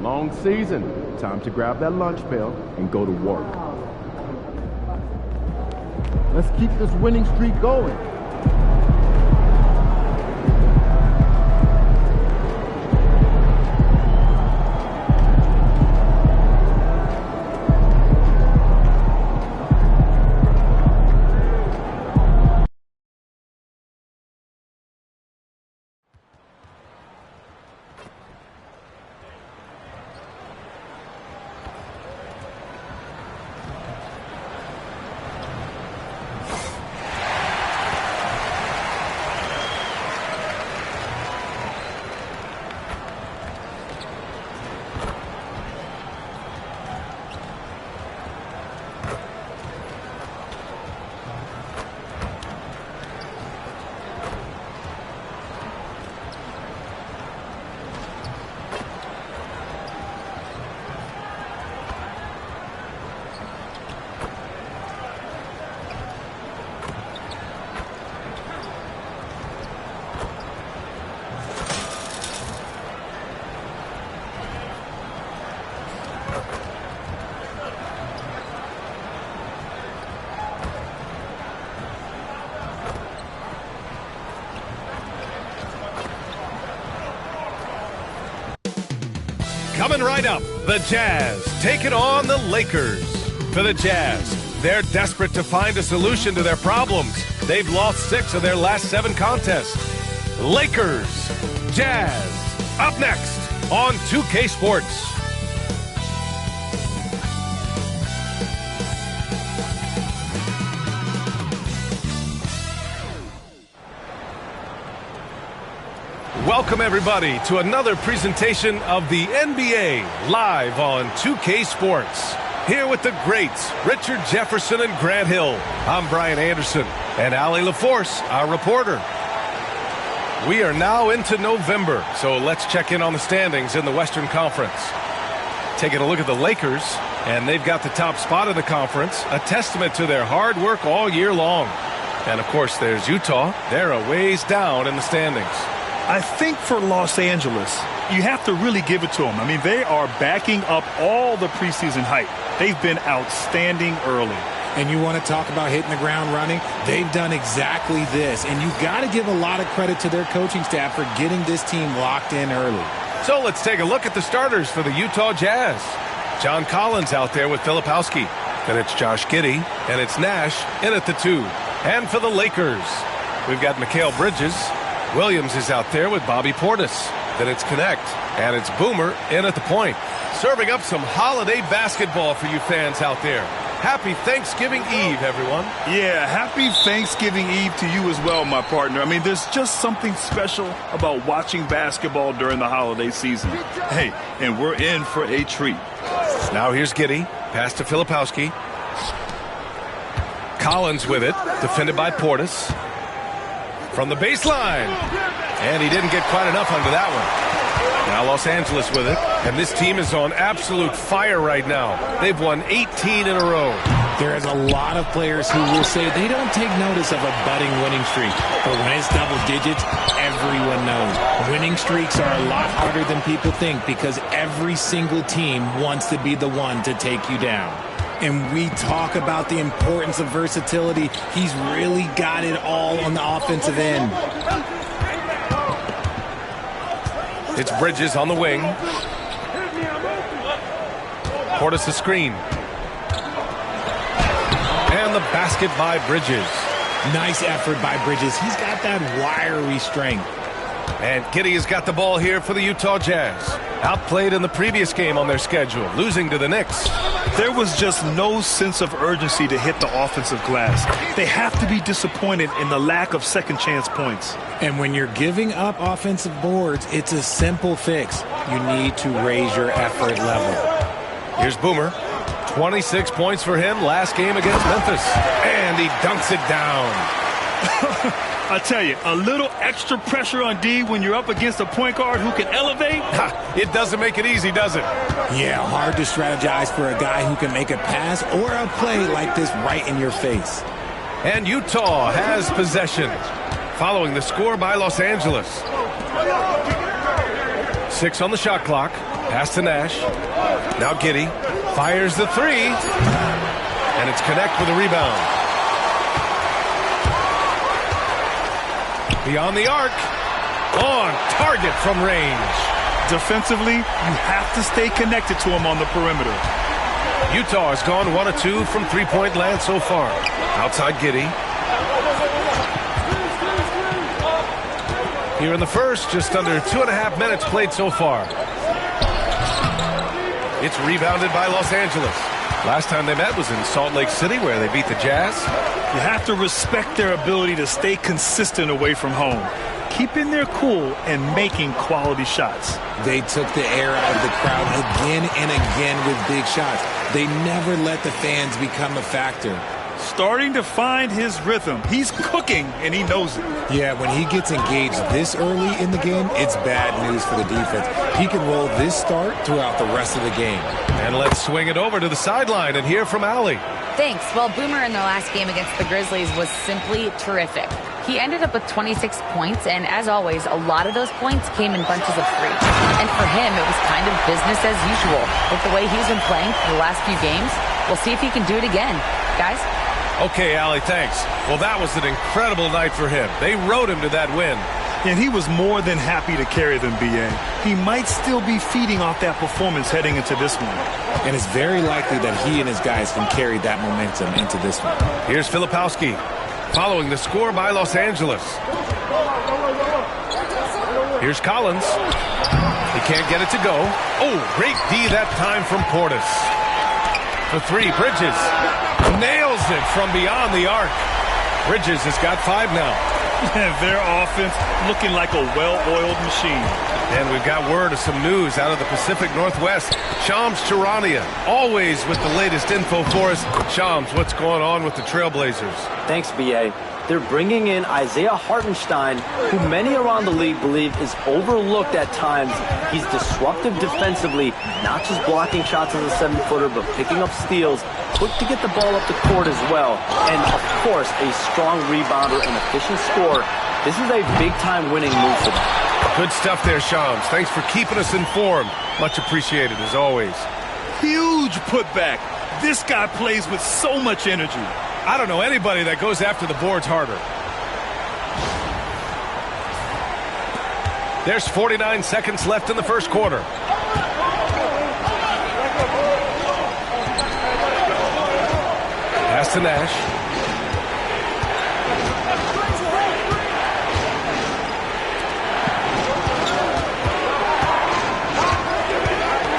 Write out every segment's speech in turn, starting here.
Long season. Time to grab that lunch pail and go to work. Let's keep this winning streak going. Coming right up, the Jazz taking on the Lakers. For the Jazz, they're desperate to find a solution to their problems. They've lost 6 of their last 7 contests. Lakers, Jazz, up next on 2K Sports. Welcome, everybody, to another presentation of the NBA live on 2K Sports. Here with the greats, Richard Jefferson and Grant Hill. I'm Brian Anderson, and Allie LaForce, our reporter. We are now into November, so let's check in on the standings in the Western Conference. Taking a look at the Lakers, and they've got the top spot in the conference, a testament to their hard work all year long. And, of course, there's Utah. They're a ways down in the standings. I think for Los Angeles, you have to really give it to them. I mean, they are backing up all the preseason hype. They've been outstanding early. And you want to talk about hitting the ground running? They've done exactly this. And you've got to give a lot of credit to their coaching staff for getting this team locked in early. So let's take a look at the starters for the Utah Jazz. John Collins out there with Filipowski. Then it's Josh Giddey, and it's Nash in at the 2. And for the Lakers, we've got Mikal Bridges. Williams is out there with Bobby Portis. Then it's Connect, and it's Boomer in at the point. Serving up some holiday basketball for you fans out there. Happy Thanksgiving Eve, everyone. Yeah, happy Thanksgiving Eve to you as well, my partner. I mean, there's just something special about watching basketball during the holiday season. Hey, and we're in for a treat. Now here's Giddey. Pass to Filipowski. Collins with it, defended by Portis. From the baseline. And he didn't get quite enough under that one. Now Los Angeles with it. And this team is on absolute fire right now. They've won 18 in a row. There is a lot of players who will say they don't take notice of a budding winning streak. But when it's double digits, everyone knows. Winning streaks are a lot harder than people think because every single team wants to be the one to take you down. And we talk about the importance of versatility. He's really got it all on the offensive end. It's Bridges on the wing. Portis the screen. And the basket by Bridges. Nice effort by Bridges. He's got that wiry strength. And Giddey has got the ball here for the Utah Jazz. Outplayed in the previous game on their schedule, losing to the Knicks. There was just no sense of urgency to hit the offensive glass. They have to be disappointed in the lack of second chance points. And when you're giving up offensive boards, it's a simple fix. You need to raise your effort level. Here's Boomer. 26 points for him last game against Memphis. And he dunks it down. I tell you, a little extra pressure on D when you're up against a point guard who can elevate. It doesn't make it easy, does it? Yeah, hard to strategize for a guy who can make a pass or a play like this right in your face. And Utah has possession, following the score by Los Angeles. 6 on the shot clock. Pass to Nash. Now Giddey fires the 3. And it's Connect with a rebound. Beyond the arc. On target from range. Defensively, you have to stay connected to him on the perimeter. Utah has gone 1 of 2 from three-point land so far. Outside Giddey. Here in the first, just under 2.5 minutes played so far. It's rebounded by Los Angeles. Last time they met was in Salt Lake City, where they beat the Jazz. You have to respect their ability to stay consistent away from home, keeping their cool and making quality shots. They took the air out of the crowd again and again with big shots. They never let the fans become a factor. Starting to find his rhythm. He's cooking, and he knows it. Yeah, when he gets engaged this early in the game, it's bad news for the defense. He can roll this start throughout the rest of the game. And let's swing it over to the sideline and hear from Allie. Thanks. Well, Boomer in the last game against the Grizzlies was simply terrific. He ended up with 26 points, and as always, a lot of those points came in bunches of 3. And for him, it was kind of business as usual. With the way he's been playing for the last few games, we'll see if he can do it again. Guys? Okay, Allie, thanks. Well, that was an incredible night for him. They rode him to that win. And he was more than happy to carry them, B.A. He might still be feeding off that performance heading into this one. And it's very likely that he and his guys can carry that momentum into this one. Here's Filipowski following the score by Los Angeles. Here's Collins. He can't get it to go. Oh, great D that time from Portis. For three, Bridges nails it from beyond the arc. Bridges has got 5 now. Their offense looking like a well-oiled machine. And we've got word of some news out of the Pacific Northwest. Shams Charania, always with the latest info for us. Shams, what's going on with the Trailblazers? Thanks, B.A. They're bringing in Isaiah Hartenstein, who many around the league believe is overlooked at times. He's disruptive defensively, not just blocking shots as a 7-footer, but picking up steals, quick to get the ball up the court as well, and, of course, a strong rebounder and efficient scorer. This is a big-time winning move for them. Good stuff there, Shams. Thanks for keeping us informed. Much appreciated, as always. Huge putback. This guy plays with so much energy. I don't know anybody that goes after the boards harder. There's 49 seconds left in the first quarter. Pass to Nash.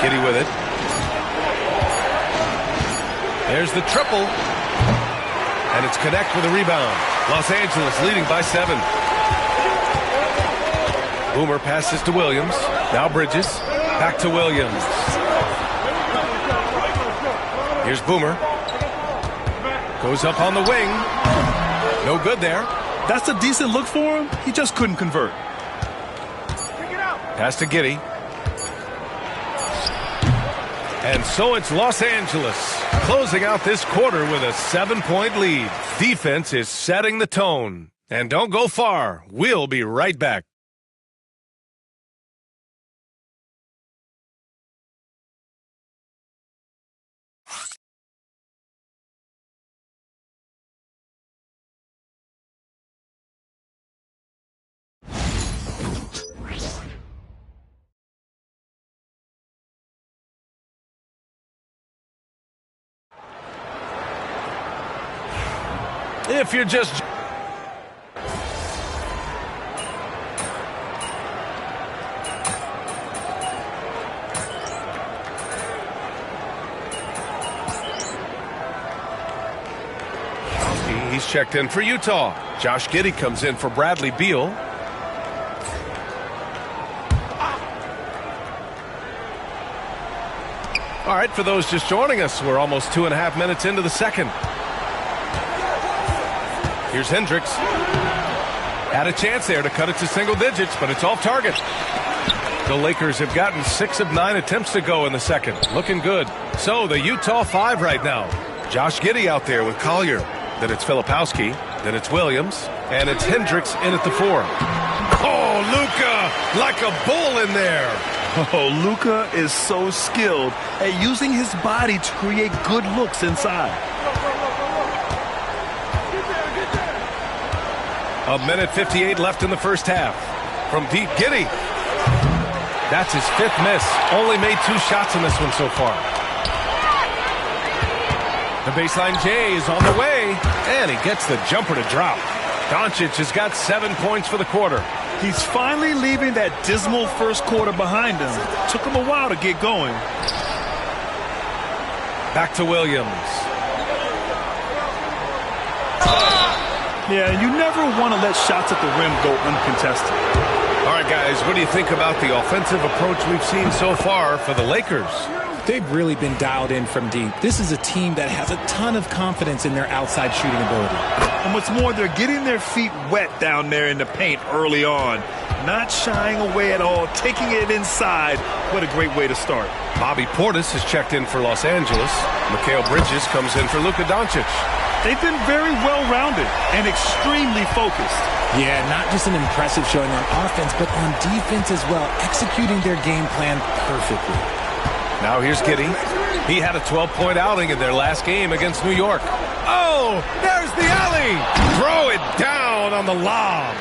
Giddey with it. There's the triple. And it's Connect with a rebound. Los Angeles leading by 7. Boomer passes to Williams. Now Bridges. Back to Williams. Here's Boomer. Goes up on the wing. No good there. That's a decent look for him. He just couldn't convert. Pass to Giddey. And so it's Los Angeles closing out this quarter with a 7-point lead. Defense is setting the tone. And don't go far. We'll be right back. If you're just... He's checked in for Utah. Josh Giddey comes in for Bradley Beal. All right, for those just joining us, we're almost 2.5 minutes into the second. Here's Hendricks. Had a chance there to cut it to single digits, but it's off target. The Lakers have gotten 6 of 9 attempts to go in the second. Looking good. So the Utah 5 right now. Josh Giddey out there with Collier. Then it's Filipowski. Then it's Williams. And it's Hendricks in at the 4. Oh, Luka like a bull in there. Oh, Luka is so skilled at using his body to create good looks inside. A minute 58 left in the first half. From deep, Giddey. That's his 5th miss. Only made 2 shots in this one so far. The baseline J is on the way, and he gets the jumper to drop. Doncic has got 7 points for the quarter. He's finally leaving that dismal first quarter behind him. Took him a while to get going. Back to Williams. Yeah, you never want to let shots at the rim go uncontested. All right, guys, what do you think about the offensive approach we've seen so far for the Lakers? They've really been dialed in from deep. This is a team that has a ton of confidence in their outside shooting ability. And what's more, they're getting their feet wet down there in the paint early on. Not shying away at all, taking it inside. What a great way to start. Bobby Portis has checked in for Los Angeles. Mikal Bridges comes in for Luka Doncic. They've been very well-rounded and extremely focused. Yeah, not just an impressive showing on offense, but on defense as well, executing their game plan perfectly. Now here's Giddey. He had a 12-point outing in their last game against New York. Oh, there's the alley. Throw it down on the lob.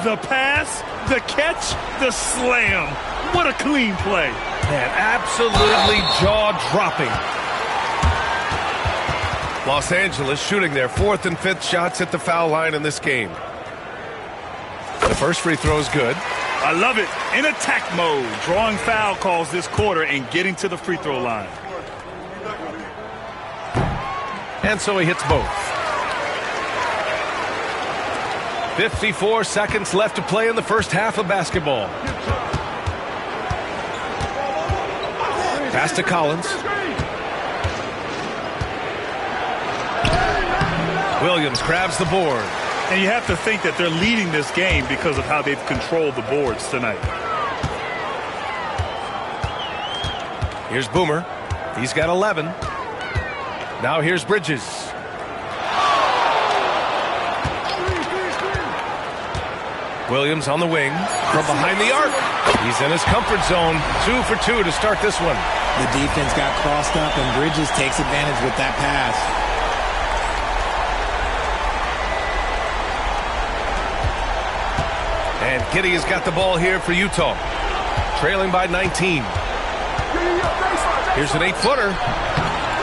The pass, the catch, the slam. What a clean play. And absolutely jaw-dropping. Los Angeles shooting their 4th and 5th shots at the foul line in this game. The first free throw is good. I love it. In attack mode, drawing foul calls this quarter and getting to the free throw line. And so he hits both. 54 seconds left to play in the first half of basketball. Pass to Collins. Williams grabs the board. And you have to think that they're leading this game because of how they've controlled the boards tonight. Here's Boomer. He's got 11. Now here's Bridges. Williams on the wing from behind the arc. He's in his comfort zone. 2 for 2 to start this one. The defense got crossed up, and Bridges takes advantage with that pass. And Giddey has got the ball here for Utah. Trailing by 19. Here's an 8-footer.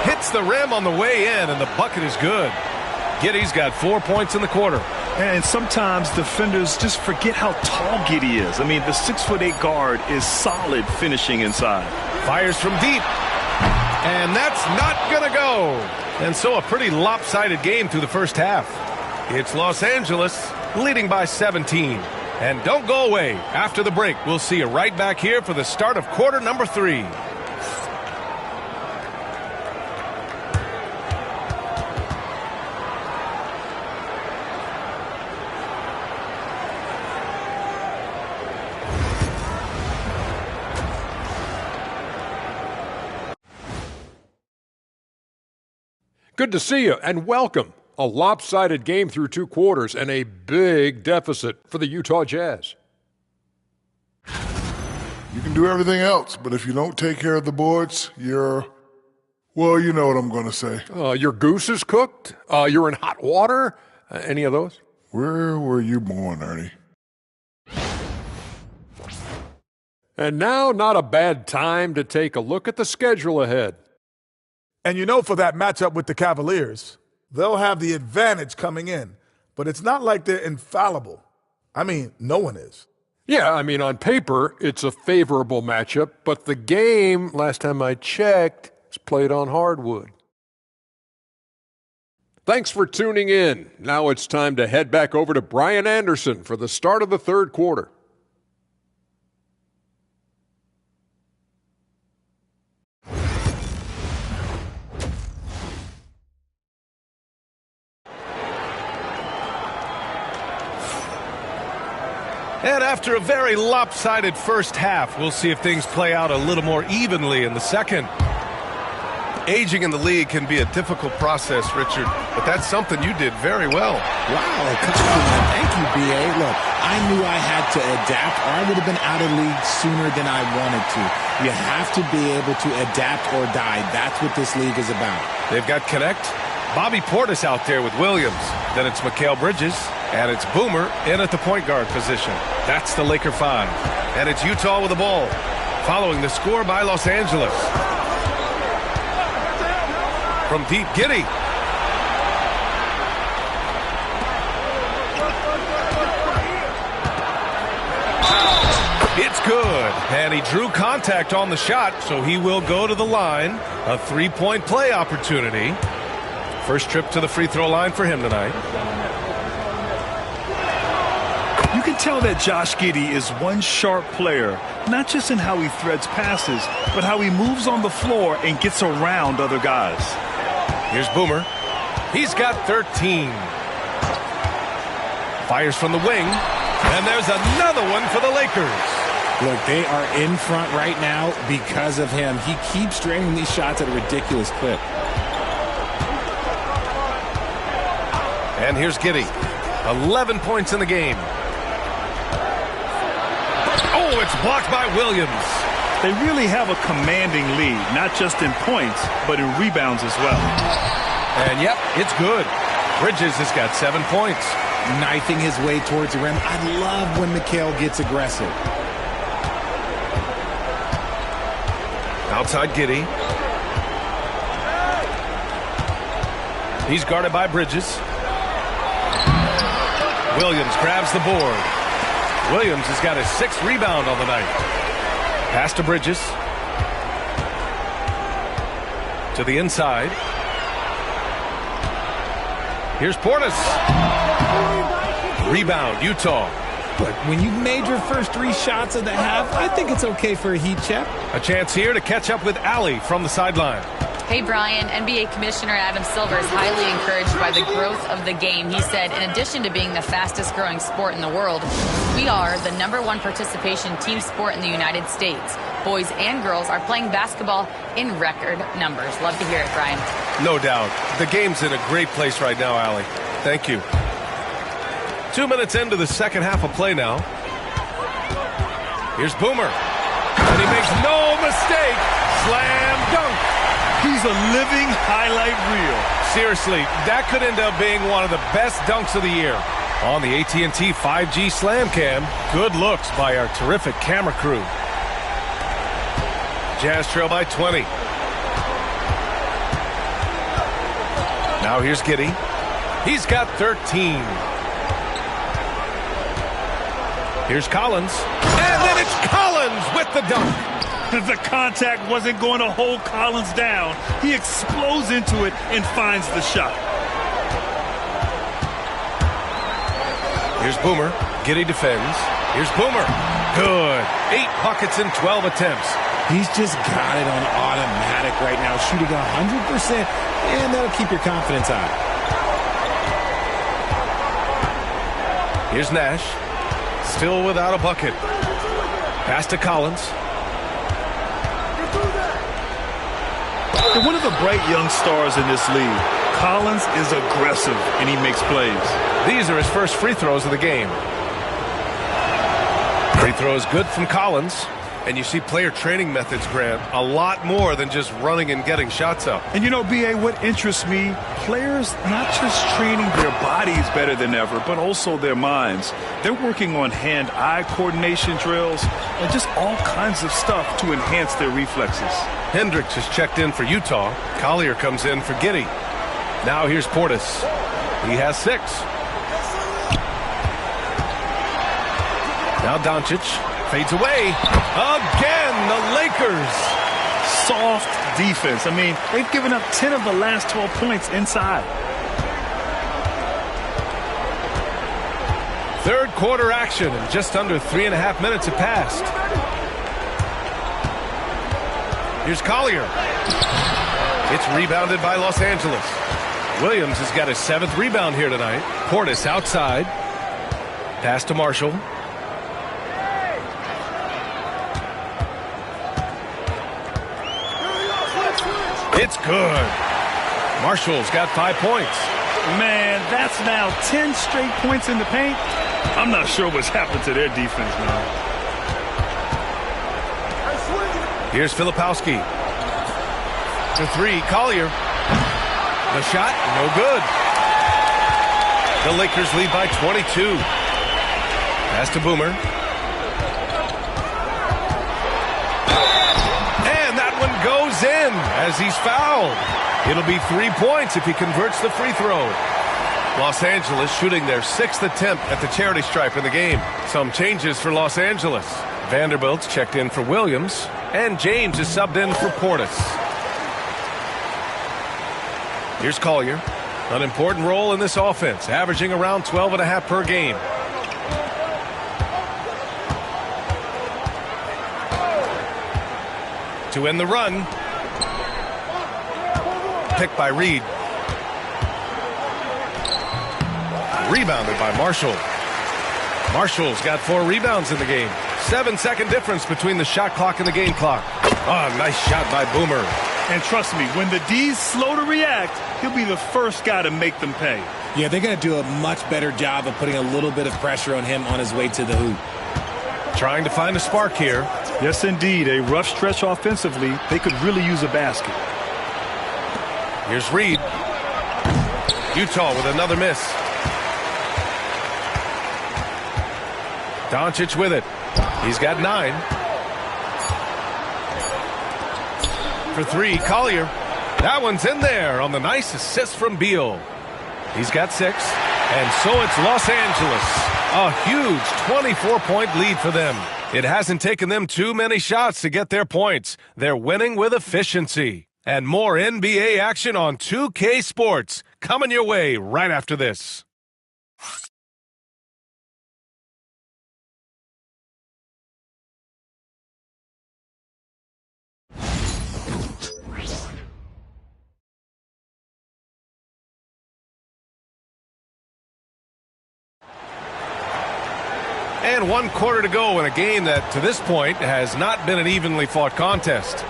Hits the rim on the way in, and the bucket is good. Giddey's got 4 points in the quarter. And sometimes defenders just forget how tall Giddey is. I mean, the 6'8" guard is solid finishing inside. Fires from deep. And that's not going to go. And so a pretty lopsided game through the first half. It's Los Angeles leading by 17. And don't go away. After the break, we'll see you right back here for the start of quarter number 3. Good to see you, and welcome. A lopsided game through 2 quarters and a big deficit for the Utah Jazz. You can do everything else, but if you don't take care of the boards, well, you know what I'm going to say. Your goose is cooked? You're in hot water? Any of those? Where were you born, Ernie? And now, not a bad time to take a look at the schedule ahead. And you know, for that matchup with the Cavaliers, they'll have the advantage coming in. But it's not like they're infallible. I mean, no one is. Yeah, I mean, on paper, it's a favorable matchup, but the game, last time I checked, is played on hardwood. Thanks for tuning in. Now it's time to head back over to Brian Anderson for the start of the third quarter. And after a very lopsided first half, we'll see if things play out a little more evenly in the second. Aging in the league can be a difficult process, Richard, but that's something you did very well. Wow, compliment. Thank you, B.A. Look, I knew I had to adapt, or I would have been out of league sooner than I wanted to. You have to be able to adapt or die. That's what this league is about. They've got Connect. Bobby Portis out there with Williams. Then it's Mikal Bridges. And it's Boomer in at the point guard position. That's the Laker 5. And it's Utah with the ball. Following the score by Los Angeles. From deep, Giddey. It's good. And he drew contact on the shot, so he will go to the line. A 3-point play opportunity. First trip to the free throw line for him tonight. You can tell that Josh Giddey is one sharp player, not just in how he threads passes, but how he moves on the floor and gets around other guys. Here's Boomer. He's got 13. Fires from the wing. And there's another one for the Lakers. Look, they are in front right now because of him. He keeps draining these shots at a ridiculous clip. And here's Giddey. 11 points in the game. Oh, it's blocked by Williams. They really have a commanding lead, not just in points, but in rebounds as well. And yep, it's good. Bridges has got 7 points. knifing his way towards the rim. I love when Mikal gets aggressive. Outside Giddey. He's guarded by Bridges. Williams grabs the board. Williams has got his 6th rebound on the night. Pass to Bridges. To the inside. Here's Portis. Rebound, Utah. Look, when you've made your first 3 shots of the half, I think it's okay for a heat check. A chance here to catch up with Allie from the sideline. Hey, Brian, NBA Commissioner Adam Silver is highly encouraged by the growth of the game. He said, in addition to being the fastest growing sport in the world, we are the #1 participation team sport in the United States. Boys and girls are playing basketball in record numbers. Love to hear it, Brian. No doubt. The game's in a great place right now, Allie. Thank you. 2 minutes into the second half of play now. Here's Boomer. And he makes no mistake. Slam dunk. He's a living highlight reel. Seriously, that could end up being one of the best dunks of the year. On the AT&T 5G Slam Cam, good looks by our terrific camera crew. Jazz trail by 20. Now here's Giddey. He's got 13. Here's Collins. And then it's Collins with the dunk. The contact wasn't going to hold Collins down. He explodes into it and finds the shot. Here's Boomer. Giddey defends. Here's Boomer. Good. 8 buckets in 12 attempts. He's just got it on automatic right now, shooting 100%, and that'll keep your confidence high. Here's Nash. Still without a bucket. Pass to Collins. And one of the bright young stars in this league. Collins is aggressive, and he makes plays. These are his first free throws of the game. Free throw is good from Collins. And you see player training methods, Grant, a lot more than just running and getting shots up. And you know, B.A., what interests me, players not just training their bodies better than ever, but also their minds. They're working on hand-eye coordination drills and just all kinds of stuff to enhance their reflexes. Hendricks has checked in for Utah. Collier comes in for Giddey. Now here's Portis. He has 6. Now Doncic fades away. Again, the Lakers. Soft defense. I mean, they've given up 10 of the last 12 points inside. Third quarter action, and just under 3.5 minutes have passed. Here's Collier. It's rebounded by Los Angeles. Williams has got his 7th rebound here tonight. Portis outside. Pass to Marshall. It's good. Marshall's got 5 points. Man, that's now 10 straight points in the paint. I'm not sure what's happened to their defense, man. Here's Filipowski. The 3, Collier. The shot, no good. The Lakers lead by 22. Pass to Boomer. Goes in as he's fouled. It'll be 3 points if he converts the free throw. Los Angeles shooting their 6th attempt at the charity stripe in the game. Some changes for Los Angeles. Vanderbilt's checked in for Williams, and James is subbed in for Portis. Here's Collier. An important role in this offense, averaging around 12.5 per game. To end the run. Picked by Reed. Rebounded by Marshall. Marshall's got 4 rebounds in the game. 7-second difference between the shot clock and the game clock. Oh, nice shot by Boomer. And trust me, when the D's slow to react, he'll be the first guy to make them pay. Yeah, they're going to do a much better job of putting a little bit of pressure on him on his way to the hoop. Trying to find a spark here. Yes, indeed. A rough stretch offensively. They could really use a basket. Here's Reed. Utah with another miss. Doncic with it. He's got 9. For 3, Collier. That one's in there on the nice assist from Beal. He's got 6. And so it's Los Angeles. A huge 24-point lead for them. It hasn't taken them too many shots to get their points. They're winning with efficiency. And more NBA action on 2K Sports coming your way right after this. And 1 quarter to go in a game that, to this point, has not been an evenly fought contest.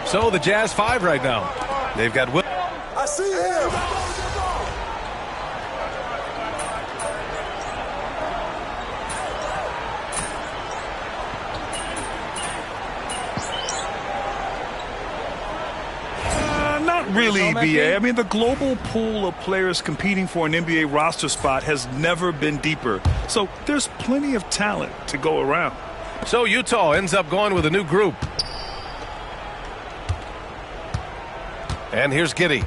So the Jazz 5 right now. They've got Will. I see him. Not really, BA. I mean, the global pool of players competing for an NBA roster spot has never been deeper. So there's plenty of talent to go around. So Utah ends up going with a new group. And here's Giddey.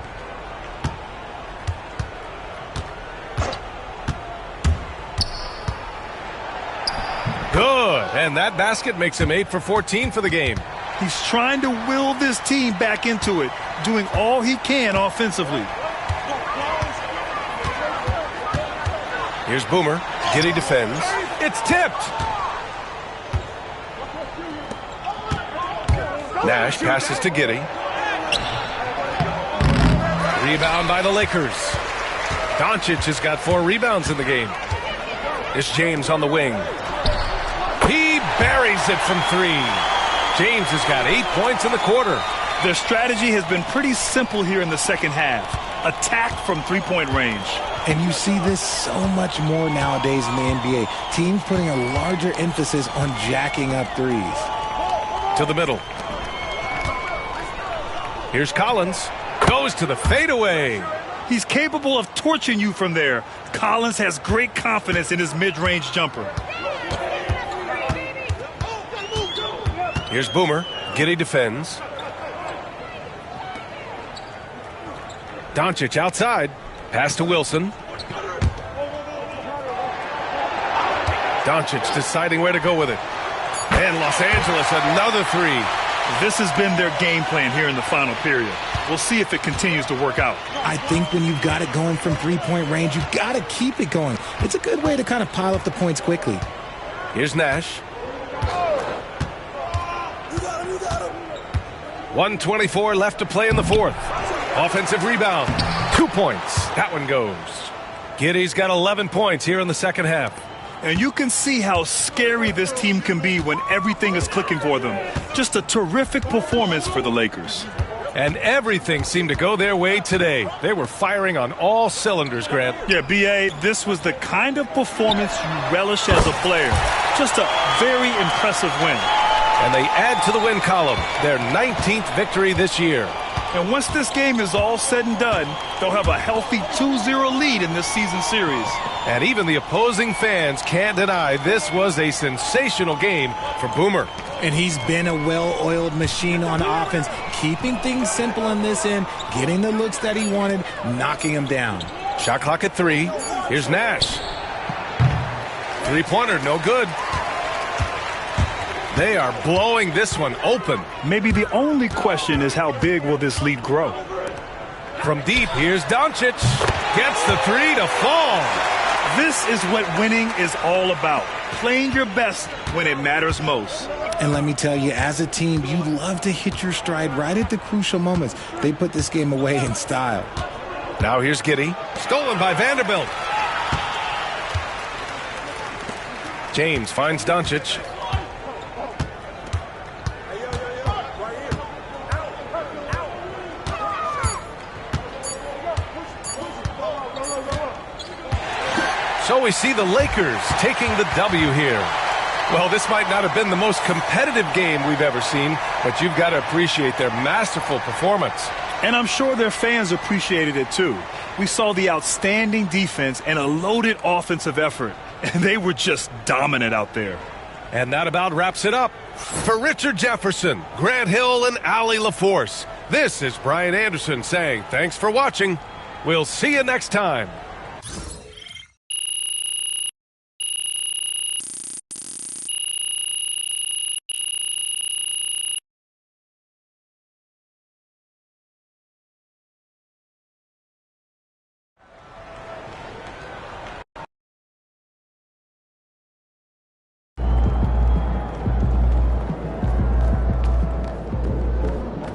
Good. And that basket makes him 8 for 14 for the game. He's trying to will this team back into it, doing all he can offensively. Here's Boomer. Giddey defends. It's tipped. Nash passes to Giddey. Rebound by the Lakers. Doncic has got 4 rebounds in the game. It's James on the wing. He buries it from 3. James has got 8 points in the quarter. Their strategy has been pretty simple here in the second half. Attack from three-point range. And you see this so much more nowadays in the NBA. Teams putting a larger emphasis on jacking up threes. To the middle. Here's Collins. Goes to the fadeaway. He's capable of torching you from there. Collins has great confidence in his mid-range jumper. Here's Boomer. Giddey defends. Doncic outside. Pass to Wilson. Doncic deciding where to go with it. And Los Angeles, another 3. This has been their game plan here in the final period. We'll see if it continues to work out. I think when you've got it going from three-point range, you've got to keep it going. It's a good way to kind of pile up the points quickly. Here's Nash. 1:24 left to play in the fourth. Offensive rebound. 2 points. That one goes. Giddey's got 11 points here in the second half. And you can see how scary this team can be when everything is clicking for them. Just a terrific performance for the Lakers. And everything seemed to go their way today. They were firing on all cylinders, Grant. Yeah, B.A., this was the kind of performance you relish as a player. Just a very impressive win. And they add to the win column, their 19th victory this year. And once this game is all said and done, they'll have a healthy 2-0 lead in this season series. And even the opposing fans can't deny this was a sensational game for Boomer. And he's been a well-oiled machine on offense, keeping things simple on this end, getting the looks that he wanted, knocking them down. Shot clock at 3. Here's Nash. Three-pointer, no good. They are blowing this one open. Maybe the only question is how big will this lead grow? From deep, here's Doncic. Gets the 3 to fall. This is what winning is all about. Playing your best when it matters most. And let me tell you, as a team, you love to hit your stride right at the crucial moments. They put this game away in style. Now here's Giddey. Stolen by Vanderbilt. James finds Doncic. So we see the Lakers taking the W here. Well, this might not have been the most competitive game we've ever seen, but you've got to appreciate their masterful performance. And I'm sure their fans appreciated it too. We saw the outstanding defense and a loaded offensive effort. and they were just dominant out there. And that about wraps it up. For Richard Jefferson, Grant Hill, and Allie LaForce, this is Brian Anderson saying thanks for watching. We'll see you next time.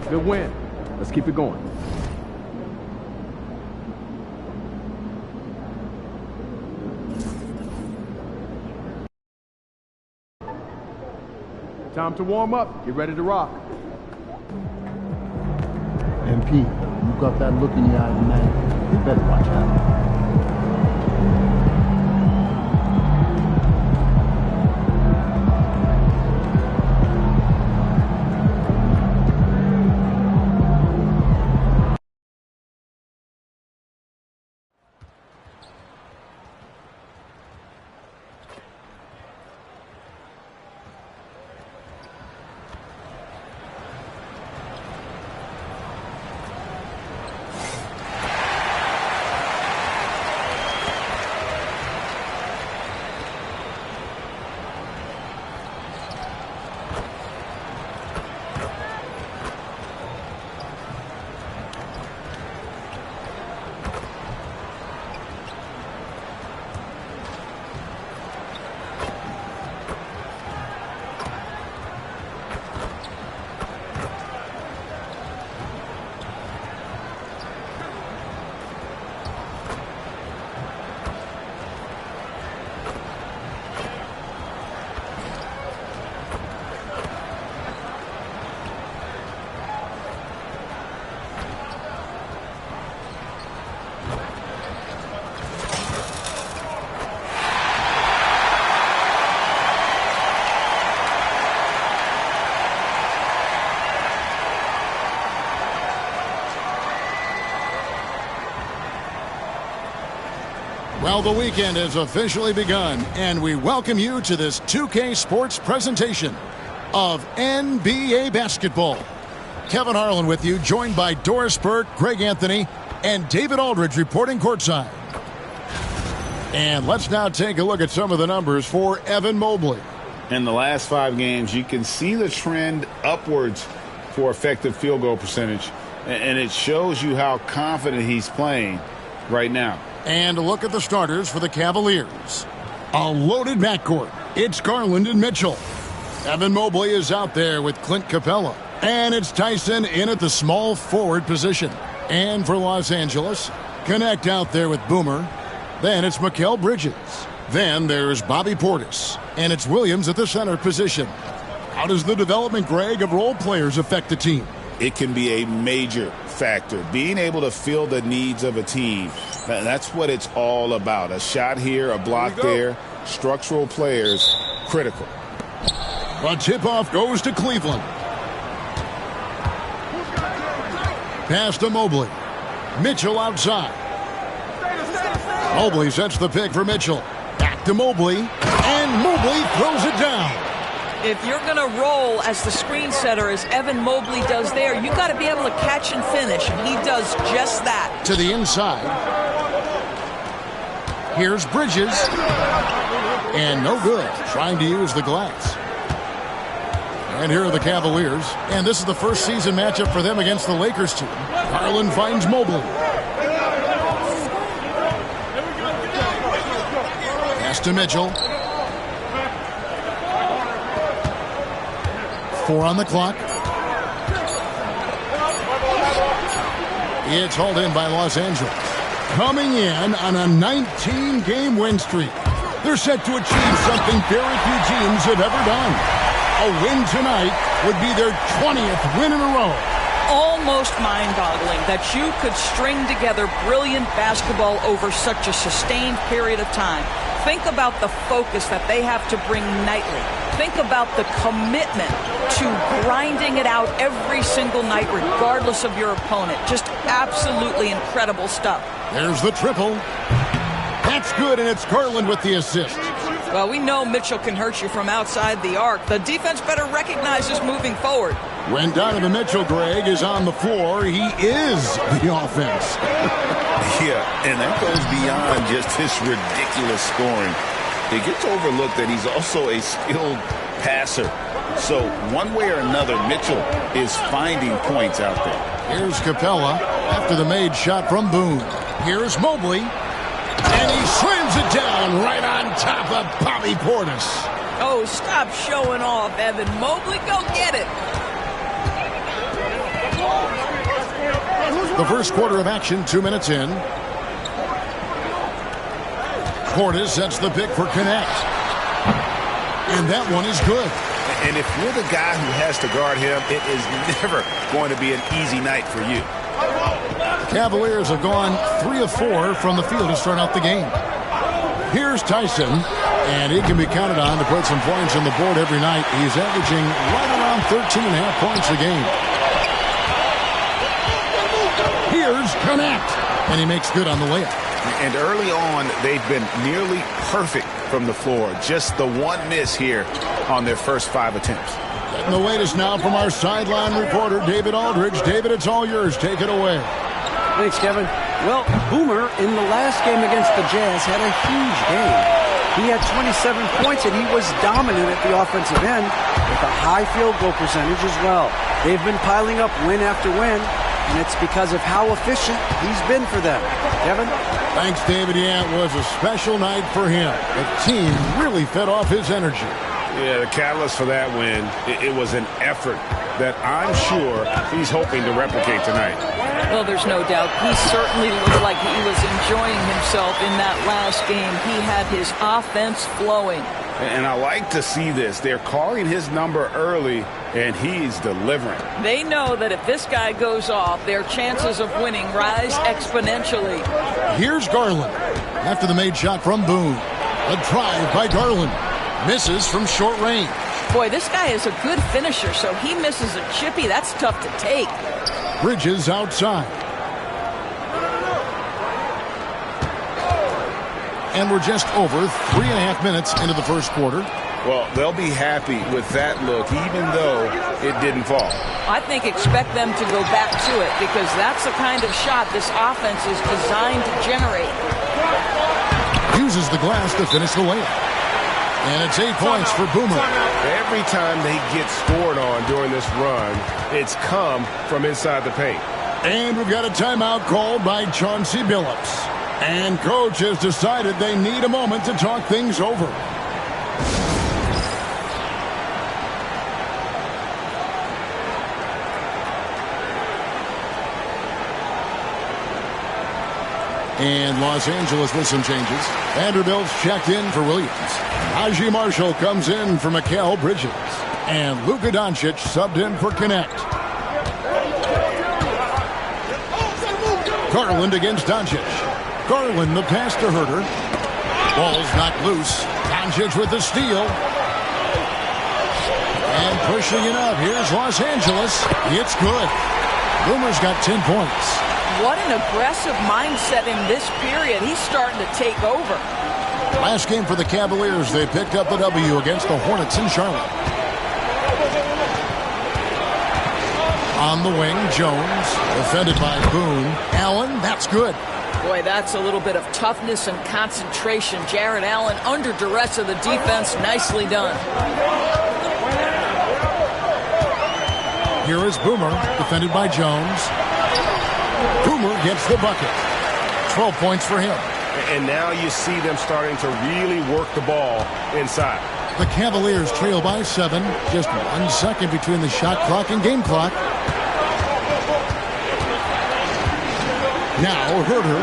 Good win. Let's keep it going. Time to warm up. Get ready to rock. MP, you got that look in your eye tonight. You better watch out. Well, the weekend has officially begun, and we welcome you to this 2K Sports presentation of NBA basketball. Kevin Harlan with you, joined by Doris Burke, Greg Anthony, and David Aldridge reporting courtside. And let's now take a look at some of the numbers for Evan Mobley. In the last 5 games, you can see the trend upwards for effective field goal percentage, and it shows you how confident he's playing right now. And look at the starters for the Cavaliers. A loaded backcourt. It's Garland and Mitchell. Evan Mobley is out there with Clint Capella. And it's Tyson in at the small forward position. And for Los Angeles, Connect out there with Boomer. Then it's Mikal Bridges. Then there's Bobby Portis. And it's Williams at the center position. How does the development, Greg, of role players affect the team? It can be a major factor. Being able to fill the needs of a team, that's what it's all about. A shot here, a block there, structural players, critical. The tip-off goes to Cleveland. Pass to Mobley. Mitchell outside. Mobley sets the pick for Mitchell. Back to Mobley, and Mobley throws it down. If you're going to roll as the screen setter as Evan Mobley does there, you got to be able to catch and finish, and he does just that. To the inside. Here's Bridges. And no good. Trying to use the glass. And here are the Cavaliers. And this is the first season matchup for them against the Lakers team. Garland finds Mobley. Pass to Mitchell. 4 on the clock. It's hauled in by Los Angeles. Coming in on a 19-game win streak. They're set to achieve something very few teams have ever done. A win tonight would be their 20th win in a row. Almost mind-boggling that you could string together brilliant basketball over such a sustained period of time. Think about the focus that they have to bring nightly. Think about the commitment to grinding it out every single night, regardless of your opponent. Just absolutely incredible stuff. There's the triple. That's good, and it's Garland with the assist. Well, we know Mitchell can hurt you from outside the arc. The defense better recognize this moving forward. When Donovan Mitchell, Greg, is on the floor, he is the offense. Yeah, and that goes beyond just his ridiculous scoring. It gets overlooked that he's also a skilled passer. So one way or another, Mitchell is finding points out there. Here's Capella after the made shot from Boone. Here's Mobley. And he slams it down right on top of Bobby Portis. Oh, stop showing off, Evan Mobley. Go get it. The first quarter of action, 2 minutes in. Portis sets the pick for Connect. And that one is good. And if you're the guy who has to guard him, it is never going to be an easy night for you. Cavaliers have gone 3 of 4 from the field to start out the game. Here's Tyson, and he can be counted on to put some points on the board every night. He's averaging right around 13.5 points a game. Here's Connect, and he makes good on the layup. And early on, they've been nearly perfect from the floor. Just the one miss here on their first 5 attempts. And the latest now from our sideline reporter, David Aldridge. David, it's all yours. Take it away. Thanks, Kevin. Well, Boomer, in the last game against the Jazz, had a huge game. He had 27 points, and he was dominant at the offensive end with a high field goal percentage as well. They've been piling up win after win, and it's because of how efficient he's been for them. Kevin? Thanks, David. Yeah, it was a special night for him. The team really fed off his energy. Yeah, the catalyst for that win, it was an effort that I'm sure he's hoping to replicate tonight. Well, there's no doubt. He certainly looked like he was enjoying himself in that last game. He had his offense flowing. And I like to see this. They're calling his number early, and he's delivering. They know that if this guy goes off, their chances of winning rise exponentially. Here's Garland after the made shot from Boone. A drive by Garland. Misses from short range. Boy, this guy is a good finisher, so he misses a chippy. That's tough to take. Bridges outside. And we're just over 3.5 minutes into the first quarter. Well, they'll be happy with that look, even though it didn't fall. I think expect them to go back to it because that's the kind of shot this offense is designed to generate. Uses the glass to finish the layup. And it's 8 points for Boomer. Every time they get scored on during this run, it's come from inside the paint. And we've got a timeout called by Chauncey Billups. And coach has decided they need a moment to talk things over. And Los Angeles with some changes. Vanderbilt's checked in for Williams. Najee Marshall comes in for Mikal Bridges. And Luka Doncic subbed in for Connect. Garland against Doncic. Garland the pass to Herter. Ball's knocked loose. Doncic with the steal. And pushing it up. Here's Los Angeles. It's good. Boomer's got 10 points. What an aggressive mindset in this period. He's starting to take over. Last game for the Cavaliers, they picked up the W against the Hornets in Charlotte. On the wing, Jones, defended by Boone. Allen, that's good. Boy, that's a little bit of toughness and concentration. Jarrett Allen under duress of the defense. Nicely done. Here is Boomer, defended by Jones. Boomer gets the bucket. 12 points for him. And now you see them starting to really work the ball inside. The Cavaliers trail by 7. Just 1 second between the shot clock and game clock. Now Herter.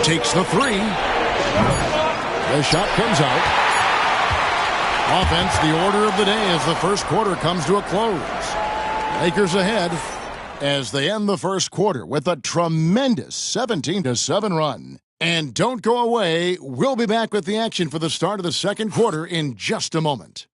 Takes the 3. The shot comes out. Offense, the order of the day as the first quarter comes to a close. Lakers ahead as they end the first quarter with a tremendous 17-7 run. And don't go away. We'll be back with the action for the start of the second quarter in just a moment.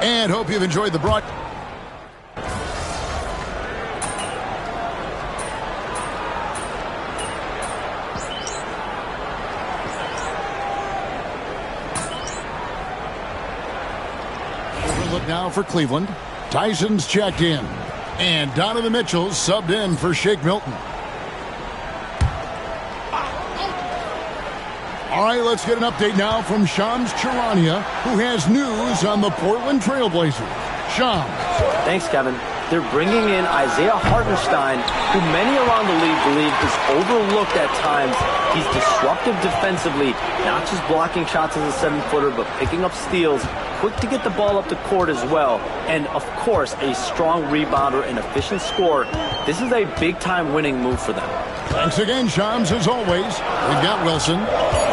And hope you've enjoyed the broadcast. Look now for Cleveland. Tyson's checked in. And Donovan Mitchell subbed in for Shake Milton. All right, let's get an update now from Shams Charania, who has news on the Portland Trailblazers. Shams. Thanks, Kevin. They're bringing in Isaiah Hartenstein, who many around the league believe is overlooked at times. He's disruptive defensively, not just blocking shots as a 7-footer, but picking up steals, quick to get the ball up the court as well, and of course a strong rebounder and efficient scorer. This is a big-time winning move for them. Thanks again, Shams, as always. We've got Wilson,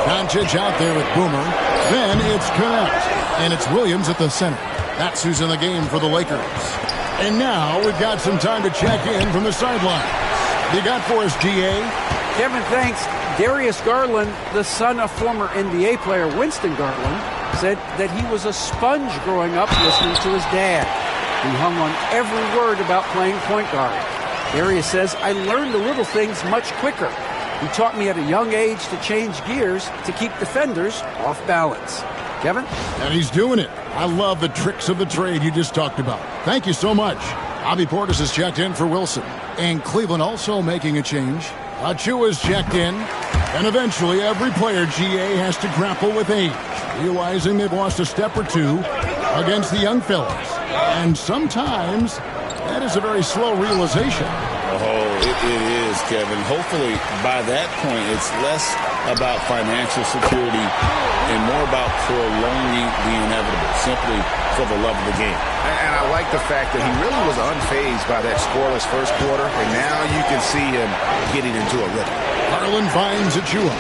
Doncic out there with Boomer, then it's Connect, and it's Williams at the center. That's who's in the game for the Lakers. And now we've got some time to check in from the sidelines. You got for us, GA? Kevin, thanks. Darius Garland, the son of former NBA player Winston Garland, said that he was a sponge growing up listening to his dad. He hung on every word about playing point guard. Darius says, I learned the little things much quicker. He taught me at a young age to change gears to keep defenders off balance. Kevin? And he's doing it. I love the tricks of the trade you just talked about. Thank you so much. Bobby Portis has checked in for Wilson. And Cleveland also making a change. Achua's checked in. And eventually every player, GA, has to grapple with age, realizing they've lost a step or two against the young fellas. And sometimes that is a very slow realization. Oh, it is, Kevin. Hopefully, by that point, it's less about financial security and more about prolonging the inevitable, simply for the love of the game. And I like the fact that he really was unfazed by that scoreless first quarter, and now you can see him getting into a rhythm. Garland finds Achua.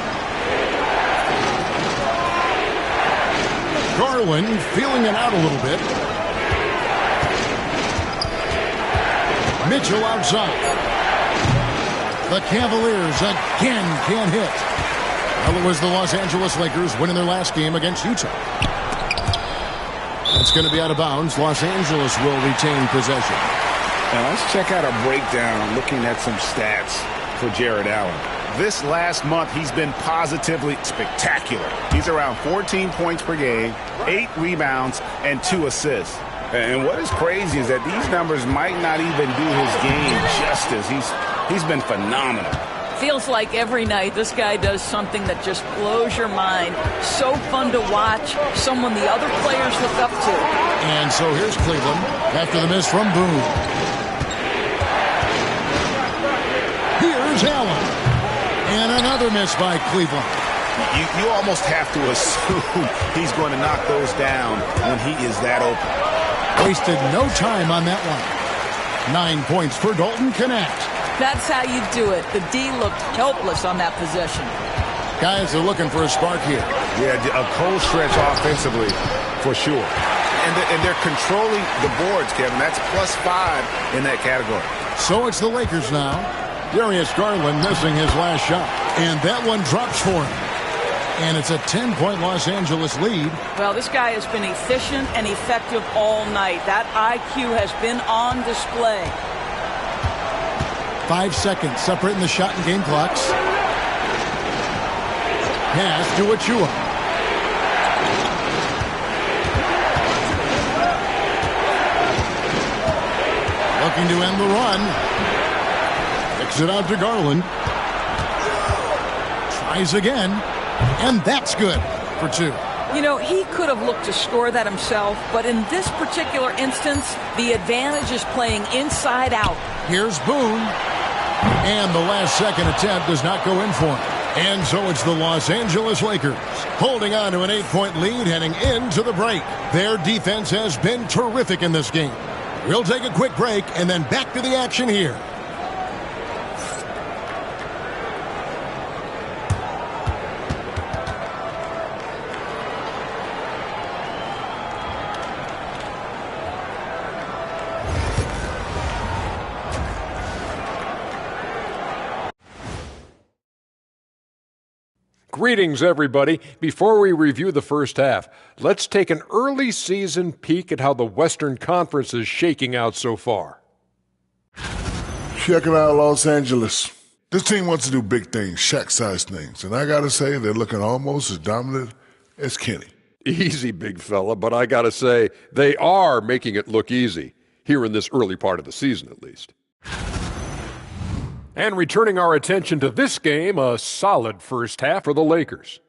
Garland feeling it out a little bit. Mitchell outside. The Cavaliers again can't hit. Well, it was the Los Angeles Lakers winning their last game against Utah. It's going to be out of bounds. Los Angeles will retain possession. Now let's check out a breakdown looking at some stats for Jared Allen. This last month, he's been positively spectacular. He's around 14 points per game, 8 rebounds, and 2 assists. And what is crazy is that these numbers might not even do his game justice. He's been phenomenal. Feels like every night this guy does something that just blows your mind. So fun to watch, someone the other players look up to. And so here's Cleveland after the miss from Boone. Here's Allen. And another miss by Cleveland. You almost have to assume he's going to knock those down when he is that open. Wasted no time on that one. 9 points for Dalton Knecht. That's how you do it. The D looked helpless on that possession. Guys are looking for a spark here. Yeah, a cold stretch offensively, for sure. And they're controlling the boards, Kevin. That's +5 in that category. So it's the Lakers now. Darius Garland missing his last shot. And that one drops for him. And it's a 10-point Los Angeles lead. Well, this guy has been efficient and effective all night. That IQ has been on display. 5 seconds separating the shot and game clocks. Pass to Achua. Looking to end the run. Kicks it out to Garland. Tries again. And that's good for 2. You know, he could have looked to score that himself, but in this particular instance, the advantage is playing inside out. Here's Boone. And the last second attempt does not go in for him. And so it's the Los Angeles Lakers holding on to an 8-point lead heading into the break. Their defense has been terrific in this game. We'll take a quick break and then back to the action here. Greetings, everybody. Before we review the first half, let's take an early season peek at how the Western Conference is shaking out so far. Checking out Los Angeles. This team wants to do big things, Shaq-sized things, and I gotta say they're looking almost as dominant as Kenny. Easy, big fella, but I gotta say they are making it look easy, here in this early part of the season at least. And returning our attention to this game, a solid first half for the Lakers.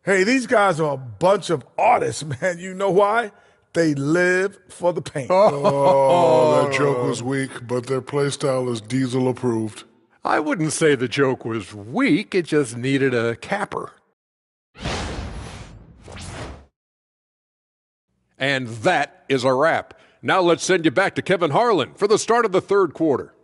Hey, these guys are a bunch of artists, man. You know why? They live for the paint. Oh, that joke was weak, but their play style is Diesel approved. I wouldn't say the joke was weak, it just needed a capper. And that is a wrap. Now let's send you back to Kevin Harlan for the start of the third quarter.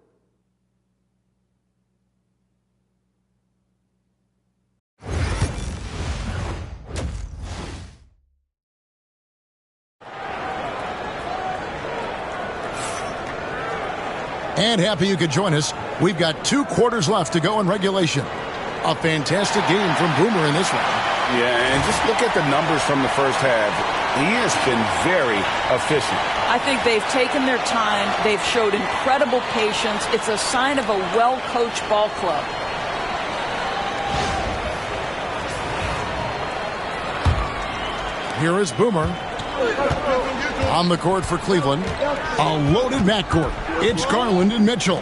And happy you could join us. We've got 2 quarters left to go in regulation. A fantastic game from Boomer in this one. Yeah, and just look at the numbers from the first half. He has been very efficient. I think they've taken their time. They've showed incredible patience. It's a sign of a well-coached ball club. Here is Boomer. On the court for Cleveland, a loaded backcourt. It's Garland and Mitchell.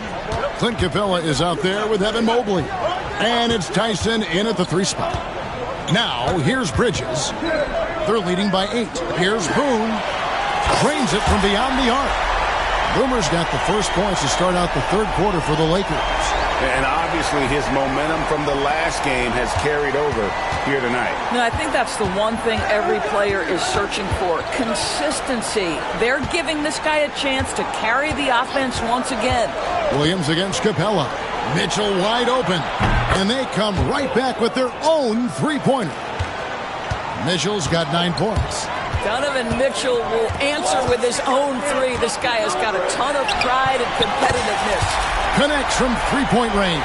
Clint Capella is out there with Evan Mobley. And it's Tyson in at the 3 spot. Now, here's Bridges. They're leading by 8. Here's Boone. Drains it from beyond the arc. Boomer's got the first points to start out the third quarter for the Lakers. And obviously his momentum from the last game has carried over here tonight. No, I think that's the one thing every player is searching for. Consistency. They're giving this guy a chance to carry the offense once again. Williams against Capella. Mitchell wide open. And they come right back with their own 3-pointer. Mitchell's got 9 points. Donovan Mitchell will answer with his own 3. This guy has got a ton of pride and competitiveness. Connects from 3-point range.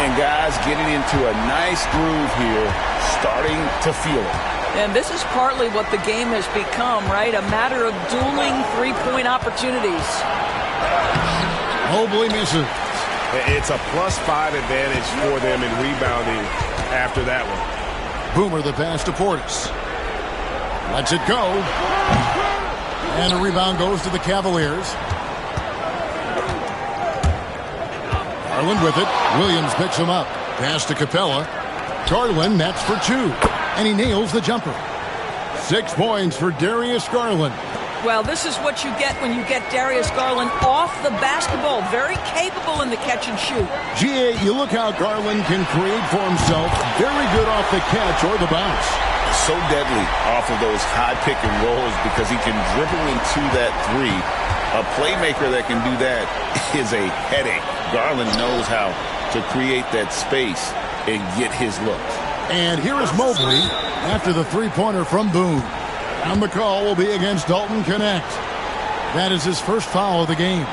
And guys getting into a nice groove here, starting to feel it. And this is partly what the game has become, right? A matter of dueling 3-point opportunities. Mobley misses. It's a +5 advantage for them in rebounding after that one. Boomer the pass to Portis. Lets it go. And a rebound goes to the Cavaliers. Garland with it. Williams picks him up. Pass to Capella. Garland, that's for 2. And he nails the jumper. 6 points for Darius Garland. Well, this is what you get when you get Darius Garland off the basketball. Very capable in the catch and shoot. GA, you look how Garland can create for himself. Very good off the catch or the bounce. So deadly off of those high pick and rolls because he can dribble into that 3. A playmaker that can do that is a headache. Garland knows how to create that space and get his looks. And here is Mobley after the 3-pointer from Boone. And the call will be against Dalton Connect. That is his first foul of the game.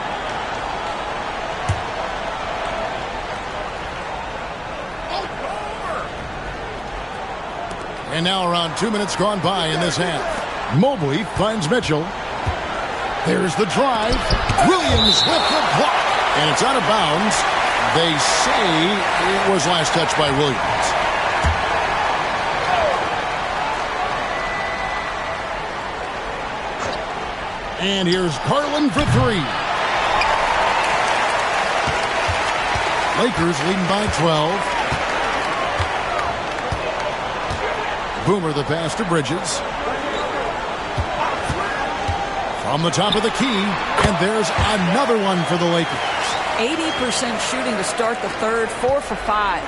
And now around 2 minutes gone by in this half. Mobley finds Mitchell. There's the drive. Williams with the block. And it's out of bounds. They say it was last touched by Williams. And here's Garland for 3. Lakers leading by 12. Boomer the pass to Bridges. From the top of the key, and there's another one for the Lakers. 80% shooting to start the third, 4 for 5.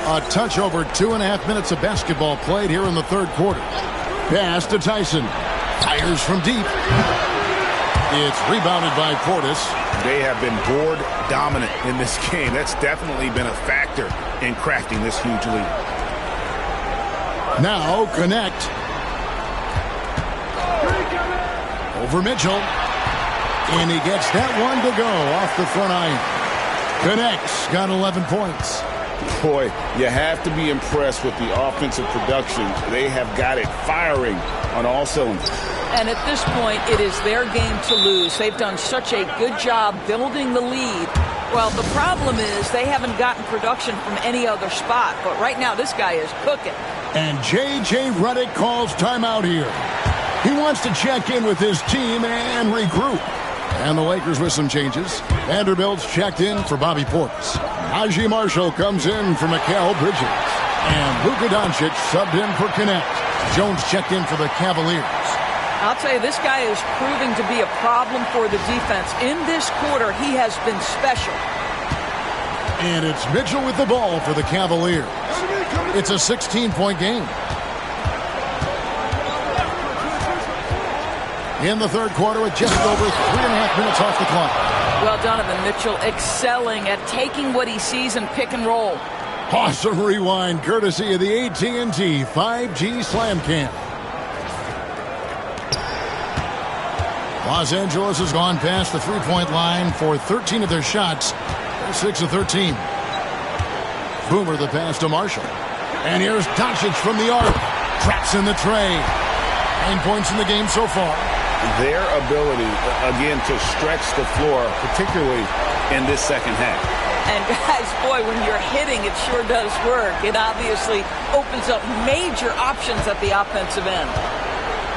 A touch over 2.5 minutes of basketball played here in the third quarter. Pass to Tyson. Fires from deep. It's rebounded by Portis. They have been board dominant in this game. That's definitely been a factor in crafting this huge lead. Now Connect. Over Mitchell. And he gets that one to go off the front iron. Connects, got 11 points. Boy, you have to be impressed with the offensive production. They have got it firing on all cylinders. And at this point, it is their game to lose. They've done such a good job building the lead. Well, the problem is they haven't gotten production from any other spot. But right now, this guy is cooking. And J.J. Redick calls timeout here. He wants to check in with his team and regroup. And the Lakers with some changes. Vanderbilt's checked in for Bobby Portis. Najee Marshall comes in for Mikal Bridges. And Luka Doncic subbed in for Connect. Jones checked in for the Cavaliers. I'll tell you, this guy is proving to be a problem for the defense. In this quarter, he has been special. And it's Mitchell with the ball for the Cavaliers. It's a 16-point game. In the third quarter with just over 3.5 minutes off the clock. Well, Donovan Mitchell excelling at taking what he sees and pick and roll. Awesome rewind courtesy of the AT&T 5G Slam Cam. Los Angeles has gone past the three-point line for 13 of their shots. They're 6 of 13. Boomer the pass to Marshall. And here's Doncic from the arc. Traps in the tray. 9 points in the game so far. Their ability, again, to stretch the floor, particularly in this second half. And guys, boy, when you're hitting, it sure does work. It obviously opens up major options at the offensive end.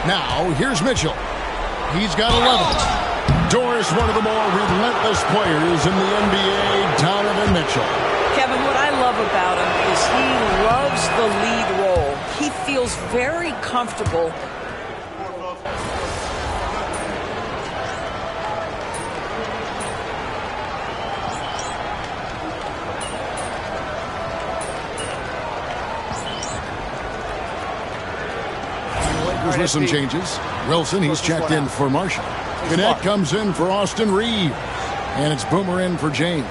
Now, here's Mitchell. He's got 11. Doris, one of the more relentless players in the NBA, Donovan Mitchell. Kevin, what I love about him is he loves the lead role. He feels very comfortable. With some changes. Wilson, he's checked in for Marshall. Connect comes in for Austin Reeves. And it's Boomer in for James.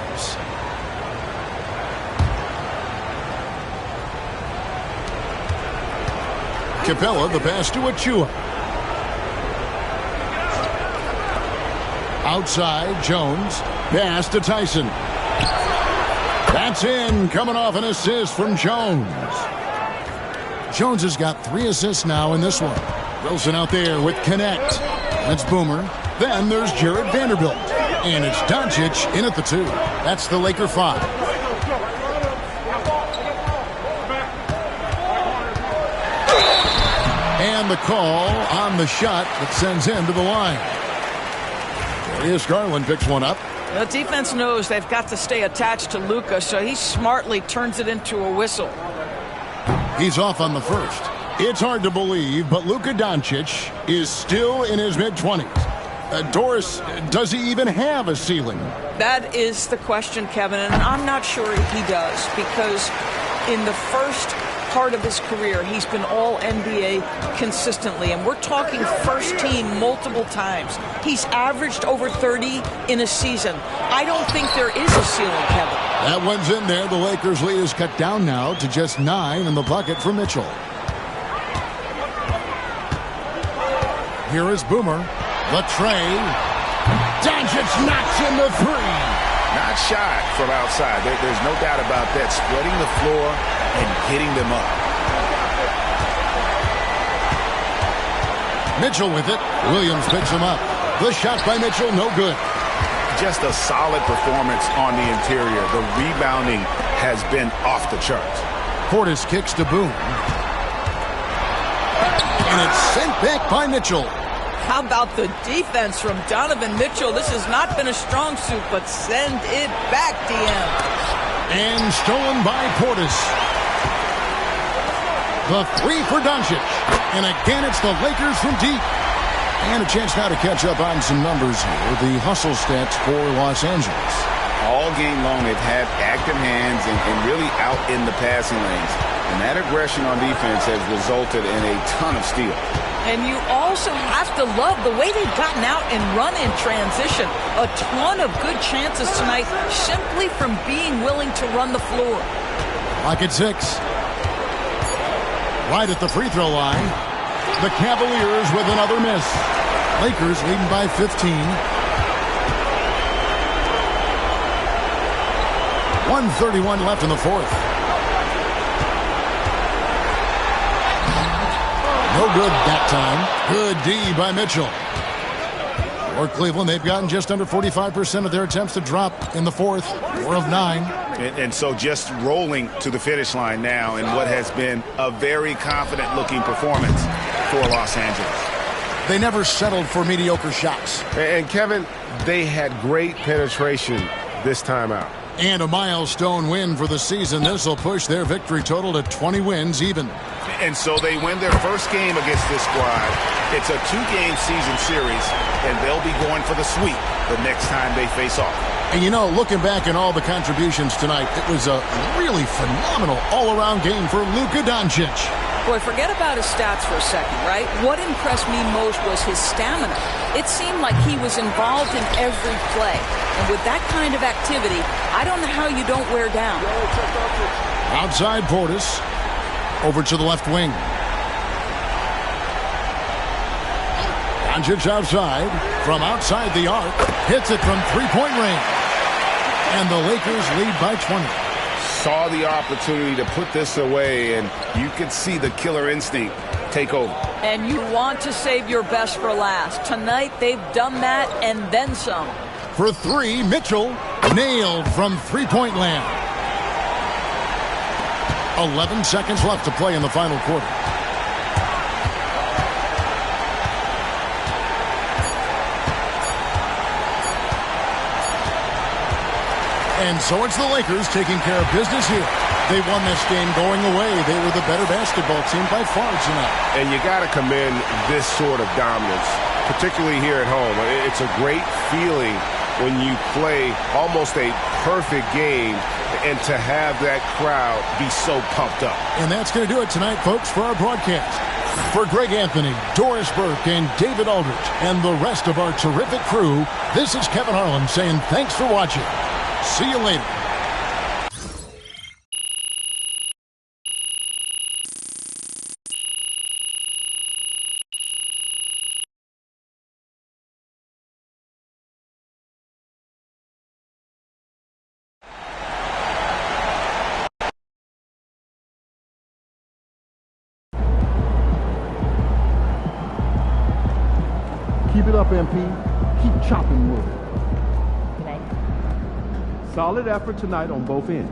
Capella, the pass to Achua. Outside, Jones. Pass to Tyson. That's in, coming off an assist from Jones. Jones has got 3 assists now in this one. Wilson out there with Connect. That's Boomer. Then there's Jared Vanderbilt. And it's Doncic in at the 2. That's the Laker 5. And the call on the shot that sends him to the line. Darius Garland picks one up. The defense knows they've got to stay attached to Luka, so he smartly turns it into a whistle. He's off on the first. It's hard to believe, but Luka Doncic is still in his mid-20s. Doris, does he even have a ceiling? That is the question, Kevin, and I'm not sure if he does, because in the first part of his career, he's been all-NBA consistently, and we're talking first team multiple times. He's averaged over 30 in a season. I don't think there is a ceiling, Kevin. That one's in there. The Lakers' lead is cut down now to just 9 in the bucket for Mitchell. Here is Boomer. The tray. Doncic knocks in the 3. Not shot from outside. There's no doubt about that. Spreading the floor and hitting them up. Mitchell with it. Williams picks him up. The shot by Mitchell, no good. Just a solid performance on the interior. The rebounding has been off the charts. Portis kicks to Boone. And it's sent back by Mitchell. How about the defense from Donovan Mitchell? This has not been a strong suit, but send it back, DM. And stolen by Portis. The 3 for Doncic. And again, it's the Lakers from deep. And a chance now to catch up on some numbers here. The hustle stats for Los Angeles. All game long, they've had active hands and really out in the passing lanes. And that aggression on defense has resulted in a ton of steals. And you also have to love the way they've gotten out and run in transition. A ton of good chances tonight simply from being willing to run the floor. Clock at 6. Right at the free throw line. The Cavaliers with another miss. Lakers leading by 15. 1:31 left in the fourth. No good that time. Good D by Mitchell. For Cleveland, they've gotten just under 45% of their attempts to drop in the fourth. 4 of 9. And so just rolling to the finish line now in what has been a very confident-looking performance for Los Angeles. They never settled for mediocre shots. And Kevin, they had great penetration this time out. And a milestone win for the season. This will push their victory total to 20 wins even. And so they win their first game against this squad. It's a 2-game season series, and they'll be going for the sweep the next time they face off. And you know, looking back at all the contributions tonight, it was a really phenomenal all-around game for Luka Doncic. Boy, forget about his stats for a second, right? What impressed me most was his stamina. It seemed like he was involved in every play. And with that kind of activity, I don't know how you don't wear down. Outside Portis. Over to the left wing. Doncic outside. From outside the arc. Hits it from three-point range. And the Lakers lead by 20. Saw the opportunity to put this away, and you could see the killer instinct take over. And you want to save your best for last. Tonight, they've done that and then some. For 3, Mitchell nailed from three-point land. 11 seconds left to play in the final quarter. And so it's the Lakers taking care of business here. They won this game going away. They were the better basketball team by far tonight. And you got to commend this sort of dominance, particularly here at home. It's a great feeling when you play almost a perfect game and to have that crowd be so pumped up. And that's going to do it tonight, folks, for our broadcast. For Greg Anthony, Doris Burke, and David Aldridge, and the rest of our terrific crew, this is Kevin Harlan saying thanks for watching. See you later. Keep it up, MP. Keep chopping wood. Solid effort tonight on both ends.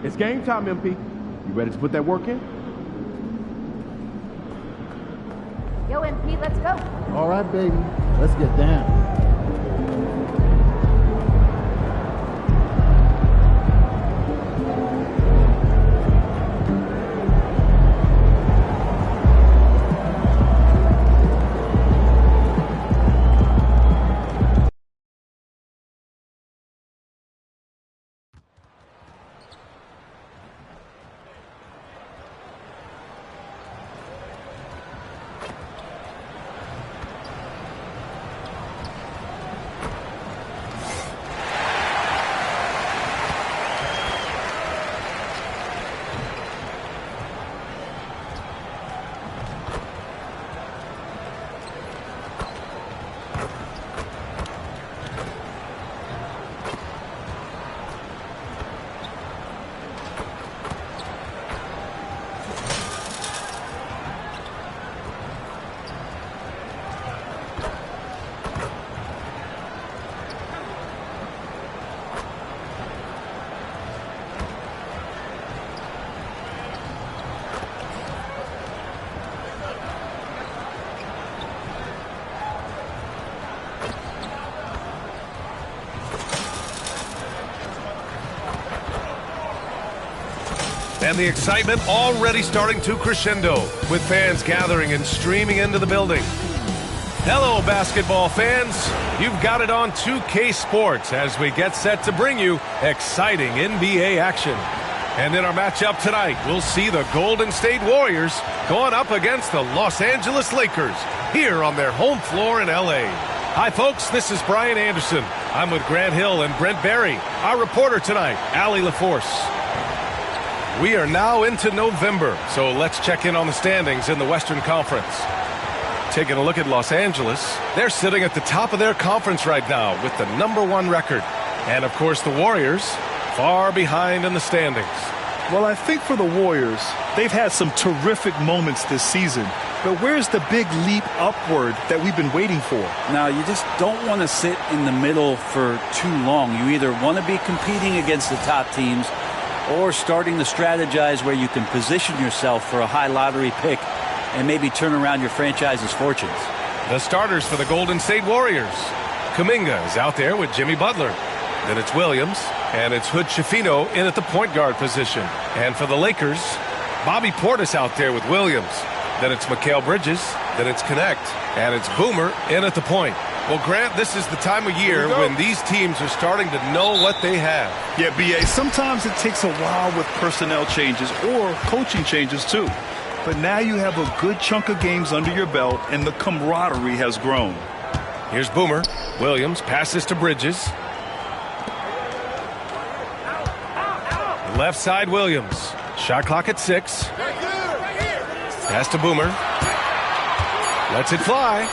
It's game time, MP. You ready to put that work in? Yo, MP, let's go. All right, baby. Let's get down. And the excitement already starting to crescendo with fans gathering and streaming into the building. Hello, basketball fans. You've got it on 2K Sports as we get set to bring you exciting NBA action. And in our matchup tonight, we'll see the Golden State Warriors going up against the Los Angeles Lakers here on their home floor in LA. Hi, folks. This is Brian Anderson. I'm with Grant Hill and Brent Barry. Our reporter tonight, Allie LaForce. We are now into November, so let's check in on the standings in the Western Conference. Taking a look at Los Angeles, they're sitting at the top of their conference right now with the #1 record. And, of course, the Warriors far behind in the standings. Well, I think for the Warriors, they've had some terrific moments this season. But where's the big leap upward that we've been waiting for? Now, you just don't want to sit in the middle for too long. You either want to be competing against the top teams or starting to strategize where you can position yourself for a high lottery pick and maybe turn around your franchise's fortunes. The starters for the Golden State Warriors. Kuminga is out there with Jimmy Butler. Then it's Williams, and it's Hood Schifino in at the point guard position. And for the Lakers, Bobby Portis out there with Williams. Then it's Mikal Bridges, then it's Connect, and it's Boomer in at the point. Well, Grant, this is the time of year when these teams are starting to know what they have. Yeah, B.A., sometimes it takes a while with personnel changes or coaching changes, too. But now you have a good chunk of games under your belt, and the camaraderie has grown. Here's Boomer. Williams passes to Bridges. Left side, Williams. Shot clock at 6. Pass to Boomer. Lets it fly.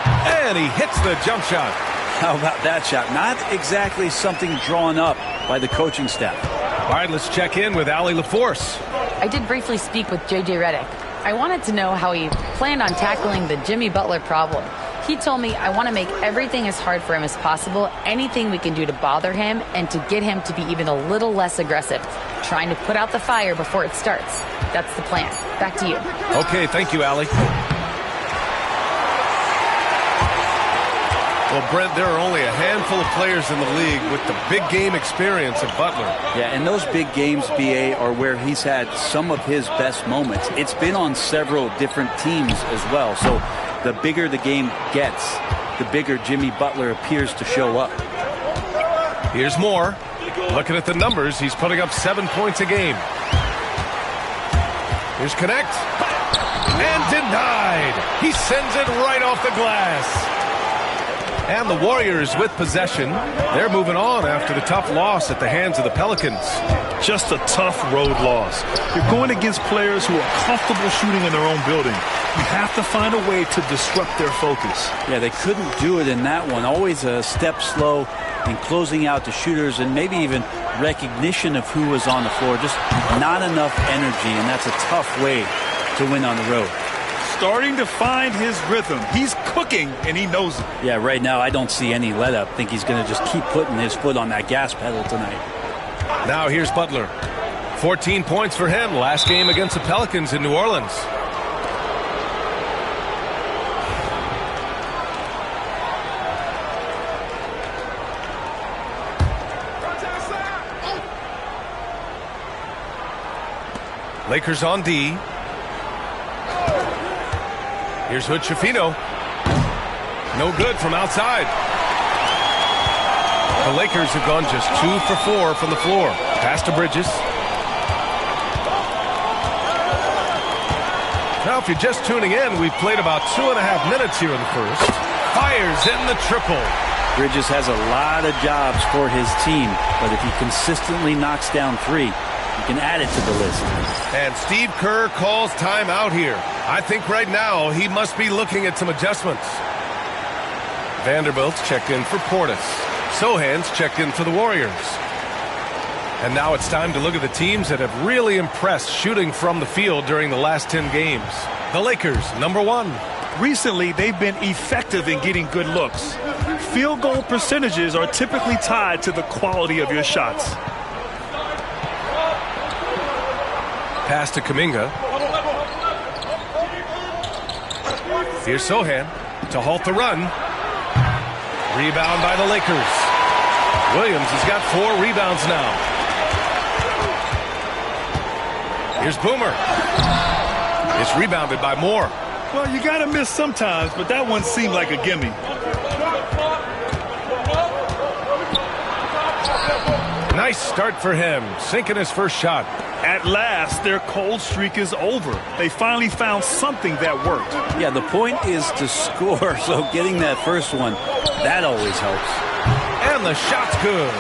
And he hits the jump shot. How about that shot? Not exactly something drawn up by the coaching staff. All right, let's check in with Allie LaForce. I did briefly speak with J.J. Redick. I wanted to know how he planned on tackling the Jimmy Butler problem. He told me, I want to make everything as hard for him as possible, anything we can do to bother him and to get him to be even a little less aggressive, trying to put out the fire before it starts. That's the plan. Back to you. Okay, thank you, Allie. Well, Brent, there are only a handful of players in the league with the big game experience of Butler. Yeah, and those big games, B.A., are where he's had some of his best moments. It's been on several different teams as well. So the bigger the game gets, the bigger Jimmy Butler appears to show up. Here's Moore. Looking at the numbers, he's putting up 7 points a game. Here's Connect. And denied. He sends it right off the glass. And the Warriors with possession. They're moving on after the tough loss at the hands of the Pelicans. Just a tough road loss. You're going against players who are comfortable shooting in their own building. You have to find a way to disrupt their focus. Yeah, they couldn't do it in that one. Always a step slow in closing out the shooters and maybe even recognition of who was on the floor. Just not enough energy, and that's a tough way to win on the road. Starting to find his rhythm. He's cooking, and he knows it. Yeah, right now I don't see any let-up. I think he's going to just keep putting his foot on that gas pedal tonight. Now here's Butler. 14 points for him. Last game against the Pelicans in New Orleans. Lakers on D. Here's Hood Schifino. No good from outside. The Lakers have gone just 2 for 4 from the floor. Pass to Bridges. Now, if you're just tuning in, we've played about 2.5 minutes here in the first. Fires in the triple. Bridges has a lot of jobs for his team, but if he consistently knocks down 3, you can add it to the list. And Steve Kerr calls timeout here. I think right now he must be looking at some adjustments. Vanderbilt's checked in for Portis. Sohan's checked in for the Warriors. And now it's time to look at the teams that have really impressed shooting from the field during the last 10 games. The Lakers, number 1. Recently, they've been effective in getting good looks. Field goal percentages are typically tied to the quality of your shots. Pass to Kuminga. Here's Sohan to halt the run. Rebound by the Lakers. Williams has got 4 rebounds now. Here's Boomer. It's rebounded by Moore. Well, you got to miss sometimes, but that one seemed like a gimme. Nice start for him, sinking his first shot. At last, their cold streak is over. They finally found something that worked. Yeah, the point is to score, so getting that first one, that always helps. And the shot's good.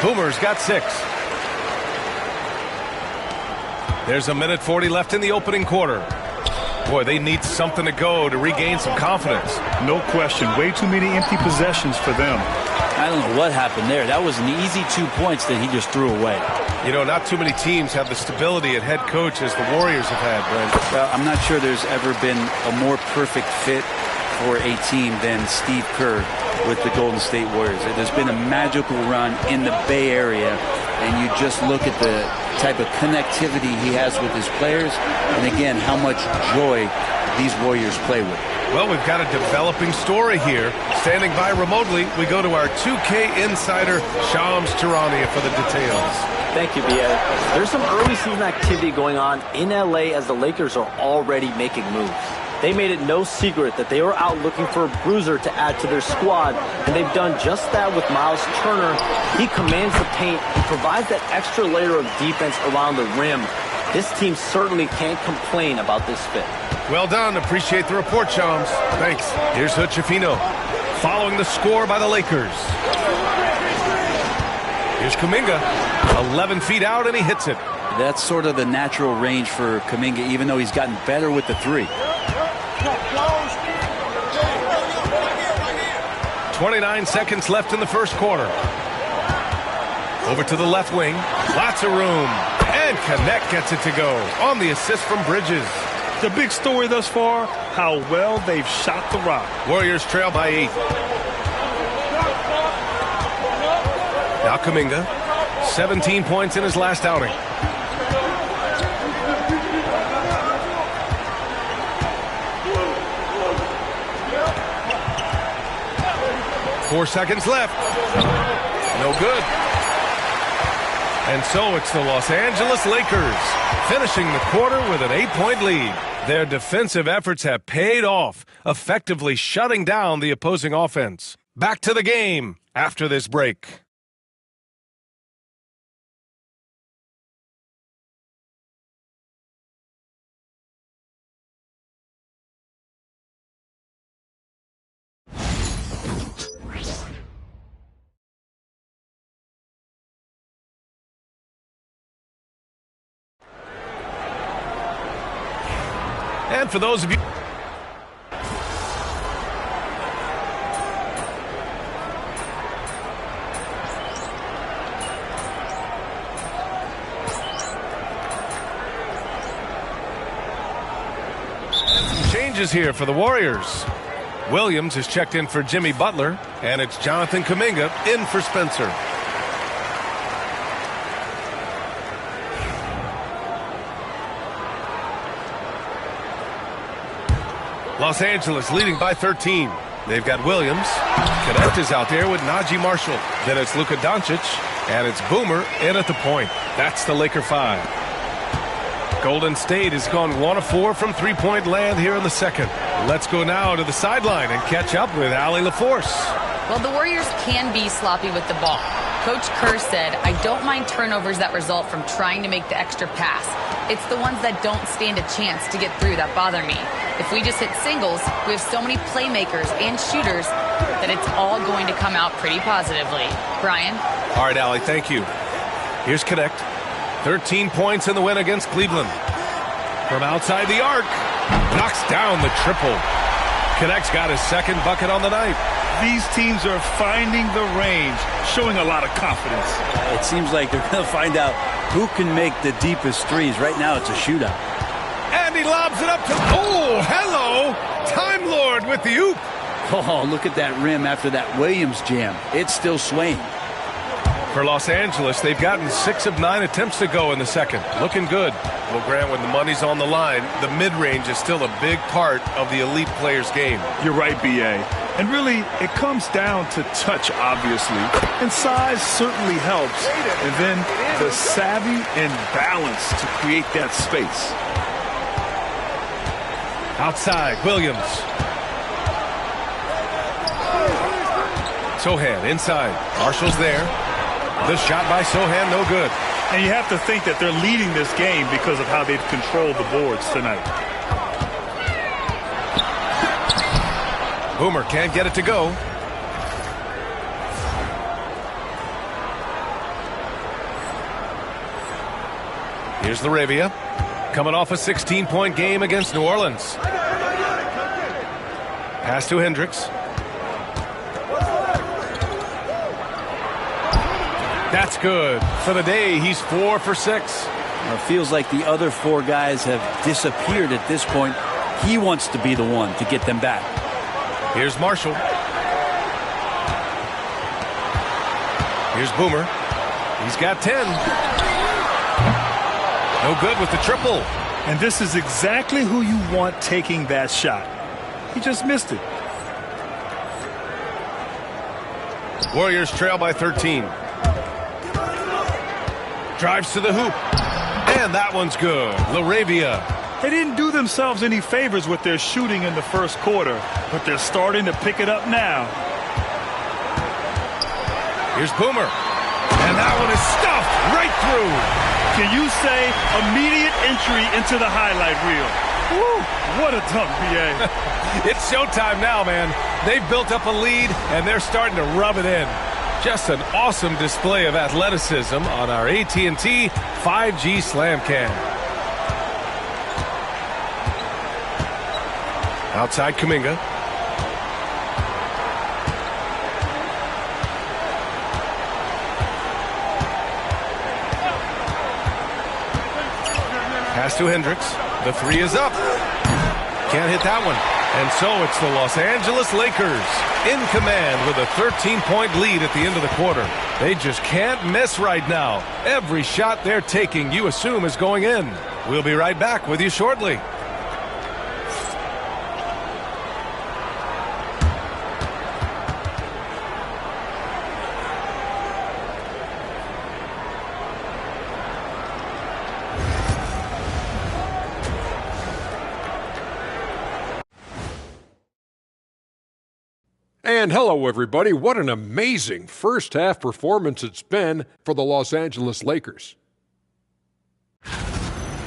Boomer's got 6. There's 1:40 left in the opening quarter. Boy, they need something to go to regain some confidence. No question. Way too many empty possessions for them. I don't know what happened there. That was an easy 2 points that he just threw away. You know, not too many teams have the stability at head coach as the Warriors have had, Brent. Well, I'm not sure there's ever been a more perfect fit for a team than Steve Kerr with the Golden State Warriors. There's been a magical run in the Bay Area, and you just look at the type of connectivity he has with his players, and again, how much joy these Warriors play with. Well, we've got a developing story here. Standing by remotely, we go to our 2K insider, Shams Charania, for the details. Thank you, B.A. There's some early season activity going on in L.A. as the Lakers are already making moves. They made it no secret that they were out looking for a bruiser to add to their squad, and they've done just that with Miles Turner. He commands the paint and provides that extra layer of defense around the rim. This team certainly can't complain about this fit. Well done. Appreciate the report, Shams. Thanks. Here's Hood-Schifino following the score by the Lakers. Here's Kuminga, 11 feet out, and he hits it. That's sort of the natural range for Kuminga, even though he's gotten better with the three. 29 seconds left in the first quarter. Over to the left wing. Lots of room. And Knecht gets it to go on the assist from Bridges. The big story thus far, how well they've shot the rock. Warriors trail by 8. Now Kuminga, 17 points in his last outing. Four seconds left. No good. And so it's the Los Angeles Lakers finishing the quarter with an 8-point lead. Their defensive efforts have paid off, effectively shutting down the opposing offense. Back to the game after this break. And for those of you changes here for the Warriors. Williams is checked in for Jimmy Butler, and it's Jonathan Kuminga in for Spencer. Los Angeles leading by 13. They've got Williams. Knecht is out there with Najee Marshall. Then it's Luka Doncic, and it's Boomer in at the point. That's the Laker 5. Golden State has gone 1 of 4 from three-point land here in the second. Let's go now to the sideline and catch up with Allie LaForce. Well, the Warriors can be sloppy with the ball. Coach Kerr said, I don't mind turnovers that result from trying to make the extra pass. It's the ones that don't stand a chance to get through that bother me. If we just hit singles, we have so many playmakers and shooters that it's all going to come out pretty positively. Brian? All right, Allie, thank you. Here's Knecht. 13 points in the win against Cleveland. From outside the arc, knocks down the triple. Knecht's got his second bucket on the night. These teams are finding the range, showing a lot of confidence. It seems like they're going to find out who can make the deepest threes. Right now, it's a shootout. And he lobs it up to... Oh, hello! Time Lord with the oop. Oh, look at that rim after that Williams jam. It's still swaying. For Los Angeles, they've gotten 6 of 9 attempts to go in the second. Looking good. Well, Grant, when the money's on the line, the mid-range is still a big part of the elite player's game. You're right, B.A. And really, it comes down to touch, obviously. And size certainly helps. And then the savvy and balance to create that space. Outside, Williams. Sochan inside. Marshall's there. The shot by Sochan, no good. And you have to think that they're leading this game because of how they've controlled the boards tonight. Boomer can't get it to go. Here's Laravia, coming off a 16-point game against New Orleans. Pass to Hendricks. That's good. For the day, he's 4 for 6. Well, it feels like the other 4 guys have disappeared at this point. He wants to be the one to get them back. Here's Marshall. Here's Boomer. He's got 10. No good with the triple. And this is exactly who you want taking that shot. He just missed it. Warriors trail by 13. Drives to the hoop. And that one's good. Laravia. They didn't do themselves any favors with their shooting in the first quarter, but they're starting to pick it up now. Here's Boomer. And that one is stuffed right through. Can you say immediate entry into the highlight reel? Woo, what a dunk, B.A. It's showtime now, man. They've built up a lead, and they're starting to rub it in. Just an awesome display of athleticism on our AT&T 5G Slam Cam. Outside Kuminga. Pass to Hendricks. The three is up. Can't hit that one. And so it's the Los Angeles Lakers in command with a 13-point lead at the end of the quarter. They just can't miss right now. Every shot they're taking, you assume, is going in. We'll be right back with you shortly. And hello, everybody. What an amazing first-half performance it's been for the Los Angeles Lakers.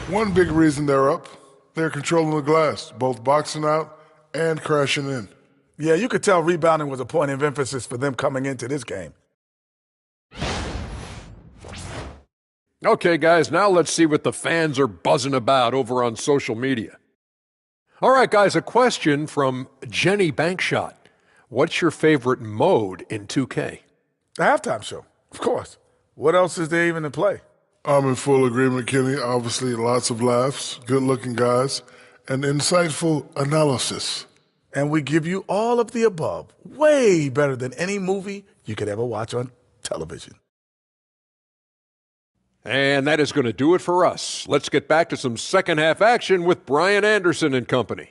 One big reason they're up, they're controlling the glass, both boxing out and crashing in. Yeah, you could tell rebounding was a point of emphasis for them coming into this game. Okay, guys, now let's see what the fans are buzzing about over on social media. All right, guys, a question from Jenny Bankshot. What's your favorite mode in 2K? The halftime show, of course. What else is there even to play? I'm in full agreement, Kenny. Obviously, lots of laughs, good-looking guys, and insightful analysis. And we give you all of the above, way better than any movie you could ever watch on television. And that is going to do it for us. Let's get back to some second-half action with Brian Anderson and company.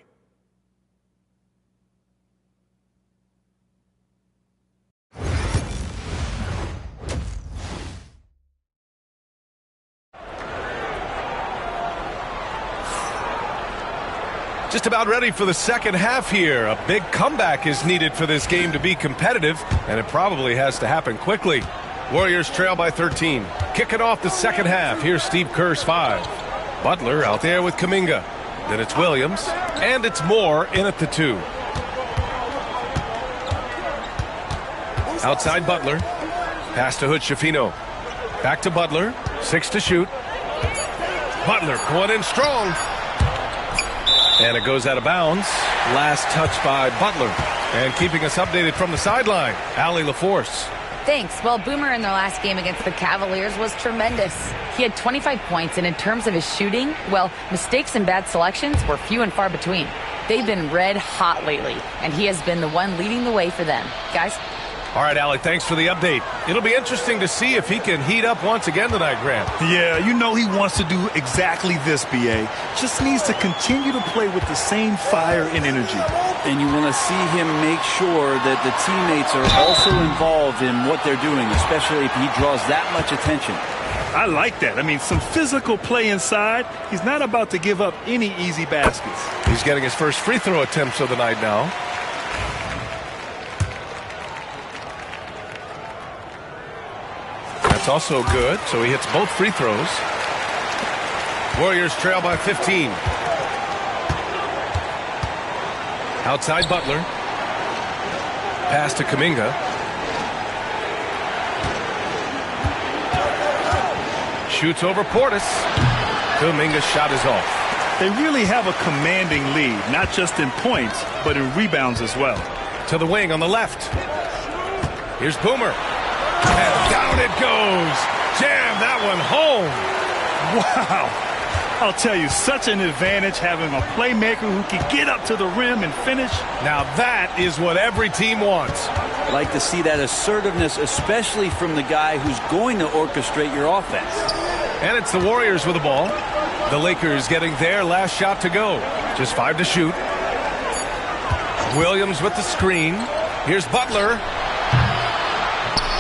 Just about ready for the second half here. A big comeback is needed for this game to be competitive, and it probably has to happen quickly. Warriors trail by 13. Kicking off the second half. Here's Steve Kerr's 5. Butler out there with Kuminga. Then it's Williams, and it's Moore in at the 2. Outside Butler. Pass to Hood-Schifino. Back to Butler. 6 to shoot. Butler going in strong. And it goes out of bounds. Last touch by Butler. And keeping us updated from the sideline, Allie LaForce. Thanks. Well, Boomer in their last game against the Cavaliers was tremendous. He had 25 points, and in terms of his shooting, well, mistakes and bad selections were few and far between. They've been red hot lately, and he has been the one leading the way for them. Guys? All right, Allie, thanks for the update. It'll be interesting to see if he can heat up once again tonight, Grant. Yeah, you know he wants to do exactly this, B.A. Just needs to continue to play with the same fire and energy. And you want to see him make sure that the teammates are also involved in what they're doing, especially if he draws that much attention. I like that. I mean, some physical play inside. He's not about to give up any easy baskets. He's getting his first free throw attempts of the night now. That's also good, so he hits both free throws. Warriors trail by 15. Outside Butler. Pass to Kuminga. Shoots over Portis. Kuminga's shot is off. They really have a commanding lead, not just in points, but in rebounds as well. To the wing on the left. Here's Boomer. And down it goes. Jam that one home. Wow. I'll tell you, such an advantage having a playmaker who can get up to the rim and finish. Now that is what every team wants. I like to see that assertiveness, especially from the guy who's going to orchestrate your offense. And it's the Warriors with the ball. The Lakers getting their last shot to go. Just 5 to shoot. Williams with the screen. Here's Butler.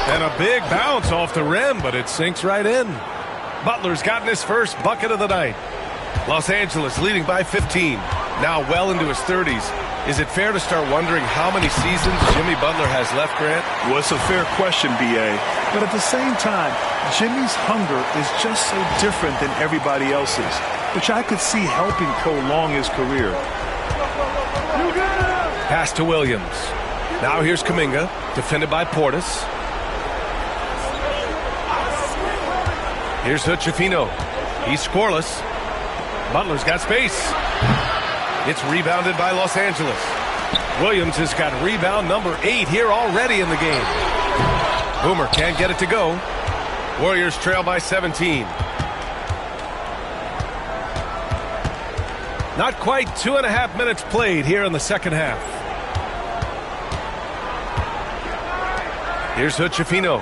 And a big bounce off the rim, but it sinks right in. Butler's gotten his first bucket of the night. Los Angeles leading by 15. Now well into his 30s. Is it fair to start wondering how many seasons Jimmy Butler has left, Grant? Well, it's a fair question, B.A. But at the same time, Jimmy's hunger is just so different than everybody else's, which I could see helping prolong his career. Pass to Williams. Now here's Kuminga, defended by Portis. Here's Hood-Schifino. He's scoreless. Butler's got space. It's rebounded by Los Angeles. Williams has got rebound number 8 here already in the game. Boomer can't get it to go. Warriors trail by 17. Not quite 2.5 minutes played here in the second half. Here's Hood-Schifino.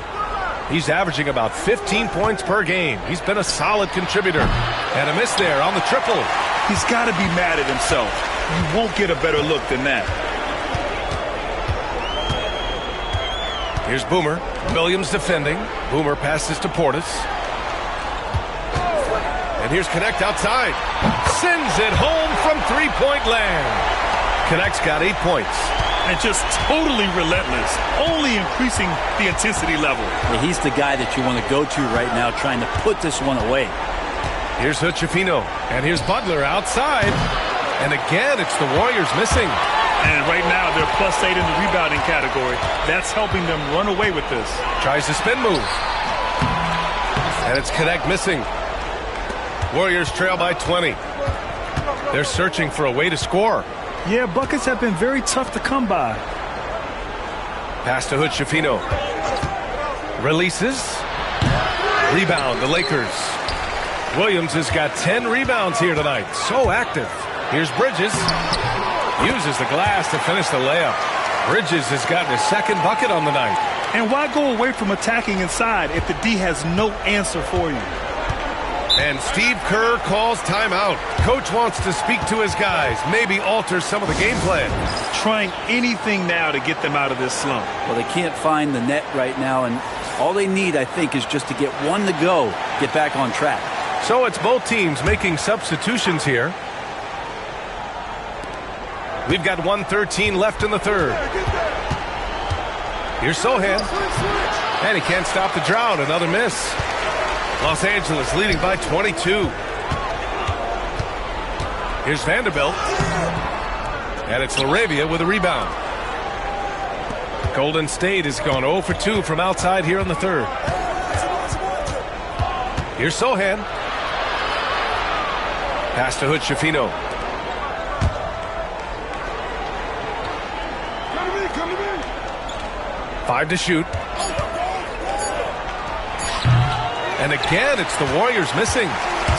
He's averaging about 15 points per game. He's been a solid contributor. And a miss there on the triple. He's got to be mad at himself. You won't get a better look than that. Here's Boomer. Williams defending. Boomer passes to Portis. And here's Connect outside. Sends it home from three-point land. Connect's got 8 points. And just totally relentless, only increasing the intensity level. Yeah, he's the guy that you want to go to right now, trying to put this one away. Here's Hood-Schifino, and here's Butler outside. And again, it's the Warriors missing. And right now, they're +8 in the rebounding category. That's helping them run away with this. Tries the spin move. And it's Connect missing. Warriors trail by 20. They're searching for a way to score. Yeah, buckets have been very tough to come by. Pass to Hood-Schifino. Releases. Rebound, the Lakers. Williams has got 10 rebounds here tonight. So active. Here's Bridges. Uses the glass to finish the layup. Bridges has gotten his second bucket on the night. And why go away from attacking inside if the D has no answer for you? And Steve Kerr calls timeout. Coach wants to speak to his guys, maybe alter some of the game plan. Trying anything now to get them out of this slump. Well, they can't find the net right now, and all they need, I think, is just to get one to go, get back on track. So it's both teams making substitutions here. We've got 1:13 left in the third. Here's Sohan. And he can't stop the drought. Another miss. Los Angeles leading by 22. Here's Vanderbilt. And it's LaRavia with a rebound. Golden State has gone 0 for 2 from outside here in the third. Here's Sohan. Pass to Hood-Schifino. Five to shoot. And again, it's the Warriors missing.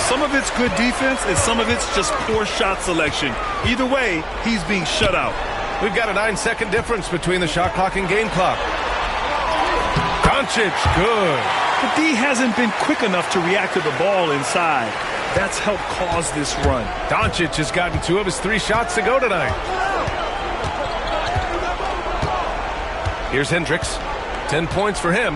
Some of it's good defense, and some of it's just poor shot selection. Either way, he's being shut out. We've got a 9-second difference between the shot clock and game clock. Doncic, good. The D hasn't been quick enough to react to the ball inside. That's helped cause this run. Doncic has gotten 2 of his 3 shots to go tonight. Here's Hendricks. 10 points for him.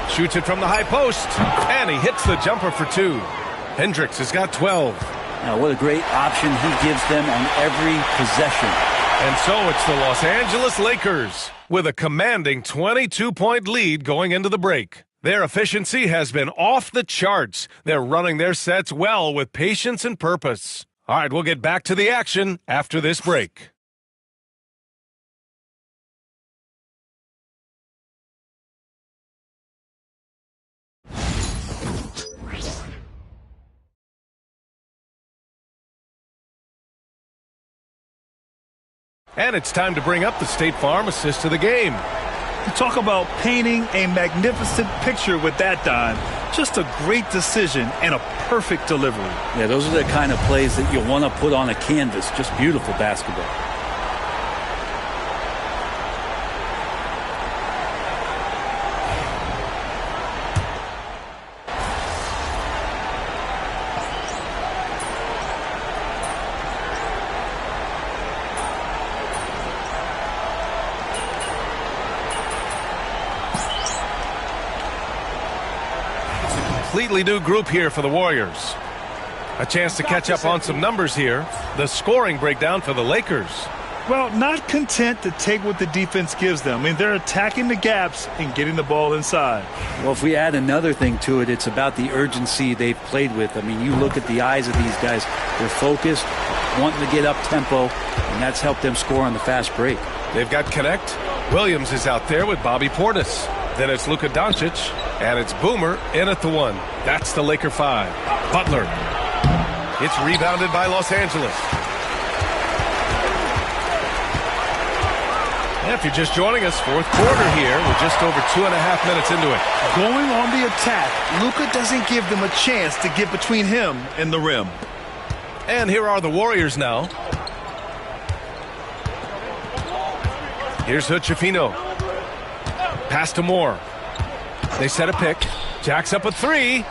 Shoots it from the high post. And he hits the jumper for 2. Hendricks has got 12. Now, what a great option he gives them on every possession. And so it's the Los Angeles Lakers with a commanding 22-point lead going into the break. Their efficiency has been off the charts. They're running their sets well with patience and purpose. All right, we'll get back to the action after this break. And it's time to bring up the State Farm assist to the game. You talk about painting a magnificent picture with that dime. Just a great decision and a perfect delivery. Yeah, those are the kind of plays that you want to put on a canvas. Just beautiful basketball. completely new group here for the Warriors. A chance to catch up on some numbers here. The scoring breakdown for the Lakers. Well, not content to take what the defense gives them. I mean, they're attacking the gaps and getting the ball inside. Well, if we add another thing to it, it's about the urgency they've played with. I mean, you look at the eyes of these guys. They're focused, wanting to get up tempo, and that's helped them score on the fast break. They've got Connect. Williams is out there with Bobby Portis. Then it's Luka Doncic, and it's Boomer in at the 1. That's the Laker 5. Butler. It's rebounded by Los Angeles. If you're just joining us, fourth quarter here. We're just over 2.5 minutes into it. Going on the attack, Luka doesn't give them a chance to get between him and the rim. And here are the Warriors now. Here's Hood-Schifino. Pass to Moore. They set a pick. Jacks up a 3. He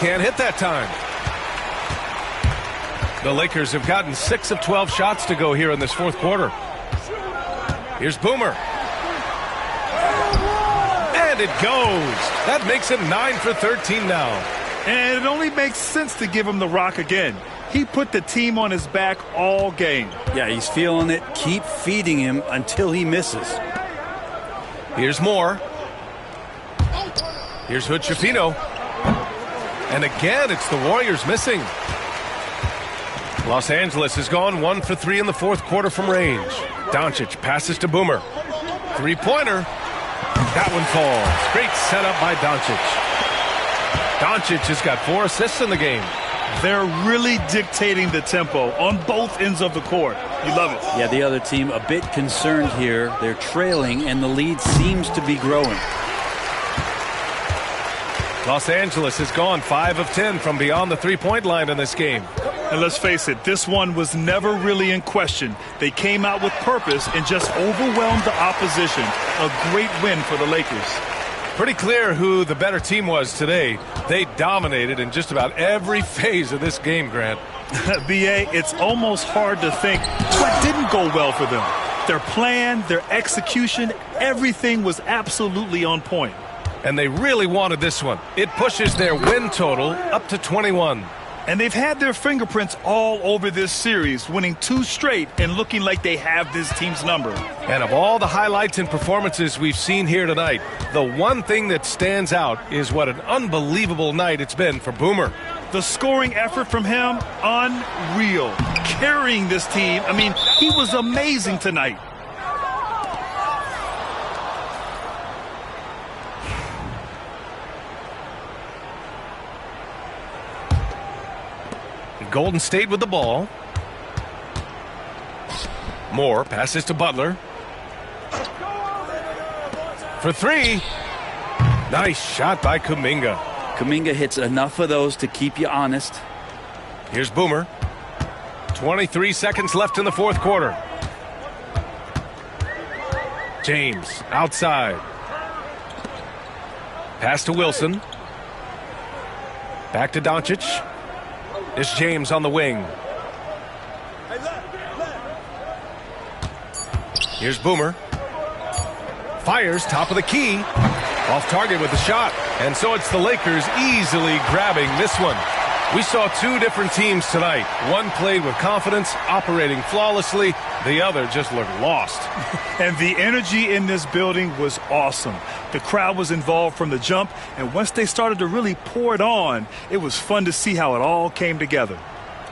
can't hit that time. The Lakers have gotten 6 of 12 shots to go here in this fourth quarter. Here's Boomer. And it goes. That makes him 9 for 13 now. And it only makes sense to give him the rock again. He put the team on his back all game. Yeah, he's feeling it. Keep feeding him until he misses. Here's Moore. Here's Hood-Schifino. And again, it's the Warriors missing. Los Angeles has gone 1 for 3 in the fourth quarter from range. Doncic passes to Boomer. Three-pointer. That one falls. Great setup by Doncic. Doncic has got 4 assists in the game. They're really dictating the tempo on both ends of the court. You love it. Yeah, the other team a bit concerned here. They're trailing, and the lead seems to be growing. Los Angeles has gone 5 of 10 from beyond the three-point line in this game. And let's face it, this one was never really in question. They came out with purpose and just overwhelmed the opposition. A great win for the Lakers. Pretty clear who the better team was today. They dominated in just about every phase of this game, Grant. B.A., it's almost hard to think what didn't go well for them. Their plan, their execution, everything was absolutely on point. And they really wanted this one. It pushes their win total up to 21. And they've had their fingerprints all over this series, winning 2 straight and looking like they have this team's number. And of all the highlights and performances we've seen here tonight, the one thing that stands out is what an unbelievable night it's been for Boomer. The scoring effort from him, unreal. Carrying this team, I mean, he was amazing tonight. Golden State with the ball. Moore passes to Butler. For 3. Nice shot by Kuminga. Kuminga hits enough of those to keep you honest. Here's Boomer. 23 seconds left in the fourth quarter. James outside. Pass to Wilson. Back to Doncic. It's James on the wing. Here's Boomer. Fires top of the key. Off target with the shot. And so it's the Lakers easily grabbing this one. We saw 2 different teams tonight. One played with confidence, operating flawlessly. The other just looked lost. And the energy in this building was awesome. The crowd was involved from the jump, and once they started to really pour it on, it was fun to see how it all came together.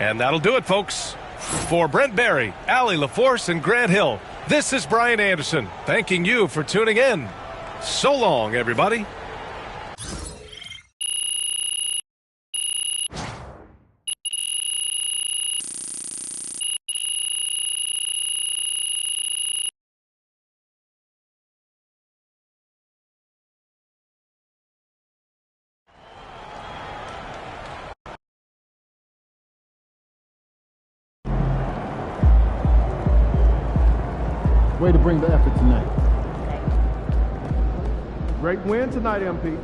And that'll do it, folks. For Brent Barry, Allie LaForce, and Grant Hill, this is Brian Anderson, thanking you for tuning in. So long, everybody. Way to bring the effort tonight. Great win tonight, MP.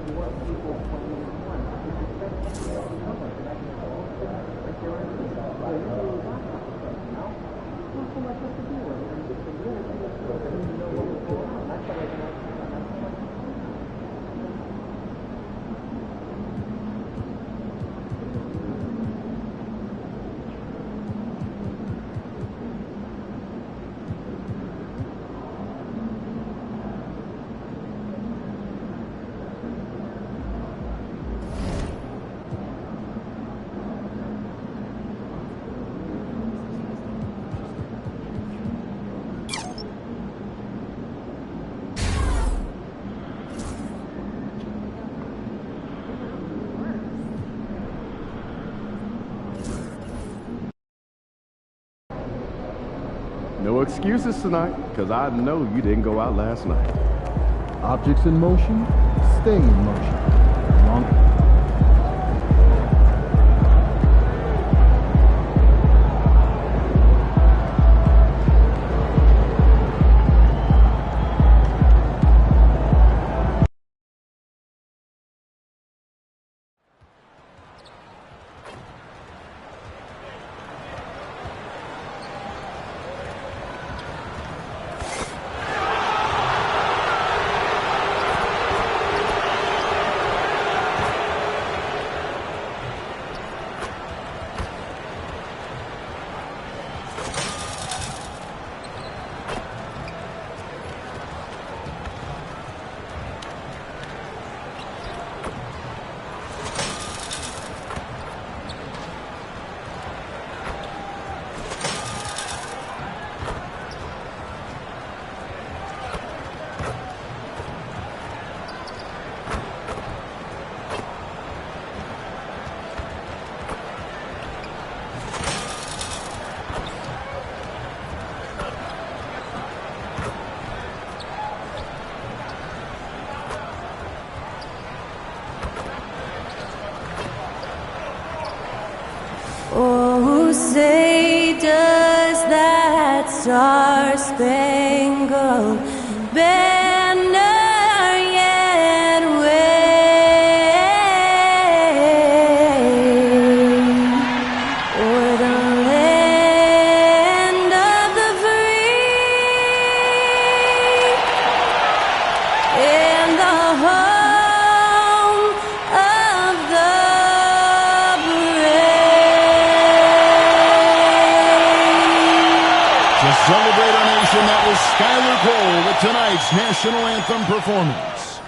No excuses tonight, because I know you didn't go out last night. Objects in motion, stay in motion. Oh, say does that star-spangled banner yet wave o'er the land of the free and the home of the Celebrate our nation. That was Skylar Cole with tonight's national anthem performance.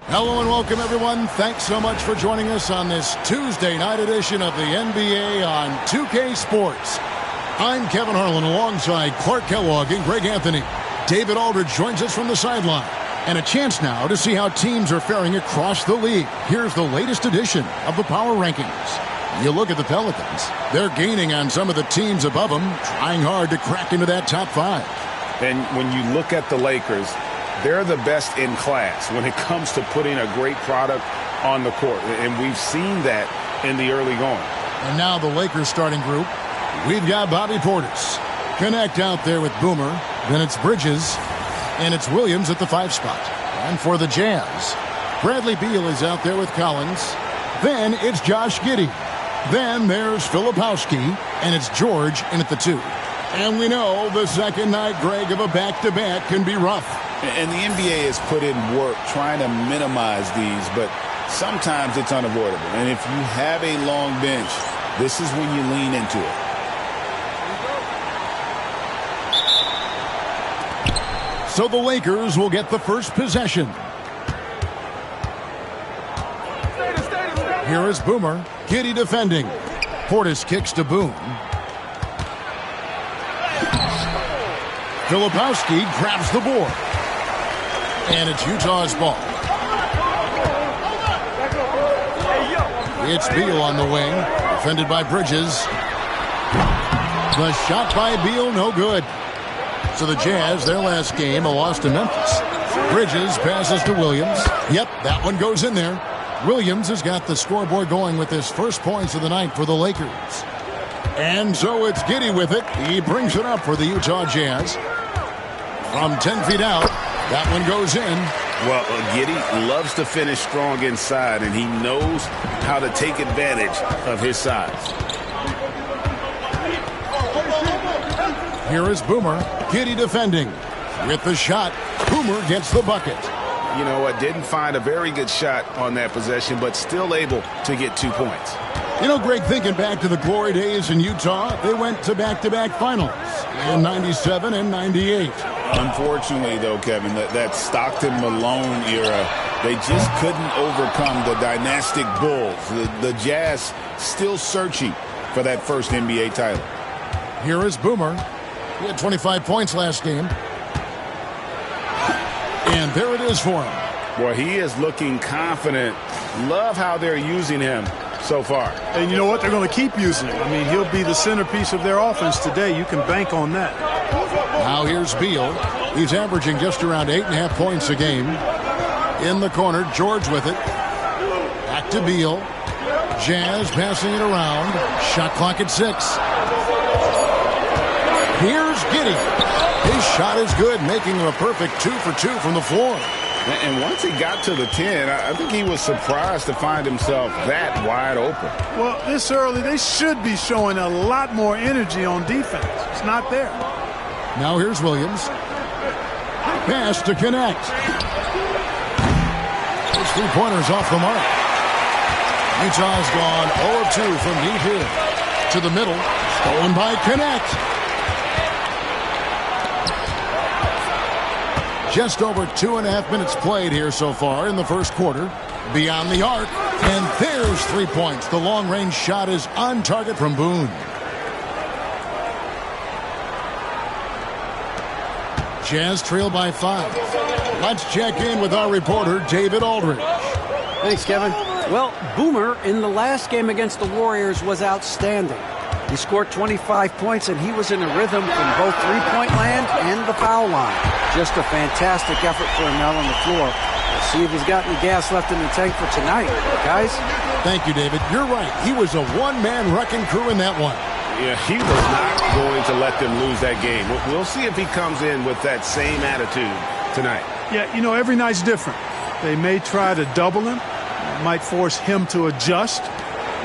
Hello and welcome, everyone. Thanks so much for joining us on this Tuesday night edition of the NBA on 2K Sports. I'm Kevin Harlan alongside Clark Kellogg and Greg Anthony. David Aldridge joins us from the sideline. And a chance now to see how teams are faring across the league. Here's the latest edition of the Power Rankings. You look at the Pelicans. They're gaining on some of the teams above them, trying hard to crack into that top 5. And when you look at the Lakers, they're the best in class when it comes to putting a great product on the court. And we've seen that in the early going. And now the Lakers starting group. We've got Bobby Portis. Connect out there with Boomer. Then it's Bridges. And it's Williams at the 5 spot. And for the Jazz, Bradley Beal is out there with Collins. Then it's Josh Giddey. Then there's Filipowski. And it's George in at the 2. And we know the second night, Greg, of a back-to-back can be rough. And the NBA has put in work trying to minimize these, but sometimes it's unavoidable. And if you have a long bench, this is when you lean into it. So the Lakers will get the first possession. Here is Boomer. Giddey defending. Portis kicks to Boone. Filipowski grabs the board. And it's Utah's ball. It's Beal on the wing. Defended by Bridges. The shot by Beal, no good. So the Jazz, their last game, a loss to Memphis. Bridges passes to Williams. Yep, that one goes in there. Williams has got the scoreboard going with his first points of the night for the Lakers. And so it's Giddey with it. He brings it up for the Utah Jazz. From 10 feet out, that one goes in. Well, Giddey loves to finish strong inside, and he knows how to take advantage of his size. Here is Boomer. Giddey defending. With the shot, Boomer gets the bucket. You know what? Didn't find a very good shot on that possession, but still able to get 2 points. You know, Greg, thinking back to the glory days in Utah, they went to back-to-back finals in 97 and 98. Unfortunately, though, Kevin, that Stockton-Malone era, they just couldn't overcome the dynastic Bulls. The Jazz still searching for that first NBA title. Here is Boomer. He had 25 points last game. And there it is for him. Boy, he is looking confident. Love how they're using him so far. And you know what? They're going to keep using him. I mean, he'll be the centerpiece of their offense today. You can bank on that. Now here's Beal. He's averaging just around 8.5 points a game. In the corner, George with it. Back to Beal. Jazz passing it around. Shot clock at 6. Here's Giddey. His shot is good, making him a perfect 2 for 2 from the floor. And once he got to the 10, I think he was surprised to find himself that wide open. Well, this early, they should be showing a lot more energy on defense. It's not there. Now here's Williams. Pass to connect. His three-pointers off the mark. Utah's gone 0 of 2 from deep here. To the middle. Stolen by Connect. Just over 2.5 minutes played here so far in the first quarter. Beyond the arc. And there's 3 points. The long-range shot is on target from Boone. Jazz trail by 5. Let's check in with our reporter, David Aldridge. Thanks, Kevin. Well, Boomer in the last game against the Warriors was outstanding. He scored 25 points, and he was in a rhythm from both three-point land and the foul line. Just a fantastic effort for him out on the floor. Let's see if he's got any gas left in the tank for tonight, guys. Thank you, David. You're right. He was a one-man wrecking crew in that one. Yeah, he was not going to let them lose that game. We'll see if he comes in with that same attitude tonight. Yeah, you know, every night's different. They may try to double him. It might force him to adjust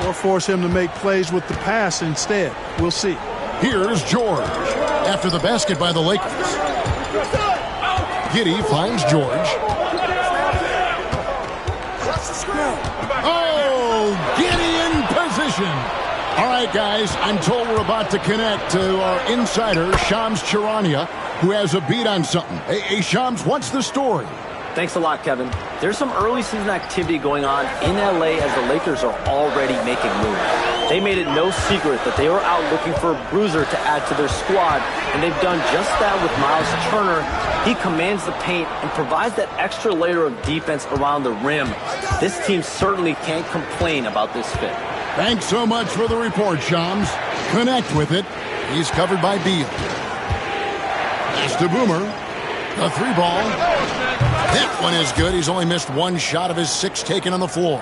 or force him to make plays with the pass instead. We'll see. Here's George. After the basket by the Lakers. Giddey finds George. Oh, Giddey in position. All right, guys, I'm told we're about to connect to our insider, Shams Charania, who has a beat on something. Hey, Shams, what's the story? Thanks a lot, Kevin. There's some early season activity going on in LA as the Lakers are already making moves. They made it no secret that they were out looking for a bruiser to add to their squad, and they've done just that with Miles Turner. He commands the paint and provides that extra layer of defense around the rim. This team certainly can't complain about this fit. Thanks so much for the report, Shams. Connect with it. He's covered by Beal. Pass to Boomer. The 3-ball. That one is good. He's only missed one shot of his 6 taken on the floor.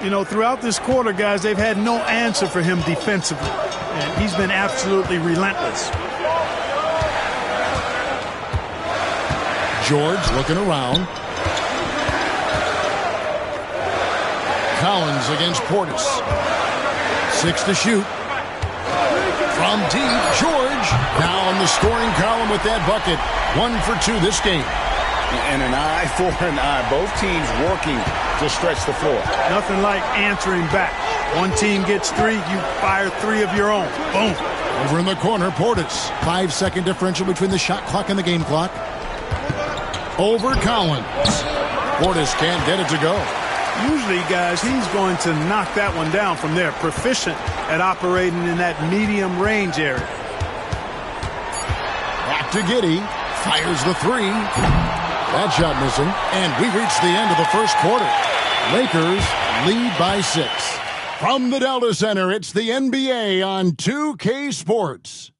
You know, throughout this quarter, guys, they've had no answer for him defensively. And he's been absolutely relentless. George looking around. Collins against Portis. 6 to shoot. From deep, George now on the scoring column with that bucket. 1 for 2 this game. And an eye for an eye. Both teams working to stretch the floor. Nothing like answering back. One team gets 3, you fire 3 of your own. Boom. Over in the corner, Portis. 5-second differential between the shot clock and the game clock. Over Collins. Portis can't get it to go. Usually, guys, he's going to knock that one down from there. Proficient at operating in that medium range area. Back to Giddey. Fires the 3. That shot missing. And we reach the end of the first quarter. Lakers lead by 6. From the Delta Center, it's the NBA on 2K Sports.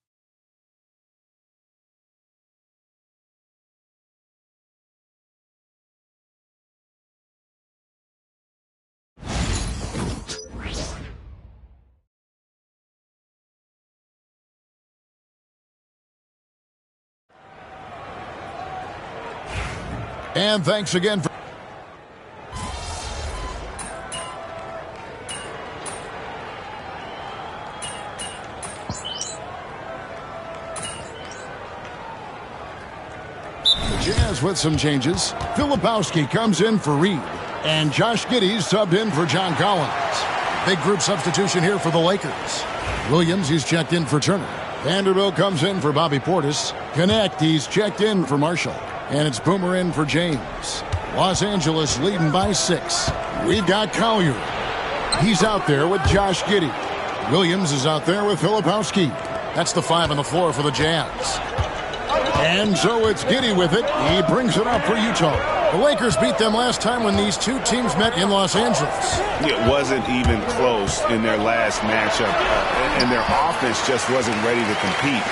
And thanks again for... The Jazz with some changes. Filipowski comes in for Reed. And Josh Giddey's subbed in for John Collins. Big group substitution here for the Lakers. Williams, he's checked in for Turner. Vanderbilt comes in for Bobby Portis. Connect, he's checked in for Marshall. And it's Boomer in for James. Los Angeles leading by 6. We've got Collier. He's out there with Josh Giddey. Williams is out there with Filipowski. That's the 5 on the floor for the Jazz. And so it's Giddey with it. He brings it up for Utah. The Lakers beat them last time when these two teams met in Los Angeles. It wasn't even close in their last matchup, and their offense just wasn't ready to compete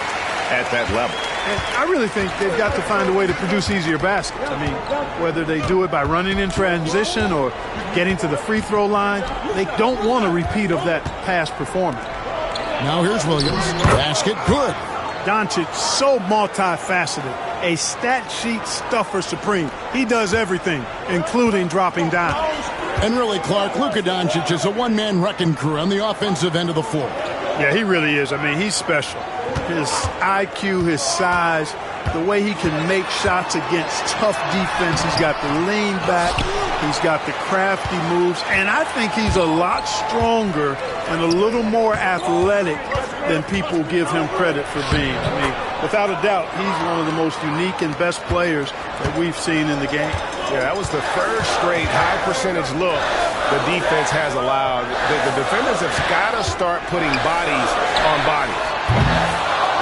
at that level. And I really think they've got to find a way to produce easier baskets. I mean, whether they do it by running in transition or getting to the free throw line, they don't want a repeat of that past performance. Now here's Williams. Basket good. Doncic, so multifaceted. A stat sheet stuffer supreme. He does everything, including dropping down. And really, Clark, Luka Doncic is a one-man wrecking crew on the offensive end of the floor. Yeah, he really is. I mean, he's special. His IQ, his size, the way he can make shots against tough defense. He's got the lean back. He's got the crafty moves. And I think he's a lot stronger and a little more athletic than people give him credit for being. I mean, without a doubt, he's one of the most unique and best players that we've seen in the game. Yeah, that was the third straight high percentage look the defense has allowed. The defenders have got to start putting bodies on bodies.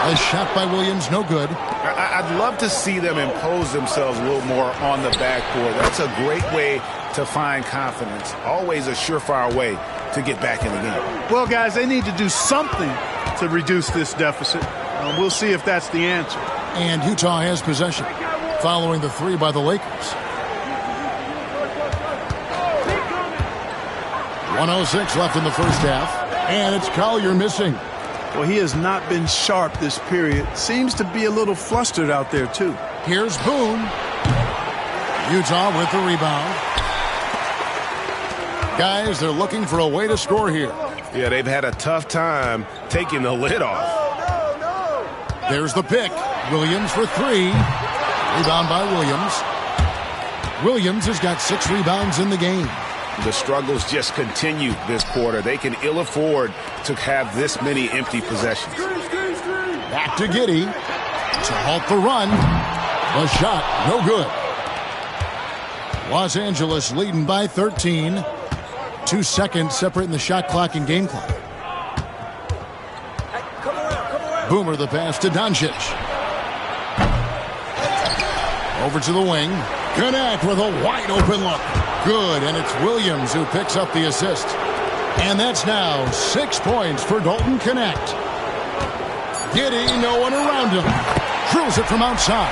A shot by Williams, no good. I'd love to see them impose themselves a little more on the backboard. That's a great way to find confidence. Always a surefire way to get back in the game. Well, guys, they need to do something to reduce this deficit. We'll see if that's the answer. And Utah has possession, following the three by the Lakers. 1:06 left in the first half, and it's Collier missing. Well, he has not been sharp this period. Seems to be a little flustered out there, too. Here's Boone. Utah with the rebound. Guys, they're looking for a way to score here. Yeah, they've had a tough time taking the lid off. There's the pick. Williams for three. Rebound by Williams. Williams has got 6 rebounds in the game. The struggles just continue this quarter. They can ill afford to have this many empty possessions. Back to Giddey to halt the run. The shot, no good. Los Angeles leading by 13. 2 seconds separating the shot clock and game clock. Boomer the pass to Doncic. Over to the wing. Connect with a wide open look. Good, and it's Williams who picks up the assist. And that's now 6 points for Dalton Connect. Giddey, no one around him. Drills it from outside.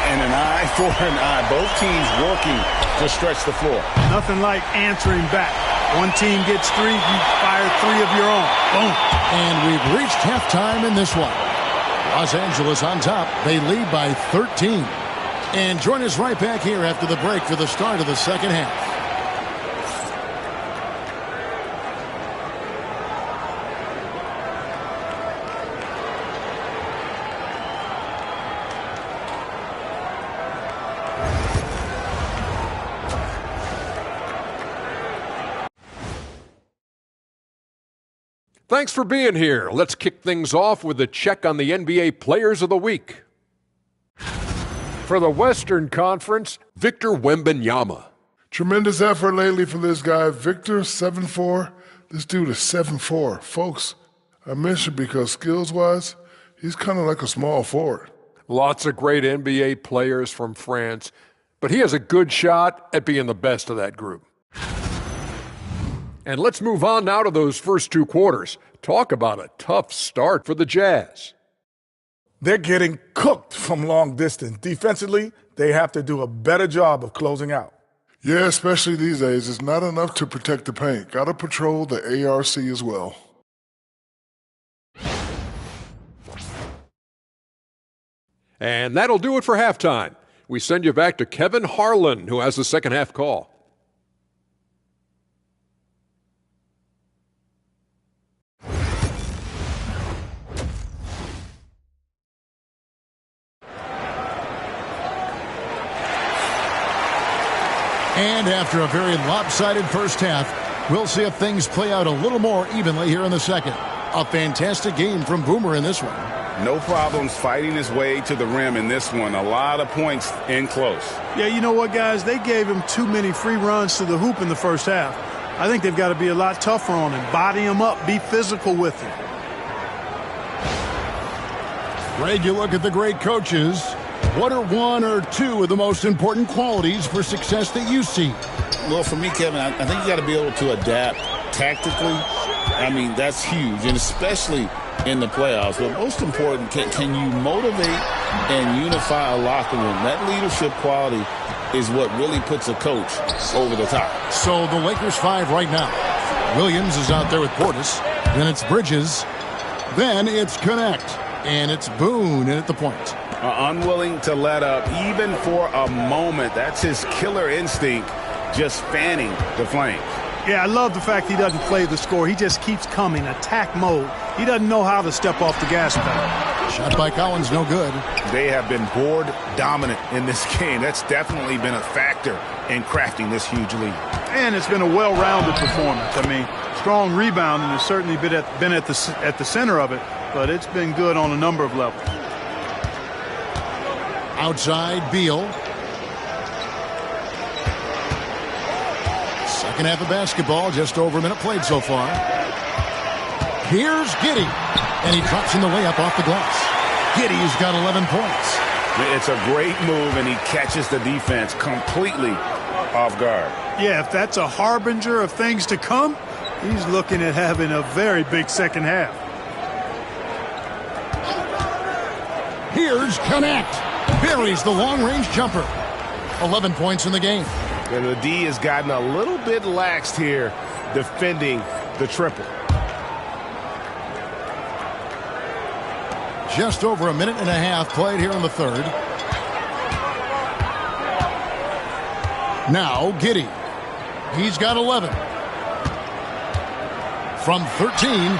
And an eye for an eye. Both teams working to stretch the floor. Nothing like answering back. One team gets 3, you fire 3 of your own. Boom. And we've reached halftime in this one. Los Angeles on top. They lead by 13. And join us right back here after the break for the start of the second half. Thanks for being here. Let's kick things off with a check on the NBA Players of the Week. For the Western Conference, Victor Wembanyama. Tremendous effort lately for this guy. Victor, 7'4". This dude is 7'4". Folks, I mentioned because skills-wise, he's kind of like a small forward. Lots of great NBA players from France, but he has a good shot at being the best of that group. And let's move on now to those first 2 quarters. Talk about a tough start for the Jazz. They're getting cooked from long distance. Defensively, they have to do a better job of closing out. Yeah, especially these days. It's not enough to protect the paint. Got to patrol the ARC as well. And that'll do it for halftime. We send you back to Kevin Harlan, who has the second half call. And after a very lopsided first half, we'll see if things play out a little more evenly here in the second. A fantastic game from Boomer in this one. No problems fighting his way to the rim in this one. A lot of points in close. Yeah, you know what, guys? They gave him too many free runs to the hoop in the first half. I think they've got to be a lot tougher on him. Body him up. Be physical with him. Greg, you look at the great coaches. What are one or two of the most important qualities for success that you see? Well, for me, Kevin, I think you got to be able to adapt tactically. I mean, that's huge, and especially in the playoffs. But most important, can you motivate and unify a locker room? That leadership quality is what really puts a coach over the top. So the Lakers 5 right now. Williams is out there with Portis. Then it's Bridges. Then it's Connect. And it's Boone in at the point. Unwilling to let up even for a moment. That's his killer instinct, just fanning the flames. Yeah, I love the fact he doesn't play the score. He just keeps coming, attack mode. He doesn't know how to step off the gas pedal. Shot by Collins, no good. They have been board dominant in this game. That's definitely been a factor in crafting this huge lead. And it's been a well-rounded performance. I mean, strong rebounding has certainly been at the center of it, but it's been good on a number of levels. Outside, Beal. Second half of basketball, just over a minute played so far. Here's Giddey, and he drops in the layup off the glass. Giddey's got 11 points. It's a great move, and he catches the defense completely off guard. Yeah, if that's a harbinger of things to come, he's looking at having a very big second half. Here's Connect. Buries the long-range jumper. 11 points in the game. And the D has gotten a little bit laxed here defending the triple. Just over a minute and a half played here in the third. Now Giddey. He's got 11. From 13.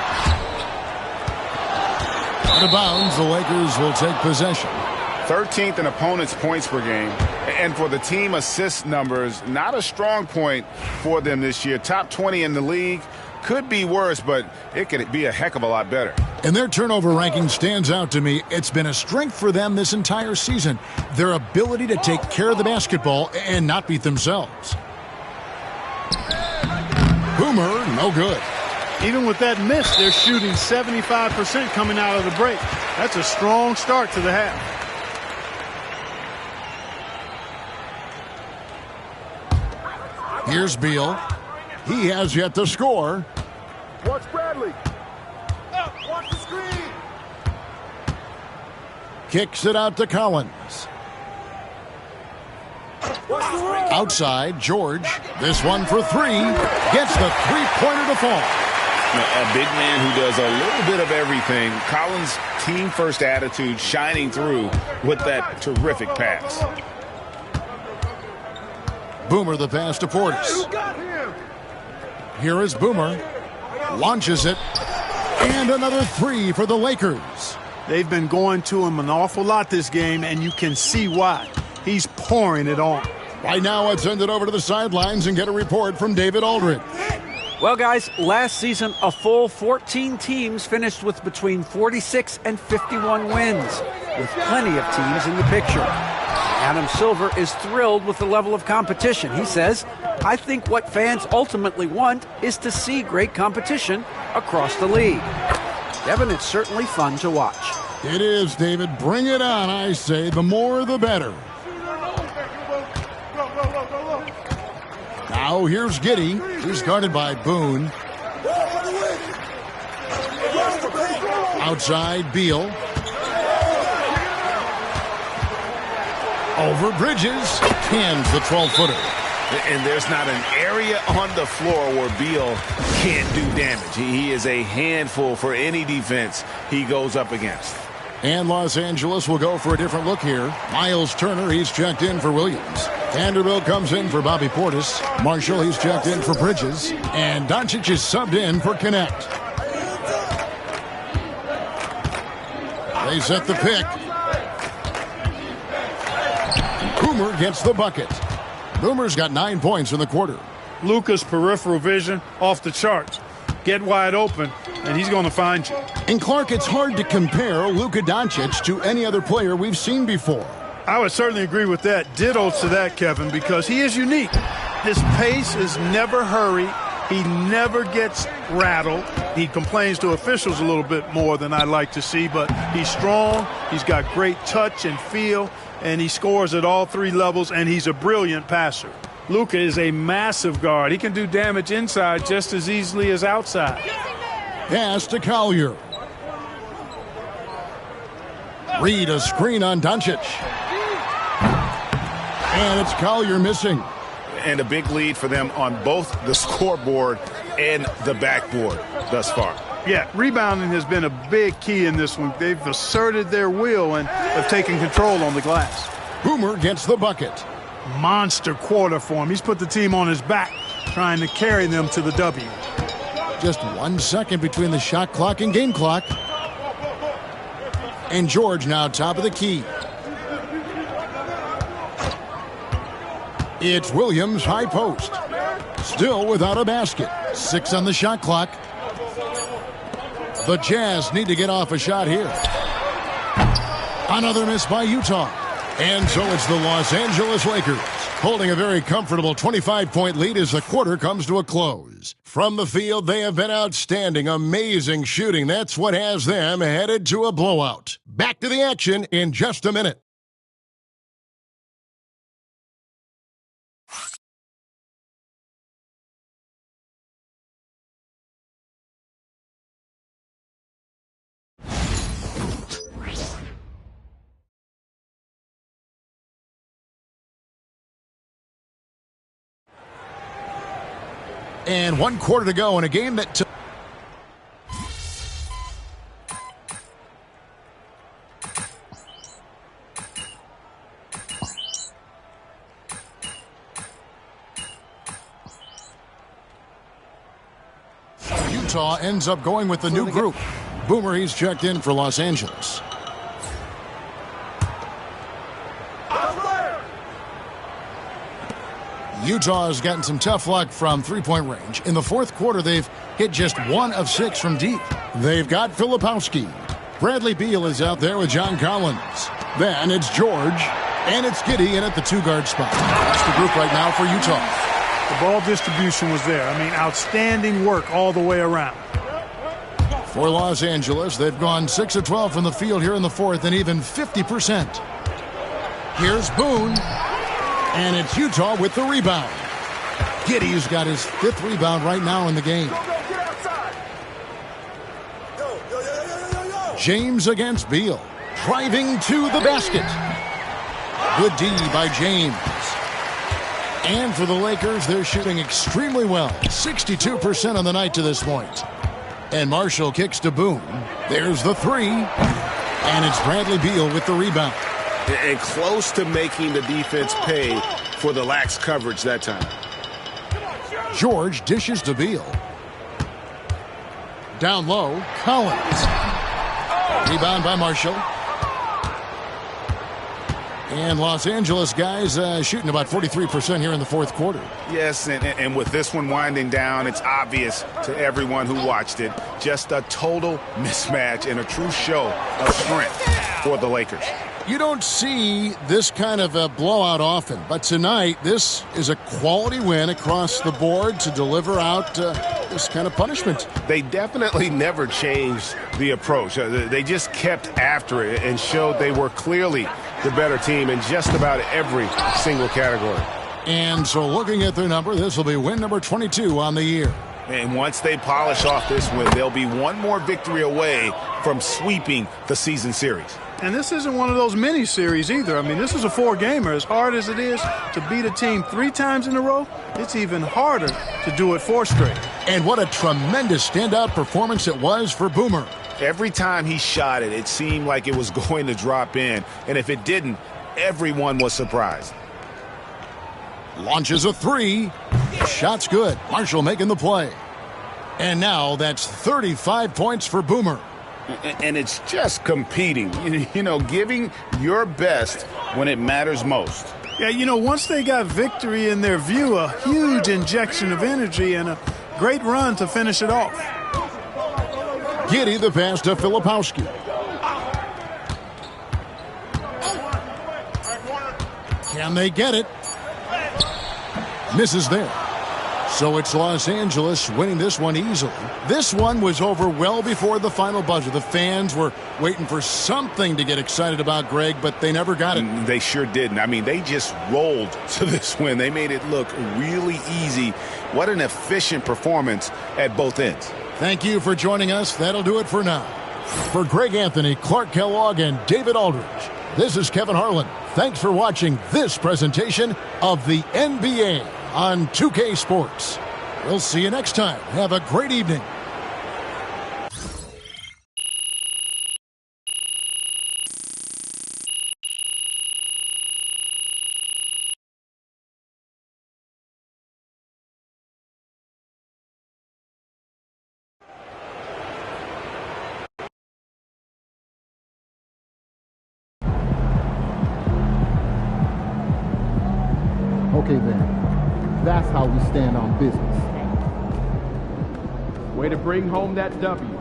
Out of bounds, the Lakers will take possession. 13th in opponents' points per game. And for the team assist numbers, not a strong point for them this year. Top 20 in the league. Could be worse, but it could be a heck of a lot better. And their turnover ranking stands out to me. It's been a strength for them this entire season. Their ability to take care of the basketball and not beat themselves. Boomer, no good. Even with that miss, they're shooting 75% coming out of the break. That's a strong start to the half. Here's Beal. He has yet to score. Watch Bradley. Watch the screen. Kicks it out to Collins. Outside, George. This one for three. Gets the three-pointer to fall. A big man who does a little bit of everything. Collins' team-first attitude shining through with that terrific pass. Boomer the pass to Portis. Here is Boomer. Launches it. And another three for the Lakers. They've been going to him an awful lot this game, and you can see why. He's pouring it on. Right now, let's send it over to the sidelines and get a report from David Aldridge. Well, guys, last season, a full 14 teams finished with between 46 and 51 wins, with plenty of teams in the picture. Adam Silver is thrilled with the level of competition. He says, I think what fans ultimately want is to see great competition across the league. Devin, it's certainly fun to watch. It is, David. Bring it on, I say. The more, the better. Now here's Giddey. He's guarded by Boone. Outside, Beal. Over Bridges. Hands the 12-footer. And there's not an area on the floor where Beal can't do damage. He is a handful for any defense he goes up against. And Los Angeles will go for a different look here. Miles Turner, he's checked in for Williams. Vanderbilt comes in for Bobby Portis. Marshall, he's checked in for Bridges. And Doncic is subbed in for Connect. They set the pick. Boomer gets the bucket. Boomer's got 9 points in the quarter. Luka's peripheral vision off the charts. Get wide open, and he's going to find you. And Clark, it's hard to compare Luka Doncic to any other player we've seen before. I would certainly agree with that. Ditto to that, Kevin, because he is unique. His pace is never hurry. He never gets rattled. He complains to officials a little bit more than I'd like to see, but he's strong. He's got great touch and feel, and he scores at all three levels, and he's a brilliant passer. Luka is a massive guard. He can do damage inside just as easily as outside. Pass to Collier. Reed a screen on Doncic. And it's Collier missing. And a big lead for them on both the scoreboard and the backboard thus far. Yeah, rebounding has been a big key in this one. They've asserted their will and have taken control on the glass. Boomer gets the bucket. Monster quarter for him. He's put the team on his back, trying to carry them to the W. Just 1 second between the shot clock and game clock. And George now top of the key. It's Williams high post. Still without a basket. 6 on the shot clock. The Jazz need to get off a shot here. Another miss by Utah. And so it's the Los Angeles Lakers holding a very comfortable 25-point lead as the quarter comes to a close. From the field, they have been outstanding, amazing shooting. That's what has them headed to a blowout. Back to the action in just a minute. And 1 quarter to go in a game that took. Utah ends up going with the new group. Boomer, he's checked in for Los Angeles. Utah has gotten some tough luck from three-point range. In the fourth quarter, they've hit just 1 of 6 from deep. They've got Filipowski. Bradley Beal is out there with John Collins. Then it's George, and it's Giddey in at the 2-guard spot. That's the group right now for Utah. The ball distribution was there. I mean, outstanding work all the way around. For Los Angeles, they've gone 6 of 12 from the field here in the fourth and even 50%. Here's Boone. And it's Utah with the rebound. Giddey's got his 5th rebound right now in the game. James against Beal. Driving to the basket. Good D by James. And for the Lakers, they're shooting extremely well. 62% on the night to this point. And Marshall kicks to Boone. There's the 3. And it's Bradley Beal with the rebound. And close to making the defense pay for the lax coverage that time. George dishes to Beal. Down low, Collins. Rebound by Marshall. And Los Angeles guys shooting about 43% here in the fourth quarter. Yes, and with this one winding down, it's obvious to everyone who watched it. Just a total mismatch and a true show of strength for the Lakers. You don't see this kind of a blowout often, but tonight this is a quality win across the board to deliver out this kind of punishment. They definitely never changed the approach. They just kept after it and showed they were clearly the better team in just about every single category. And so looking at their number, this will be win number 22 on the year. And once they polish off this win, they'll be one more victory away from sweeping the season series. And this isn't one of those mini series either. I mean, this is a 4-gamer. As hard as it is to beat a team 3 times in a row, it's even harder to do it 4 straight. And what a tremendous standout performance it was for Boomer. Every time he shot it, it seemed like it was going to drop in. And if it didn't, everyone was surprised. Launches a 3. Shot's good. Marshall making the play. And now that's 35 points for Boomer. And it's just competing, you know, giving your best when it matters most. Yeah, you know, once they got victory in their view, a huge injection of energy and a great run to finish it off. Giddey the pass to Filipowski. Can they get it? Misses there. So it's Los Angeles winning this one easily. This one was over well before the final buzzer. The fans were waiting for something to get excited about, Greg, but they never got it. They sure didn't. I mean, they just rolled to this win. They made it look really easy. What an efficient performance at both ends. Thank you for joining us. That'll do it for now. For Greg Anthony, Clark Kellogg, and David Aldridge, this is Kevin Harlan. Thanks for watching this presentation of the NBA on 2K Sports. We'll see you next time. Have a great evening. Okay then, that's how we stand on business. Way to bring home that W.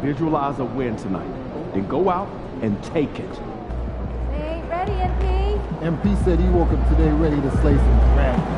visualize a win tonight. Then go out and take it. We ain't ready, MP. MP said he woke up today ready to slay some dragons.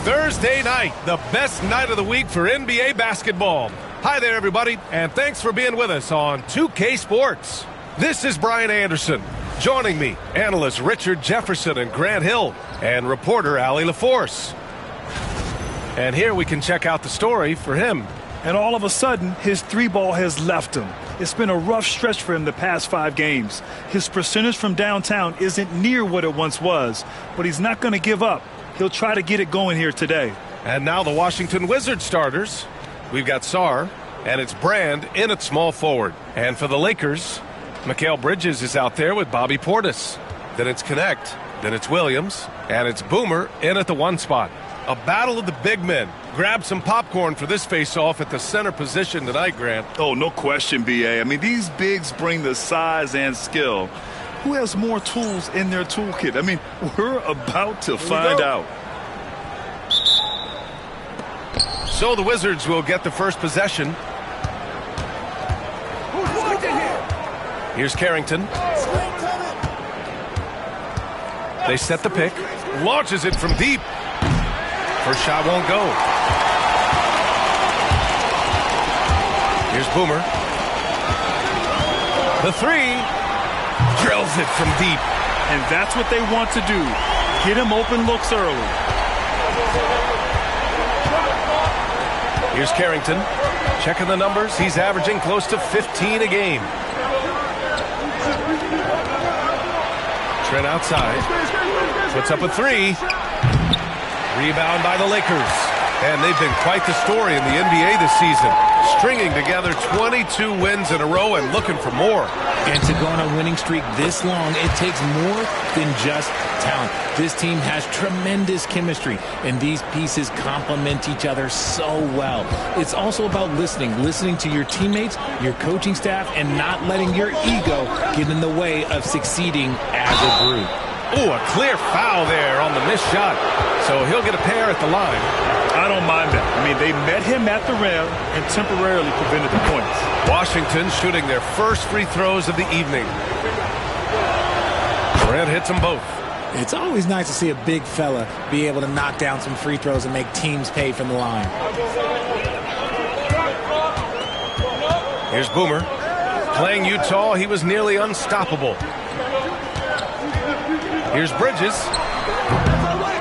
Thursday night, the best night of the week for NBA basketball. Hi there, everybody, and thanks for being with us on 2K Sports. This is Brian Anderson. Joining me, analysts Richard Jefferson and Grant Hill, and reporter Allie LaForce. And here we can check out the story for him. And all of a sudden, his three ball has left him. It's been a rough stretch for him the past 5 games. His percentage from downtown isn't near what it once was, but he's not going to give up. He'll try to get it going here today. And now the Washington Wizards starters. We've got Sarr, and it's Brand in at small forward. And for the Lakers, Mikal Bridges is out there with Bobby Portis. Then it's Connect, then it's Williams, and it's Boomer in at the 1 spot. A battle of the big men. Grab some popcorn for this face-off at the center position tonight, Grant. Oh, no question, B.A. I mean, these bigs bring the size and skill. Who has more tools in their toolkit? I mean, we're about to find out. So the Wizards will get the first possession. Here's Carrington. They set the pick. Launches it from deep. First shot won't go. Here's Boomer. The 3. Drills it from deep. And that's what they want to do. Get him open looks early. Here's Carrington. Checking the numbers. He's averaging close to 15 a game. Trent outside. Puts up a 3. Rebound by the Lakers. And they've been quite the story in the NBA this season. Stringing together 22 wins in a row and looking for more. And to go on a winning streak this long, it takes more than just talent. This team has tremendous chemistry, and these pieces complement each other so well. It's also about listening to your teammates, your coaching staff, and not letting your ego get in the way of succeeding as a group. Oh, a clear foul there on the missed shot. So he'll get a pair at the line. I don't mind that. I mean, they met him at the rim and temporarily prevented the points. Washington shooting their first free throws of the evening. Grant hits them both. It's always nice to see a big fella be able to knock down some free throws and make teams pay from the line. Here's Boomer. Playing Utah, he was nearly unstoppable. Here's Bridges.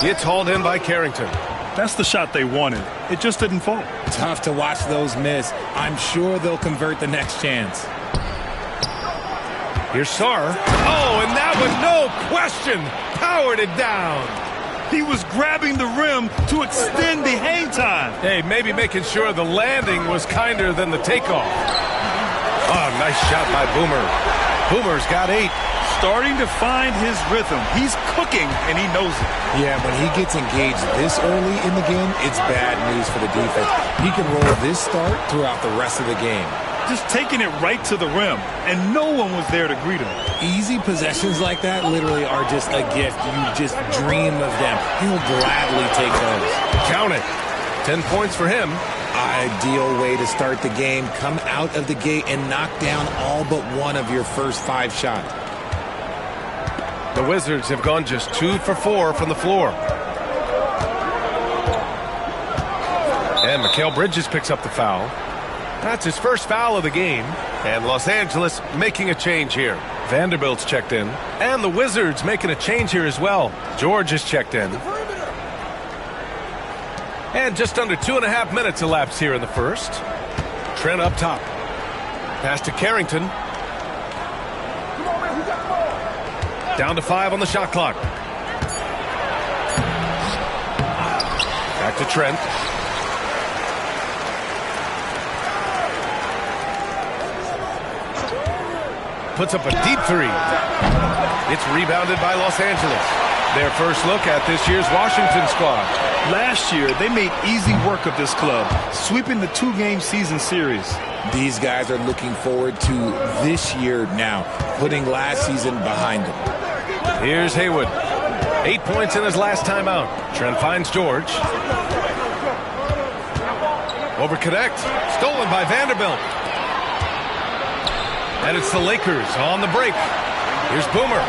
It's hauled in by Carrington. That's the shot they wanted. It just didn't fall. Tough to watch those miss. I'm sure they'll convert the next chance. Here's Sarr. Oh, and that one, no question, powered it down. He was grabbing the rim to extend the hang time. Hey, maybe making sure the landing was kinder than the takeoff. Oh, nice shot by Boomer. Boomer's got 8. Starting to find his rhythm. He's cooking, and he knows it. Yeah, when he gets engaged this early in the game, it's bad news for the defense. He can roll this start throughout the rest of the game. Just taking it right to the rim, and no one was there to greet him. Easy possessions like that literally are just a gift. You just dream of them. He'll gladly take those. Count it. 10 points for him. Ideal way to start the game. Come out of the gate and knock down all but one of your first 5 shots. The Wizards have gone just 2 for 4 from the floor. And Mikal Bridges picks up the foul. That's his first foul of the game. And Los Angeles making a change here. Vanderbilt's checked in. And the Wizards making a change here as well. George is checked in. And just under 2.5 minutes elapsed here in the first. Trent up top. Pass to Carrington. Down to 5 on the shot clock. Back to Trent. Puts up a deep 3. It's rebounded by Los Angeles. Their first look at this year's Washington squad. Last year, they made easy work of this club, sweeping the 2-game season series. These guys are looking forward to this year now, putting last season behind them. Here's Haywood. 8 points in his last time out. Trent finds George. Over connect. Stolen by Vanderbilt. And it's the Lakers on the break. Here's Boomer.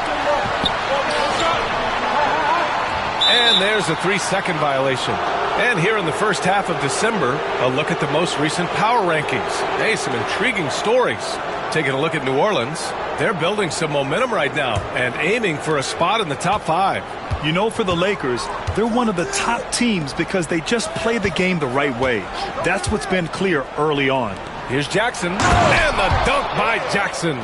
And there's a 3-second violation. And here in the first half of December, a look at the most recent power rankings. Hey, some intriguing stories. Taking a look at New Orleans. They're building some momentum right now and aiming for a spot in the top 5. You know, for the Lakers, they're one of the top teams because they just play the game the right way. That's what's been clear early on. Here's Jackson, and the dunk by Jackson.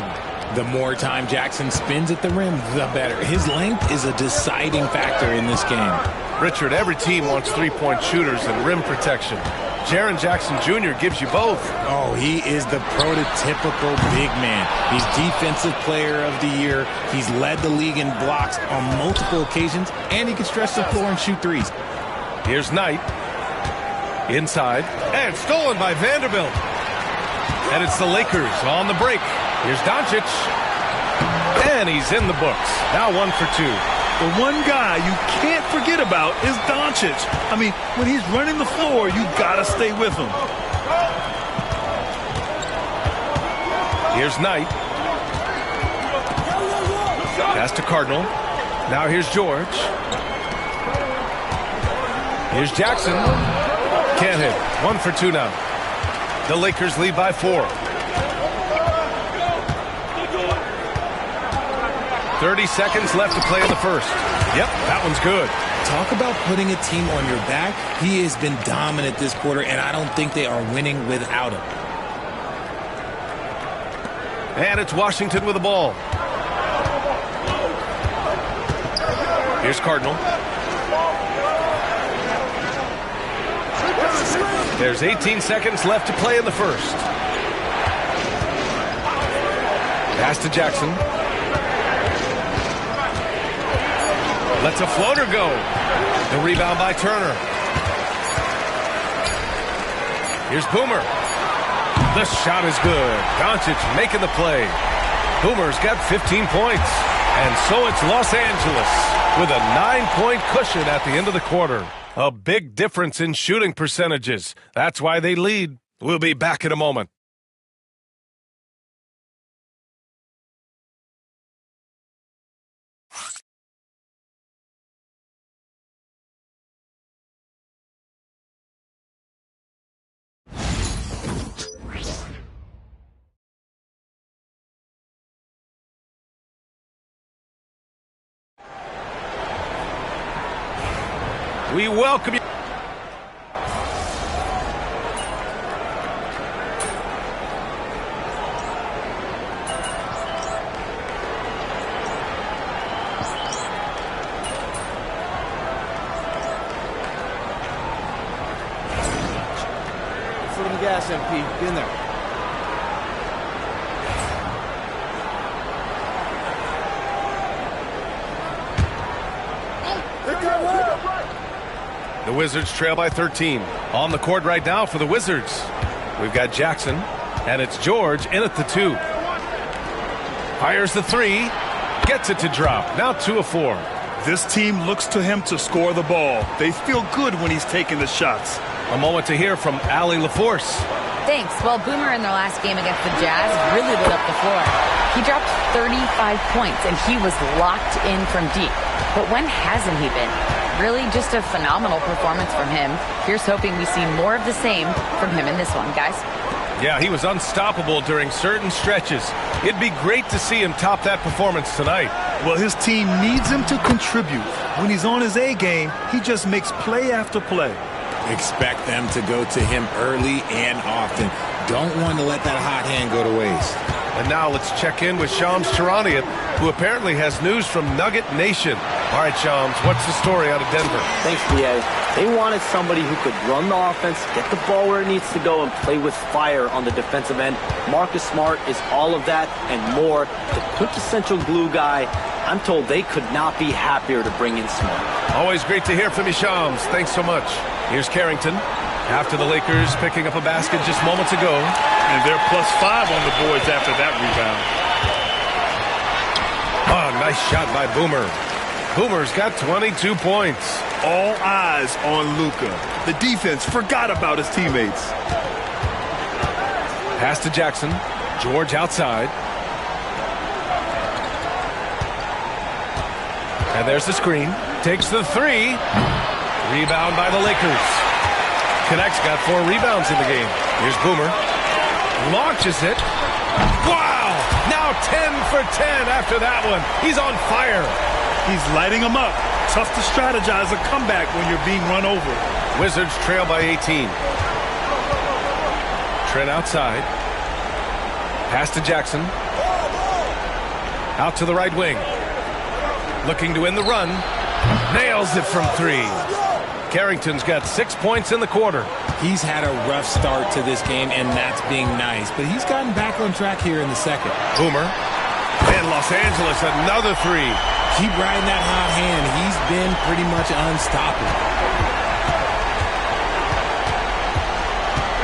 The more time Jackson spins at the rim, the better. His length is a deciding factor in this game. Richard, every team wants 3-point shooters and rim protection. Jaren Jackson Jr. gives you both. Oh, he is the prototypical big man. He's Defensive Player of the Year. He's led the league in blocks on multiple occasions, and he can stretch the floor and shoot threes. Here's Knight. Inside, and stolen by Vanderbilt. And it's the Lakers on the break. Here's Doncic. And he's in the books. Now 1 for 2. The one guy you can't forget about is Doncic. I mean, when he's running the floor, you gotta stay with him. Here's Knight. Pass to Cardinal. Now here's George. Here's Jackson. Can't hit. 1 for 2 now. The Lakers lead by 4. 30 seconds left to play in the first. Yep, that one's good. Talk about putting a team on your back. He has been dominant this quarter, and I don't think they are winning without him. And it's Washington with the ball. Here's Cardinal. There's 18 seconds left to play in the first. Pass to Jackson. Lets a floater go. The rebound by Turner. Here's Boomer. The shot is good. Doncic making the play. Boomer's got 15 points. And so it's Los Angeles with a 9-point cushion at the end of the quarter. A big difference in shooting percentages. That's why they lead. We'll be back in a moment. We welcome you. Foot on the gas, MP. Get in there. The Wizards trail by 13. On the court right now for the Wizards. We've got Jackson, and it's George in at the 2. Fires the 3, gets it to drop. Now 2 of 4. This team looks to him to score the ball. They feel good when he's taking the shots. A moment to hear from Allie LaForce. Thanks. Well, Boomer in their last game against the Jazz really lit up the floor. He dropped 35 points, and he was locked in from deep. But when hasn't he been? Really just a phenomenal performance from him. Here's hoping we see more of the same from him in this one, guys. Yeah, he was unstoppable during certain stretches. It'd be great to see him top that performance tonight. Well, his team needs him to contribute. When he's on his A game, he just makes play after play. Expect them to go to him early and often. Don't want to let that hot hand go to waste. And now let's check in with Shams Charania, who apparently has news from Nugget Nation. All right, Shams, what's the story out of Denver? Thanks, B.A. They wanted somebody who could run the offense, get the ball where it needs to go, and play with fire on the defensive end. Marcus Smart is all of that and more. The quintessential glue guy. I'm told they could not be happier to bring in Smart. Always great to hear from you, Shams. Thanks so much. Here's Carrington. After the Lakers picking up a basket just moments ago. And they're +5 on the boards after that rebound. Oh, nice shot by Boomer. Boomer's got 22 points. All eyes on Luka. The defense forgot about his teammates. Pass to Jackson. George outside. And there's the screen. Takes the three. Rebound by the Lakers. Connect's got 4 rebounds in the game. Here's Boomer. Launches it. Wow! Now 10 for 10 after that one. He's on fire. He's lighting them up. Tough to strategize a comeback when you're being run over. Wizards trail by 18. Trent outside. Pass to Jackson. Out to the right wing. Looking to win the run. Nails it from 3. Carrington's got 6 points in the quarter. He's had a rough start to this game, and that's being nice. But he's gotten back on track here in the second. Boomer. And Los Angeles, another 3. Keep riding that hot hand. He's been pretty much unstoppable.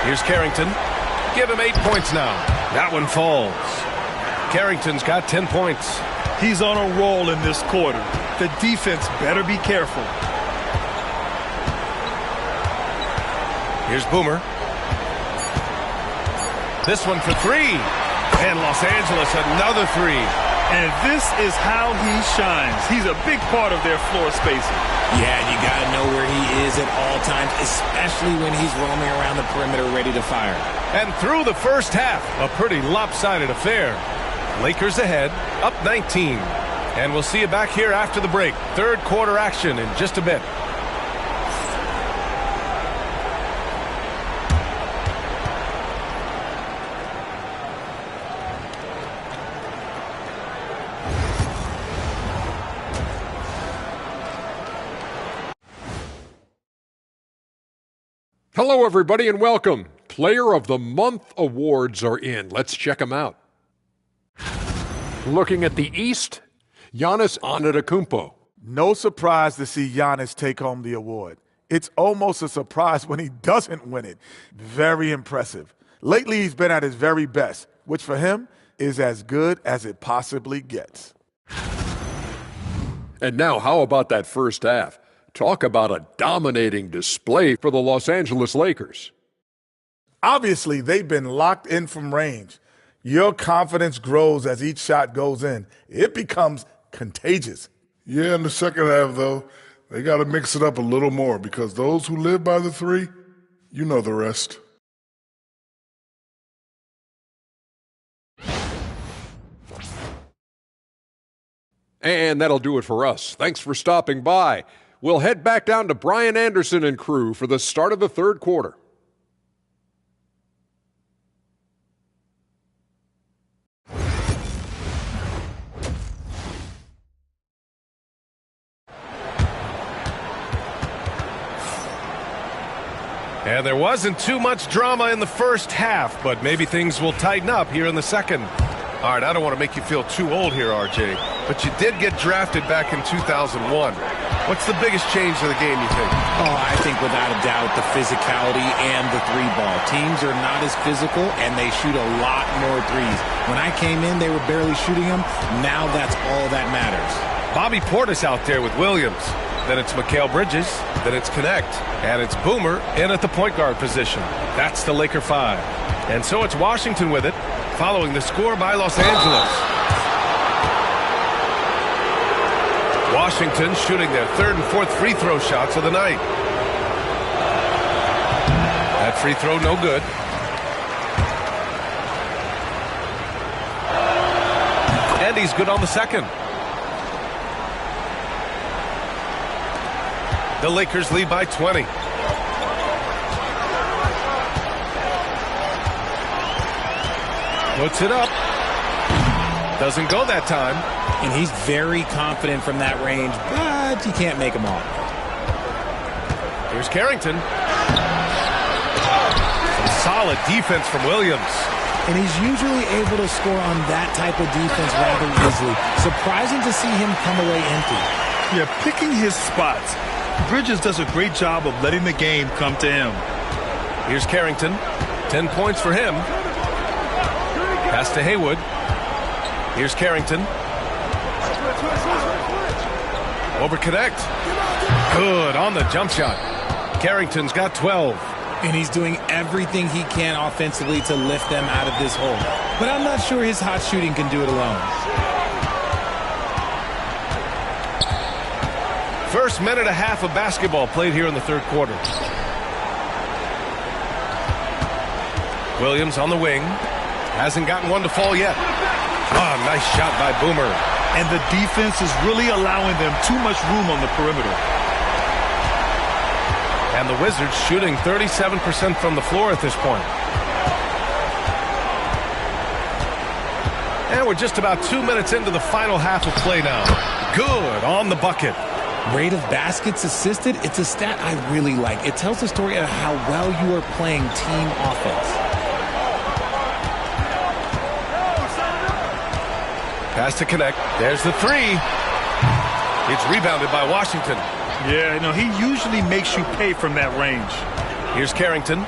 Here's Carrington. Give him 8 points now. That one falls. Carrington's got 10 points. He's on a roll in this quarter. The defense better be careful. Here's Boomer. This one for 3. And Los Angeles, another 3. And this is how he shines. He's a big part of their floor spacing. Yeah, you got to know where he is at all times, especially when he's roaming around the perimeter ready to fire. And through the first half, a pretty lopsided affair. Lakers ahead, up 19. And we'll see you back here after the break. Third quarter action in just a bit. Hello, everybody, and welcome. Player of the Month awards are in. Let's check them out. Looking at the East, Giannis Antetokounmpo. No surprise to see Giannis take home the award. It's almost a surprise when he doesn't win it. Very impressive. Lately, he's been at his very best, which for him is as good as it possibly gets. And now, how about that first half? Talk about a dominating display for the Los Angeles Lakers. Obviously, they've been locked in from range. Your confidence grows as each shot goes in. It becomes contagious. Yeah, in the second half, though, they got to mix it up a little more because those who live by the 3, you know the rest. And that'll do it for us. Thanks for stopping by. We'll head back down to Brian Anderson and crew for the start of the third quarter. And there wasn't too much drama in the first half, but maybe things will tighten up here in the second. All right, I don't want to make you feel too old here, RJ, but you did get drafted back in 2001. What's the biggest change to the game, you think? Oh, I think without a doubt the physicality and the 3-ball. Teams are not as physical, and they shoot a lot more threes. When I came in, they were barely shooting them. Now that's all that matters. Bobby Portis out there with Williams. Then it's Mikal Bridges. Then it's Connect. And it's Boomer in at the point guard position. That's the Laker 5. And so it's Washington with it, following the score by Los Angeles. Washington shooting their third and fourth free throw shots of the night. That free throw no good. And he's good on the second. The Lakers lead by 20. Puts it up. Doesn't go that time. And he's very confident from that range, but you can't make him all. Here's Carrington. Some solid defense from Williams. And he's usually able to score on that type of defense rather easily. Surprising to see him come away empty. Yeah, picking his spots. Bridges does a great job of letting the game come to him. Here's Carrington. 10 points for him. Pass to Haywood. Here's Carrington. Over Connect. Good on the jump shot. Carrington's got 12. And he's doing everything he can offensively to lift them out of this hole. But I'm not sure his hot shooting can do it alone. First minute and a half of basketball played here in the third quarter. Williams on the wing. Hasn't gotten one to fall yet. Oh, nice shot by Boomer. And the defense is really allowing them too much room on the perimeter. And the Wizards shooting 37% from the floor at this point. And we're just about 2 minutes into the final half of play now. Good on the bucket. Rate of baskets assisted, it's a stat I really like. It tells the story of how well you are playing team offense. Pass to Connect. There's the three. It's rebounded by Washington. Yeah, you know, he usually makes you pay from that range. Here's Carrington.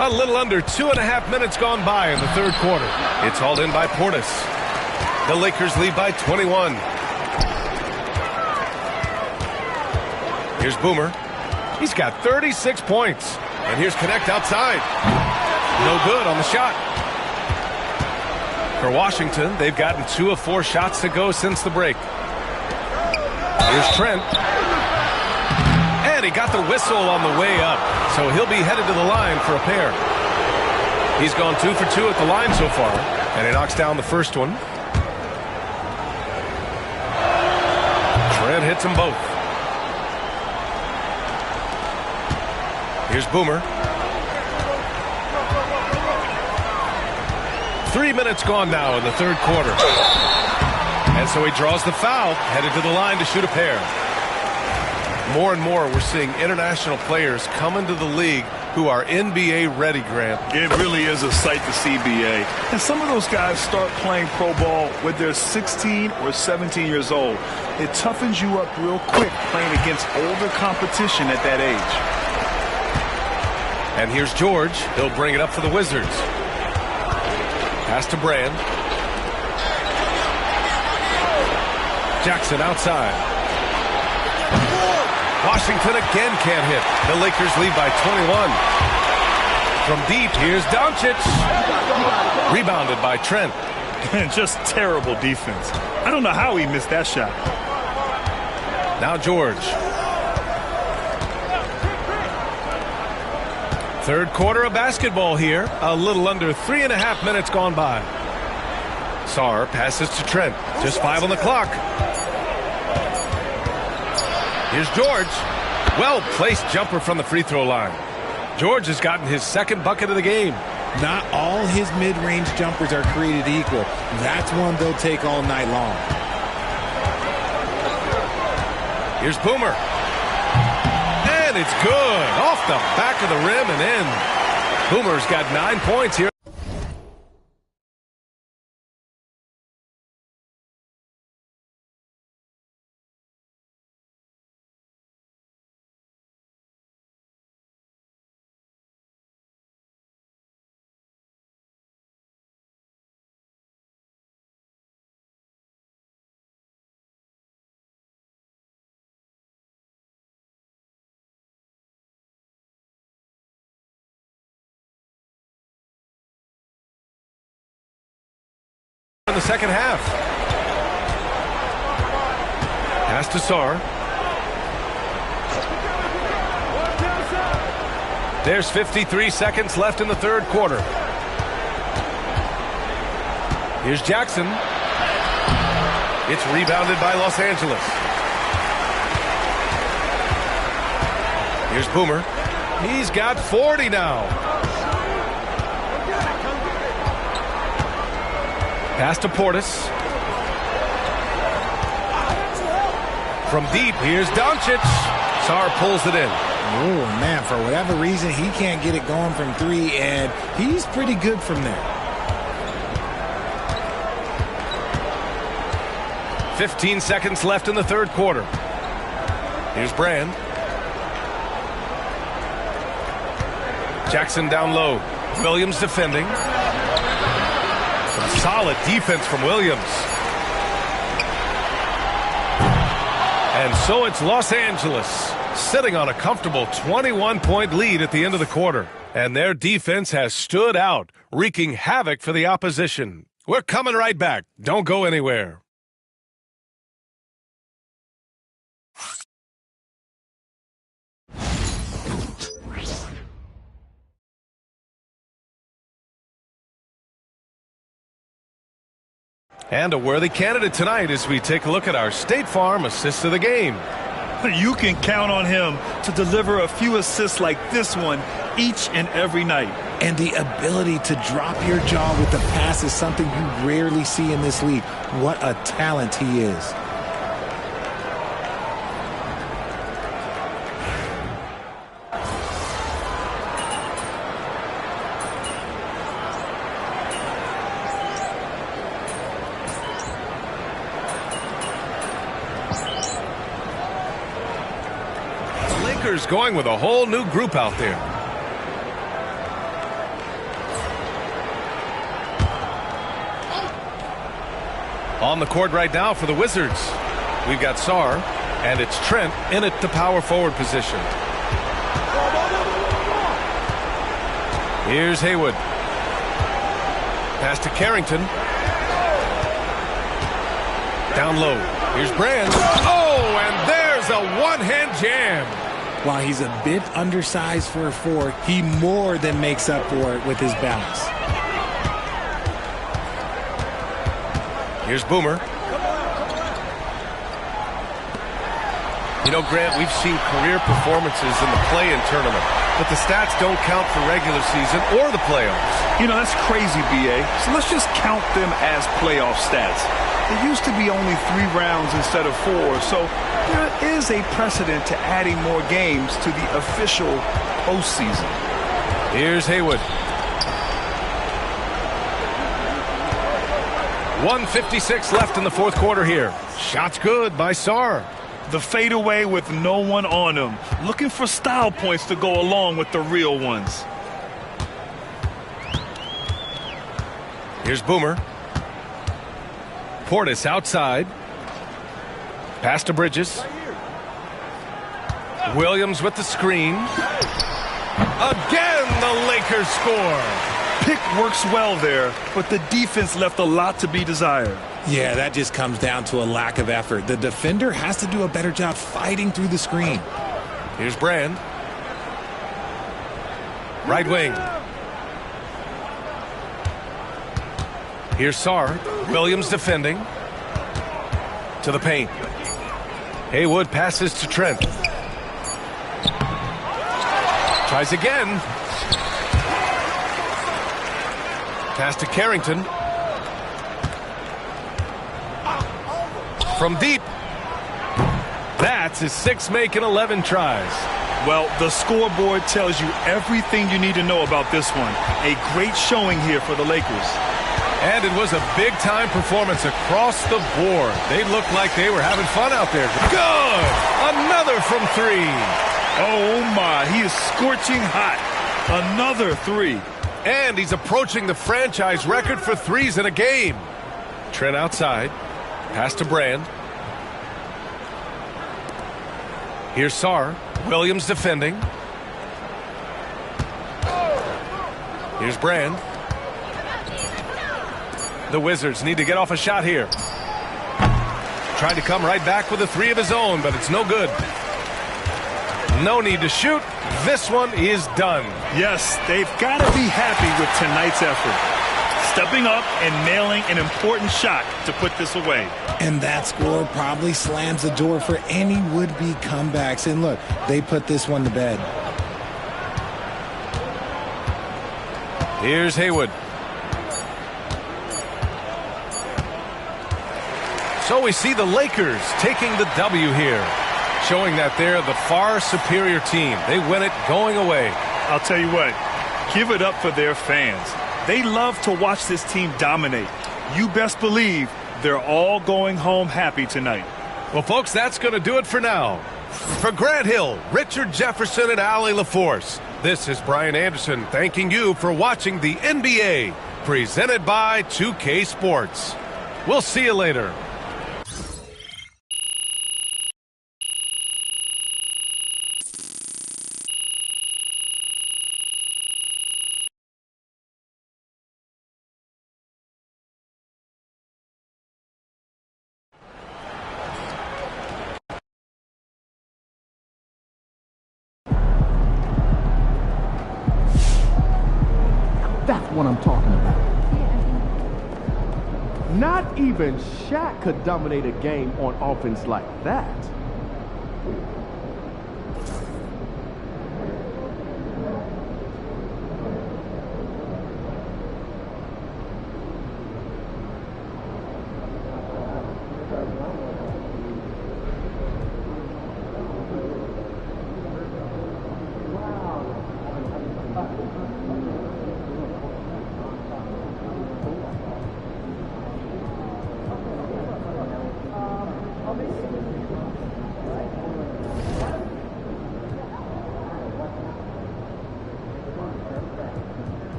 A little under 2.5 minutes gone by in the third quarter. It's hauled in by Portis. The Lakers lead by 21. Here's Boomer. He's got 36 points. And here's Connect outside. No good on the shot. For Washington, they've gotten 2 of 4 shots to go since the break. Here's Trent. And he got the whistle on the way up. So he'll be headed to the line for a pair. He's gone 2 for 2 at the line so far. And he knocks down the first one. Trent hits them both. Here's Boomer. 3 minutes gone now in the third quarter. And so he draws the foul, headed to the line to shoot a pair. More and more we're seeing international players come into the league who are NBA ready, Grant. It really is a sight to see, BA. And some of those guys start playing pro ball when they're 16 or 17 years old. It toughens you up real quick playing against older competition at that age. And here's George. He'll bring it up for the Wizards. Pass to Brand. Jackson outside. Washington again can't hit. The Lakers lead by 21. From deep, here's Doncic. Rebounded by Trent. Just terrible defense. I don't know how he missed that shot. Now George. Third quarter of basketball here. A little under 3.5 minutes gone by. Sarr passes to Trent. Just 5 on the clock. Here's George. Well-placed jumper from the free throw line. George has gotten his second bucket of the game. Not all his mid-range jumpers are created equal. That's one they'll take all night long. Here's Boomer. And it's good. Off the back of the rim and in. Boomer's got 9 points here. second half. Pass to Sarr. There's 53 seconds left in the third quarter. Here's Jackson. It's rebounded by Los Angeles. Here's Boomer. He's got 40 now. Pass to Portis. From deep, here's Doncic. Sarr pulls it in. Oh, man, for whatever reason, he can't get it going from three, and he's pretty good from there. 15 seconds left in the third quarter. Here's Brand. Jackson down low. Williams defending. Some solid defense from Williams. And so it's Los Angeles sitting on a comfortable 21-point lead at the end of the quarter. And their defense has stood out, wreaking havoc for the opposition. We're coming right back. Don't go anywhere. And a worthy candidate tonight as we take a look at our State Farm assist of the game. You can count on him to deliver a few assists like this one each and every night. And the ability to drop your jaw with the pass is something you rarely see in this league. What a talent he is. Going with a whole new group out there. On the court right now for the Wizards, we've got Sarr, and it's Trent in at the power forward position. Here's Haywood. Pass to Carrington. Down low. Here's Brand. Oh, and there's a one-hand jam. While he's a bit undersized for a forward, he more than makes up for it with his balance. Here's Boomer. You know, Grant, we've seen career performances in the play-in tournament, but the stats don't count for regular season or the playoffs. You know, that's crazy, B.A. So let's just count them as playoff stats. It used to be only 3 rounds instead of 4, so there is a precedent to adding more games to the official postseason. Here's Haywood. 1:56 left in the fourth quarter here. Shot's good by Sarr. The fadeaway with no one on him. Looking for style points to go along with the real ones. Here's Boomer. Portis outside. Pass to Bridges. Williams with the screen. Again, the Lakers score. Pick works well there, but the defense left a lot to be desired. Yeah, that just comes down to a lack of effort. The defender has to do a better job fighting through the screen. Here's Brand. Right wing. Here's Sarr. Williams defending. To the paint. Haywood passes to Trent. Tries again. Pass to Carrington. From deep. That's his 6 make in 11 tries. Well, the scoreboard tells you everything you need to know about this one. A great showing here for the Lakers. And it was a big-time performance across the board. They looked like they were having fun out there. Good! Another from 3. Oh, my. He is scorching hot. Another 3. And he's approaching the franchise record for threes in a game. Trent outside. Pass to Brand. Here's Sarr. Williams defending. Here's Brand. The Wizards need to get off a shot here. Trying to come right back with a three of his own, but it's no good. No need to shoot. This one is done. Yes, they've got to be happy with tonight's effort. Stepping up and nailing an important shot to put this away. And that score probably slams the door for any would-be comebacks. And look, they put this one to bed. Here's Haywood. So we see the Lakers taking the W here, showing that they're the far superior team. They win it going away. I'll tell you what, give it up for their fans. They love to watch this team dominate. You best believe they're all going home happy tonight. Well, folks, that's going to do it for now. For Grant Hill, Richard Jefferson, and Allie LaForce, this is Brian Anderson thanking you for watching the NBA, presented by 2K Sports. We'll see you later. That's what I'm talking about. Not even Shaq could dominate a game on offense like that.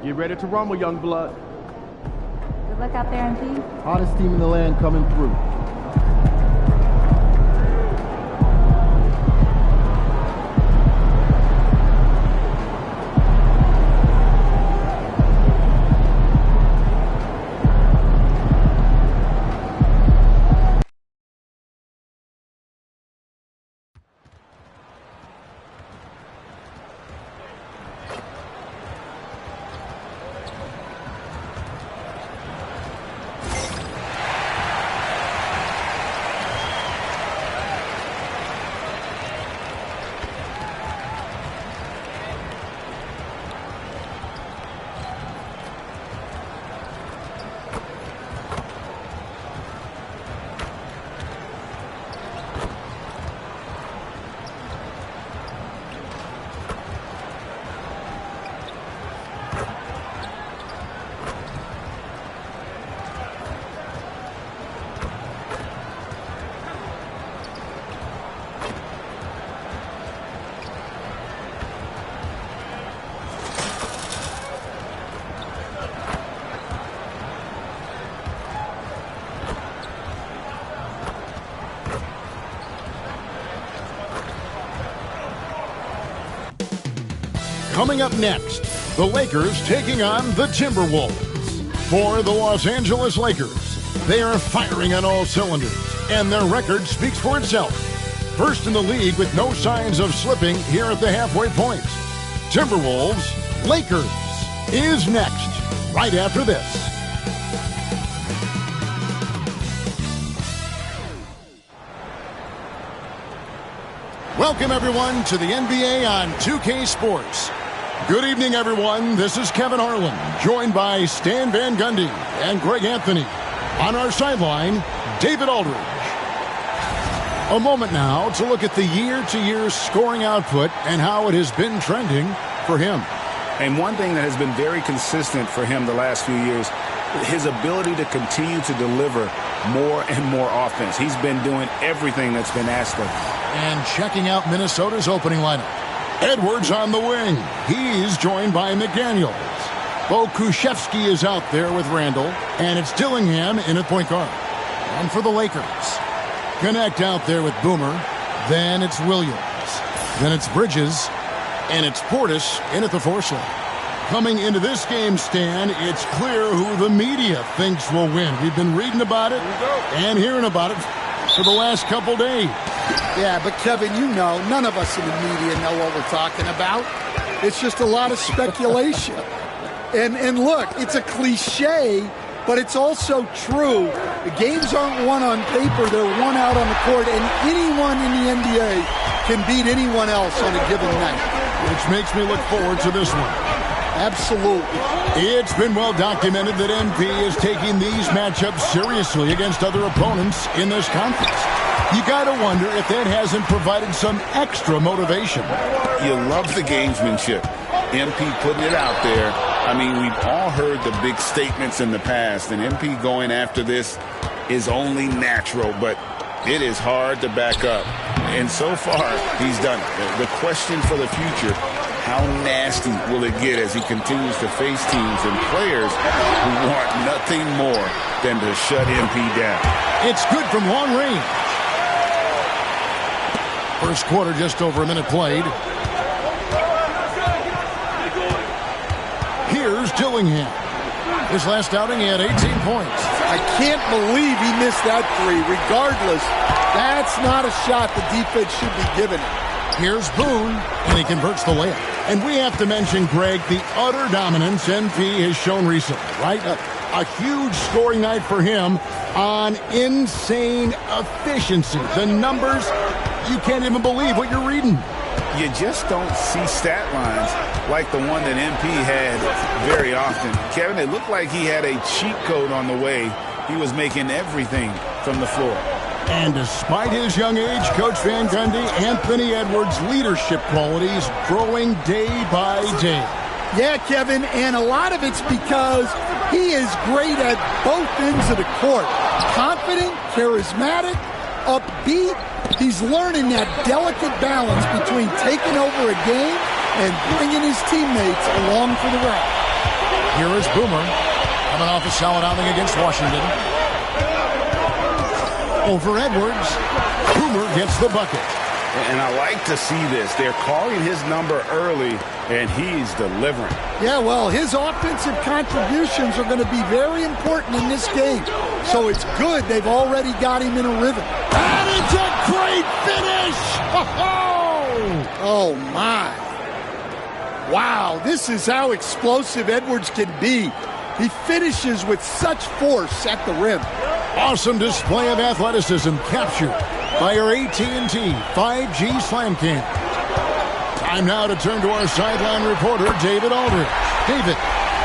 Get ready to rumble, young blood. Good luck out there, MP. Hottest team in the land coming through. Coming up next, the Lakers taking on the Timberwolves. For the Los Angeles Lakers, they are firing on all cylinders, and their record speaks for itself. First in the league with no signs of slipping here at the halfway point. Timberwolves, Lakers is next, right after this. Welcome, everyone, to the NBA on 2K Sports. Good evening, everyone. This is Kevin Harlan, joined by Stan Van Gundy and Greg Anthony. On our sideline, David Aldridge. A moment now to look at the year-to-year scoring output and how it has been trending for him. And one thing that has been very consistent for him the last few years, his ability to continue to deliver more and more offense. He's been doing everything that's been asked of him. And checking out Minnesota's opening lineup. Edwards on the wing. He's joined by McDaniels. Bo Kushevsky is out there with Randall. And it's Dillingham in at point guard. And for the Lakers, Connect out there with Boomer. Then it's Williams. Then it's Bridges. And it's Portis in at the 4 slot. Coming into this game, Stan, it's clear who the media thinks will win. We've been reading about it and hearing about it for the last couple days. Yeah, but Kevin, you know, none of us in the media know what we're talking about. It's just a lot of speculation. And look, it's a cliche, but it's also true. The games aren't won on paper, they're won out on the court, and anyone in the NBA can beat anyone else on a given night. Which makes me look forward to this one. Absolutely. It's been well documented that MP is taking these matchups seriously against other opponents in this conference. You got to wonder if that hasn't provided some extra motivation. You love the gamesmanship. MP putting it out there. I mean, we've all heard the big statements in the past, and MP going after this is only natural, but it is hard to back up. And so far, he's done it. The question for the future, how nasty will it get as he continues to face teams and players who want nothing more than to shut MP down? It's good from long range. First quarter, just over a minute played. Here's Dillingham. His last outing, he had 18 points. I can't believe he missed that three. Regardless, that's not a shot the defense should be giving him. Here's Boone, and he converts the layup. And we have to mention, Greg, the utter dominance MP has shown recently, right? A huge scoring night for him on insane efficiency. The numbers, you can't even believe what you're reading. You just don't see stat lines like the one that MP had very often. Kevin, it looked like he had a cheat code on the way. He was making everything from the floor. And despite his young age, Coach Van Gundy, Anthony Edwards' leadership qualities growing day by day. Yeah, Kevin, and a lot of it's because he is great at both ends of the court. Confident, charismatic, upbeat. He's learning that delicate balance between taking over a game and bringing his teammates along for the ride. Here is Boomer, coming off a solid outing against Washington. Over Edwards, Boomer gets the bucket. And I like to see this. They're calling his number early, and he's delivering. Yeah, well, his offensive contributions are going to be very important in this game. So it's good they've already got him in a rhythm. And it's a great finish! Oh, my. Wow, this is how explosive Edwards can be. He finishes with such force at the rim. Awesome display of athleticism captured by our AT&T 5G Slam Cam. Time now to turn to our sideline reporter, David Aldridge. David.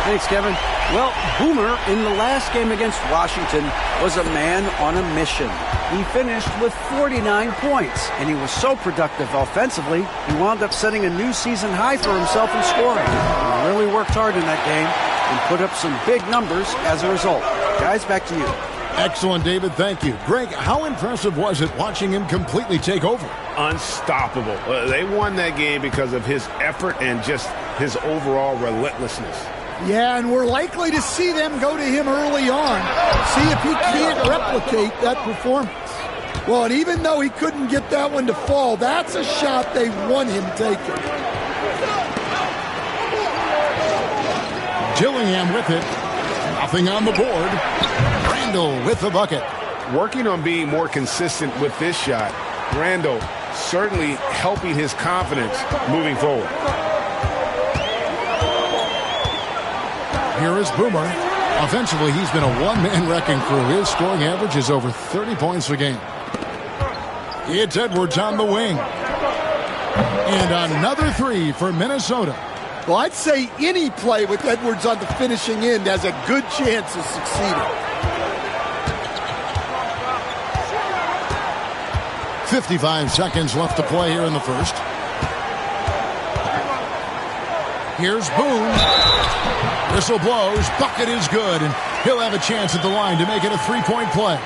Thanks, Kevin. Well, Boomer, in the last game against Washington, was a man on a mission. He finished with 49 points, and he was so productive offensively, he wound up setting a new season high for himself in scoring. He really worked hard in that game and put up some big numbers as a result. Guys, back to you. Excellent, David. Thank you. Greg, how impressive was it watching him completely take over? Unstoppable. They won that game because of his effort and just his overall relentlessness. Yeah, and we're likely to see them go to him early on, see if he can't replicate that performance. Well, and even though he couldn't get that one to fall, that's a shot they want him taking. Dillingham with it. Nothing on the board. Randall with the bucket. Working on being more consistent with this shot. Randall certainly helping his confidence moving forward. Here is Boomer. Offensively, he's been a one-man wrecking crew. His scoring average is over 30 points a game. It's Edwards on the wing. And another three for Minnesota. Well, I'd say any play with Edwards on the finishing end has a good chance of succeeding. 55 seconds left to play here in the first. Here's Boone. Whistle blows. Bucket is good, and he'll have a chance at the line to make it a three-point play.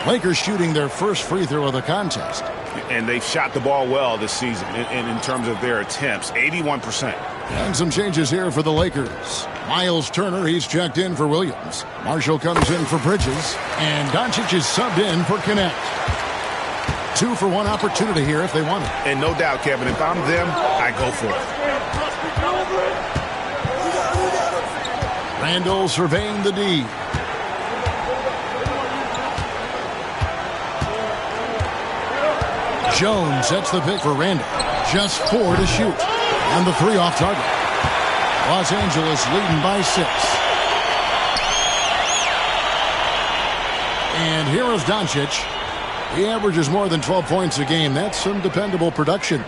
Lakers shooting their first free throw of the contest. And they've shot the ball well this season in terms of their attempts, 81%. And some changes here for the Lakers. Miles Turner, he's checked in for Williams. Marshall comes in for Bridges. And Doncic is subbed in for Connect. 2-for-1 opportunity here if they want it. And no doubt, Kevin, if I'm them, I go for it. Randall surveying the D. Jones sets the pick for Randall. Just 4 to shoot. And the 3 off target. Los Angeles leading by 6. And here is Doncic. He averages more than 12 points a game. That's some dependable production.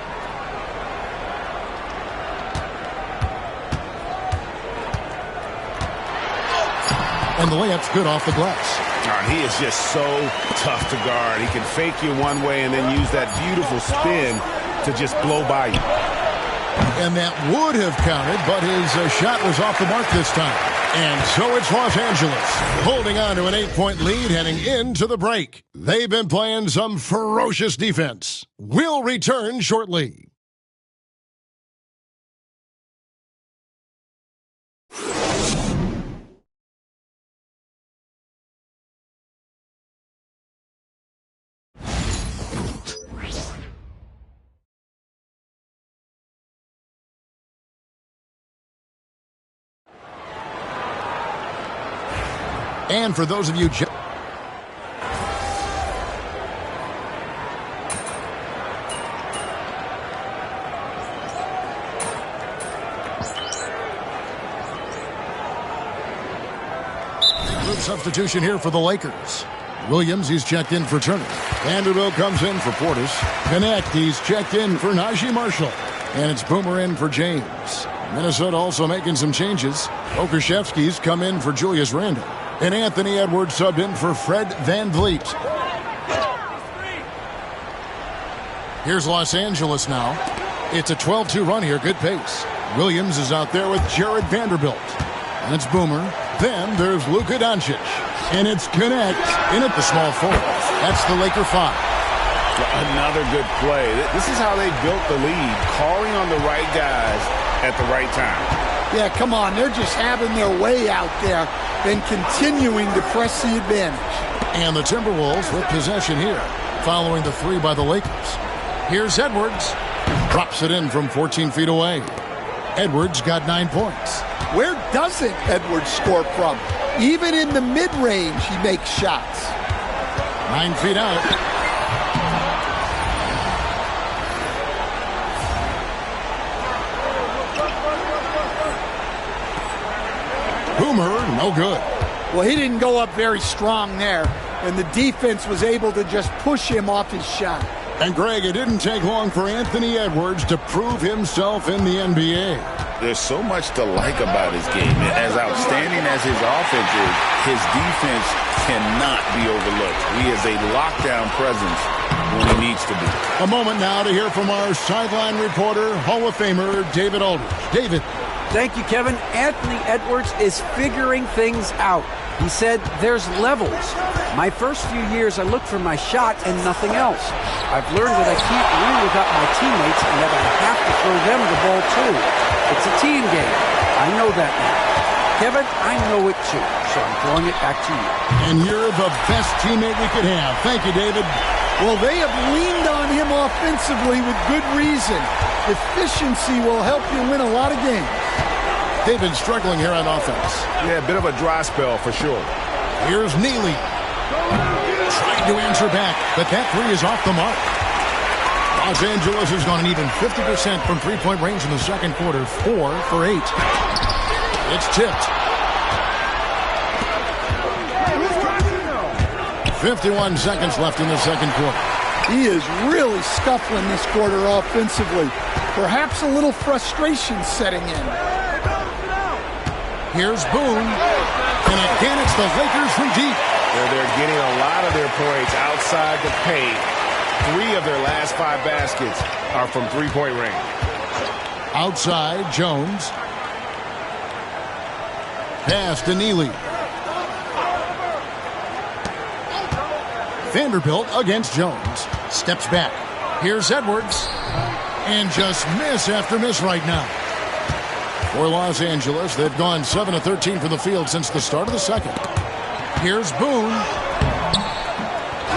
And the layup's good off the glass. He is just so tough to guard. He can fake you one way and then use that beautiful spin to just blow by you. And that would have counted, but his shot was off the mark this time. And so it's Los Angeles holding on to an 8-point lead heading into the break. They've been playing some ferocious defense. We'll return shortly. And for those of you... substitution here for the Lakers. Williams, he's checked in for Turner. Vanderbilt comes in for Portis. Connect, he's checked in for Najee Marshall. And it's Boomer in for James. Minnesota also making some changes. Okashevsky's come in for Julius Randle. And Anthony Edwards subbed in for Fred VanVleet. Here's Los Angeles now. It's a 12-2 run here, good pace. Williams is out there with Jared Vanderbilt. And it's Boomer. Then there's Luka Doncic. And it's Connect in at the small forward. That's the Laker 5. Another good play. This is how they built the lead, calling on the right guys at the right time. Yeah, come on. They're just having their way out there and continuing to press the advantage. And the Timberwolves with possession here, following the 3 by the Lakers. Here's Edwards. Drops it in from 14 feet away. Edwards got 9 points. Where doesn't Edwards score from? Even in the mid-range, he makes shots. 9 feet out. Boomer, no good. Well, he didn't go up very strong there, and the defense was able to just push him off his shot. And, Greg, it didn't take long for Anthony Edwards to prove himself in the NBA. There's so much to like about his game. As outstanding as his offense is, his defense cannot be overlooked. He is a lockdown presence when he needs to be. A moment now to hear from our sideline reporter, Hall of Famer David Aldridge. David. Thank you, Kevin. Anthony Edwards is figuring things out. He said there's levels. My first few years, I looked for my shot and nothing else. I've learned that I can't win without my teammates and that I have to throw them the ball too. It's a team game. I know that now. Kevin, I know it too, so I'm throwing it back to you. And you're the best teammate we could have. Thank you, David. Well, they have leaned on him offensively with good reason. Efficiency will help you win a lot of games. They've been struggling here on offense. Yeah, a bit of a dry spell for sure. Here's Neely. Trying to answer back, but that 3 is off the mark. Los Angeles has gone an even 50% from three-point range in the second quarter. 4 for 8. It's tipped. 51 seconds left in the second quarter. He is really scuffling this quarter offensively. Perhaps a little frustration setting in. Here's Boone. And again, it's the Lakers from deep. They're getting a lot of their points outside the paint. 3 of their last 5 baskets are from three-point range. Outside, Jones. Pass to Neely. Vanderbilt against Jones. Steps back. Here's Edwards. And just miss after miss right now. For Los Angeles, they've gone 7 of 13 from the field since the start of the second. Here's Boone.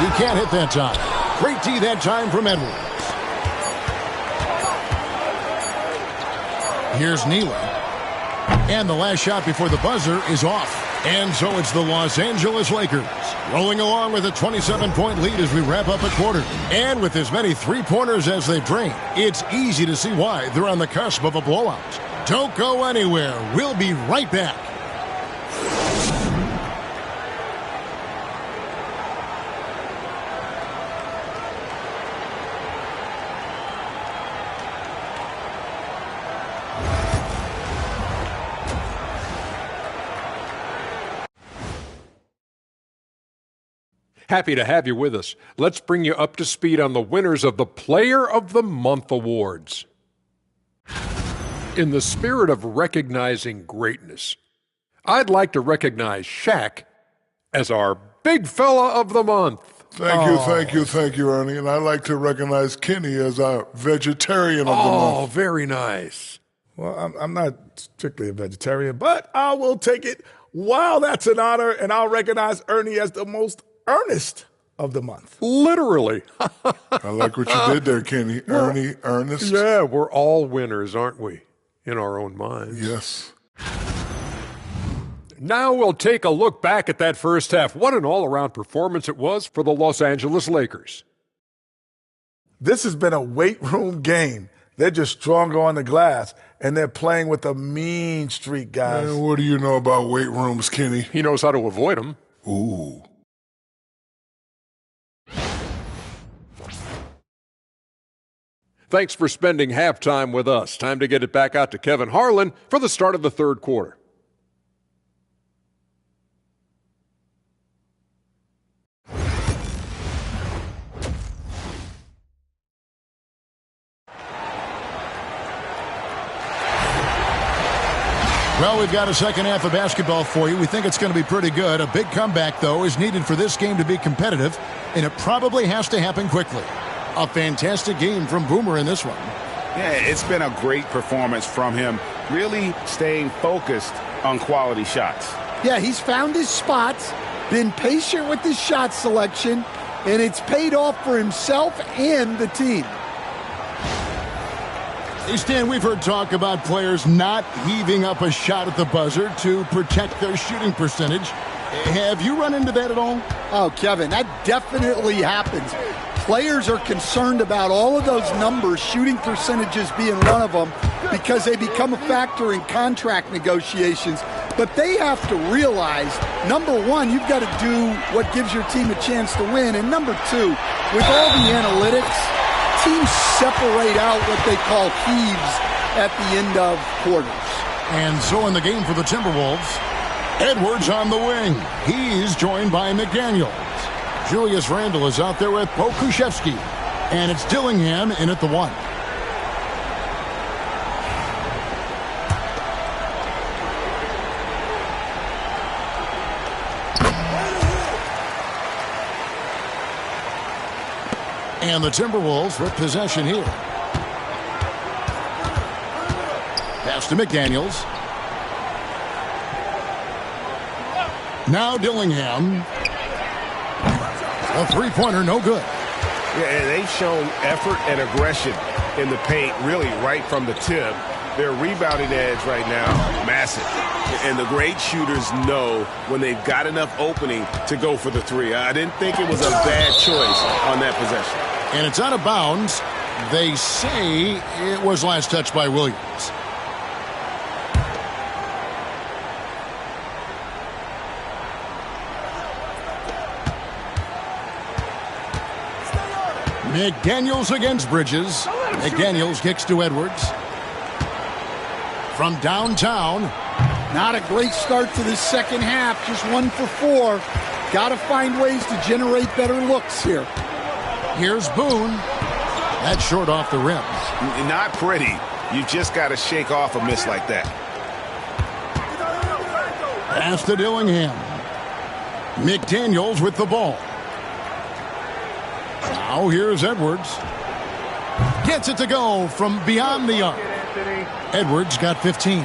He can't hit that time. Great D that time from Edwards. Here's Neely. And the last shot before the buzzer is off. And so it's the Los Angeles Lakers rolling along with a 27-point lead as we wrap up a quarter. And with as many three-pointers as they bring, it's easy to see why they're on the cusp of a blowout. Don't go anywhere. We'll be right back. Happy to have you with us. Let's bring you up to speed on the winners of the Player of the Month awards. In the spirit of recognizing greatness, I'd like to recognize Shaq as our Big Fella of the Month. Thank you, Ernie. And I'd like to recognize Kenny as our Vegetarian of the Month. Oh, very nice. Well, I'm not strictly a vegetarian, but I will take it. Wow, that's an honor, and I'll recognize Ernie as the most earnest of the month. Literally. I like what you did there, Kenny. Ernie, earnest. Yeah, we're all winners, aren't we? In our own minds. Yes. Now we'll take a look back at that first half. What an all-around performance it was for the Los Angeles Lakers. This has been a weight room game. They're just stronger on the glass, and they're playing with a mean streak, guys. Man, what do you know about weight rooms, Kenny? He knows how to avoid them. Ooh. Thanks for spending halftime with us. Time to get it back out to Kevin Harlan for the start of the third quarter. Well, we've got a second half of basketball for you. We think it's going to be pretty good. A big comeback, though, is needed for this game to be competitive, and it probably has to happen quickly. A fantastic game from Boomer in this one. Yeah, it's been a great performance from him, really staying focused on quality shots. Yeah, he's found his spots, been patient with his shot selection, and it's paid off for himself and the team. Hey, Stan, we've heard talk about players not heaving up a shot at the buzzer to protect their shooting percentage. Have you run into that at all? Oh, Kevin, that definitely happens. Players are concerned about all of those numbers, shooting percentages being one of them, because they become a factor in contract negotiations. But they have to realize, number one, you've got to do what gives your team a chance to win. And number two, with all the analytics, teams separate out what they call heaves at the end of quarters. And so in the game for the Timberwolves, Edwards on the wing. He's joined by McDaniels. Julius Randle is out there with Pokusevski. And it's Dillingham in at the one. And the Timberwolves with possession here. Pass to McDaniels. Now Dillingham. A three-pointer, no good. Yeah, and they've shown effort and aggression in the paint, really right from the tip. Their rebounding edge right now, massive. And the great shooters know when they've got enough opening to go for the three. I didn't think it was a bad choice on that possession. And it's out of bounds. They say it was last touched by Williams. McDaniels against Bridges. McDaniels kicks to Edwards. From downtown. Not a great start to this second half. Just 1 for 4. Got to find ways to generate better looks here. Here's Boone. That's short off the rim. Not pretty. You just got to shake off a miss like that. Pass to Dillingham. McDaniels with the ball. Now here's Edwards. Gets it to go from beyond the arc. Edwards got 15.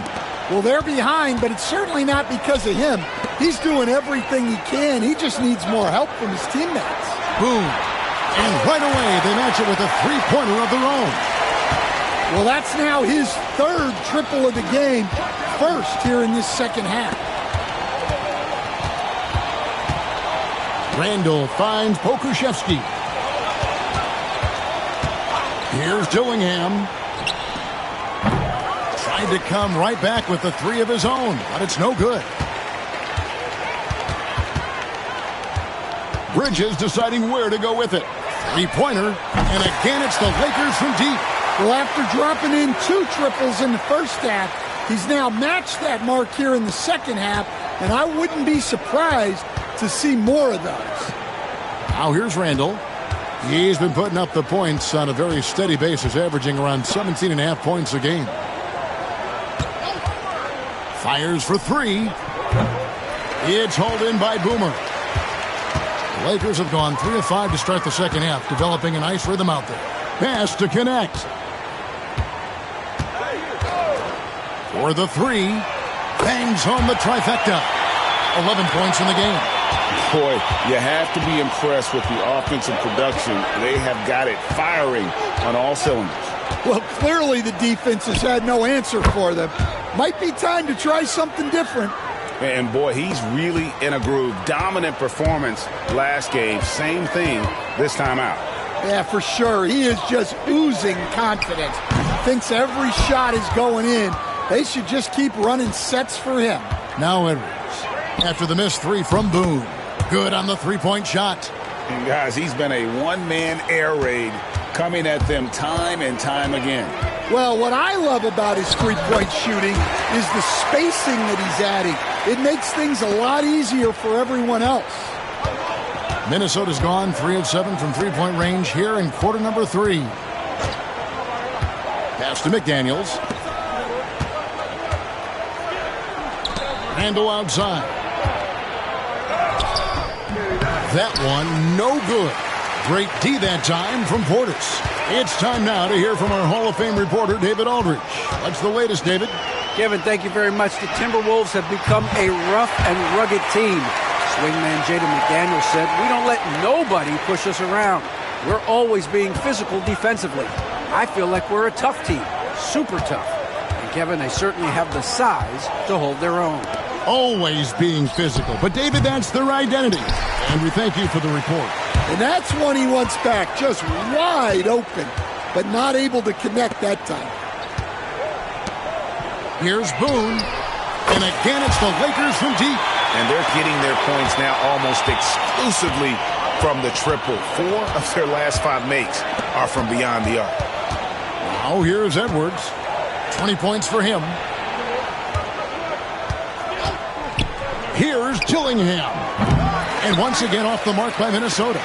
Well, they're behind, but it's certainly not because of him. He's doing everything he can. He just needs more help from his teammates. Boom. And right away, they match it with a three-pointer of their own. Well, that's now his third triple of the game, first here in this second half. Randall finds Pokusevski. Here's Dillingham. Tried to come right back with the three of his own, but it's no good. Bridges deciding where to go with it. Three-pointer, and again it's the Lakers from deep. Well, after dropping in 2 triples in the first half, he's now matched that mark here in the second half, and I wouldn't be surprised to see more of those. Now here's Randall. He's been putting up the points on a very steady basis, averaging around 17.5 points a game. Fires for 3. It's hauled in by Boomer. The Lakers have gone 3 of 5 to start the second half, developing a nice rhythm out there. Pass to connect. For the 3. Bangs home the trifecta. 11 points in the game. Boy, you have to be impressed with the offensive production. They have got it firing on all cylinders. Well, clearly the defense has had no answer for them. Might be time to try something different. And boy, he's really in a groove. Dominant performance last game. Same thing this time out. Yeah, for sure. He is just oozing confidence. Thinks every shot is going in. They should just keep running sets for him. Now Edwards. After the missed 3 from Boone. Good on the three-point shot. And guys, he's been a one-man air raid coming at them time and time again. Well, what I love about his three-point shooting is the spacing that he's adding. It makes things a lot easier for everyone else. Minnesota's gone 3 of 7 from three-point range here in quarter number 3. Pass to McDaniels. Randall outside. That one, no good. Great D that time from Portis. It's time now to hear from our Hall of Fame reporter, David Aldridge. What's the latest, David? Kevin, thank you very much. The Timberwolves have become a rough and rugged team. Swingman Jaden McDaniels said, "We don't let nobody push us around. We're always being physical defensively. I feel like we're a tough team, super tough." And Kevin, they certainly have the size to hold their own. Always being physical. But, David, that's their identity. And we thank you for the report. And that's one he wants back, just wide open, but not able to connect that time. Here's Boone. And again, it's the Lakers from deep. And they're getting their points now almost exclusively from the triple. 4 of their last 5 makes are from beyond the arc. Now here's Edwards. 20 points for him. Here's Dillingham. And once again off the mark by Minnesota.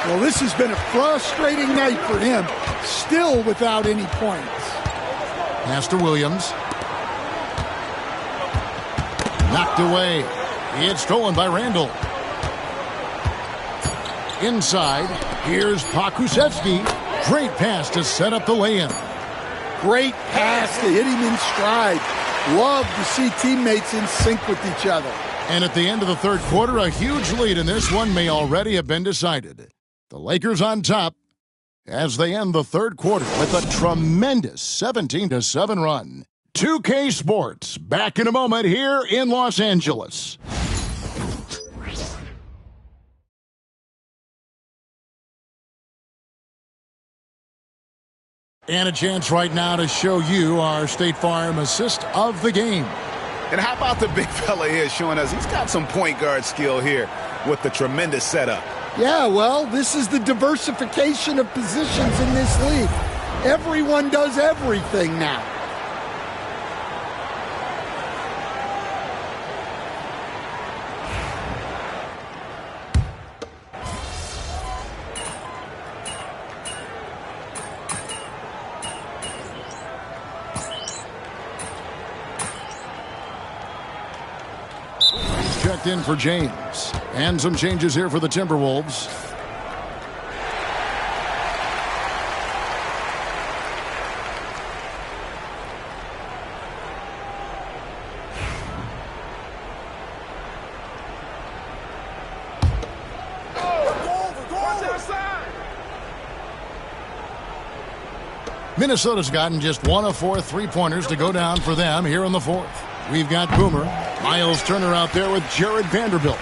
Well, this has been a frustrating night for him. Still without any points. Pass to Williams. Knocked away. It's stolen by Randall. Inside. Here's Pokusevski. Great pass to set up the lay-in. Great pass to hit him in stride. Love to see teammates in sync with each other. And at the end of the third quarter, a huge lead in this one may already have been decided. The Lakers on top as they end the third quarter with a tremendous 17-7 run. 2K Sports, back in a moment here in Los Angeles. And a chance right now to show you our State Farm assist of the game. And how about the big fella here showing us he's got some point guard skill here with the tremendous setup. Yeah, well, this is the diversification of positions in this league. Everyone does everything now. checked in for James. And some changes here for the Timberwolves. Minnesota's gotten just 1 of 4 3-pointers to go down for them here in the fourth. We've got Boomer, Miles Turner out there with Jared Vanderbilt.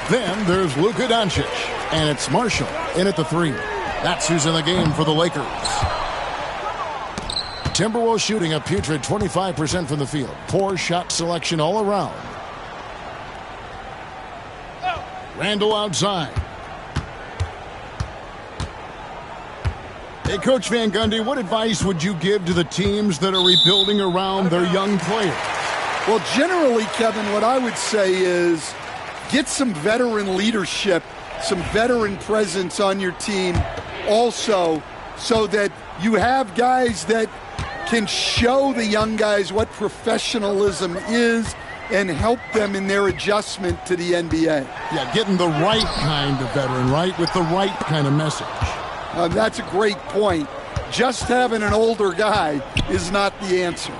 Then there's Luka Doncic, and it's Marshall in at the 3. That's who's in the game for the Lakers. Timberwolves shooting a putrid 25% from the field. Poor shot selection all around. Randall outside. Hey, Coach Van Gundy, what advice would you give to the teams that are rebuilding around their young players? Well, generally, Kevin, what I would say is get some veteran leadership, some veteran presence on your team also, so that you have guys that can show the young guys what professionalism is and help them in their adjustment to the NBA. Yeah, getting the right kind of veteran, right, with the right kind of message. That's a great point. Just having an older guy is not the answer.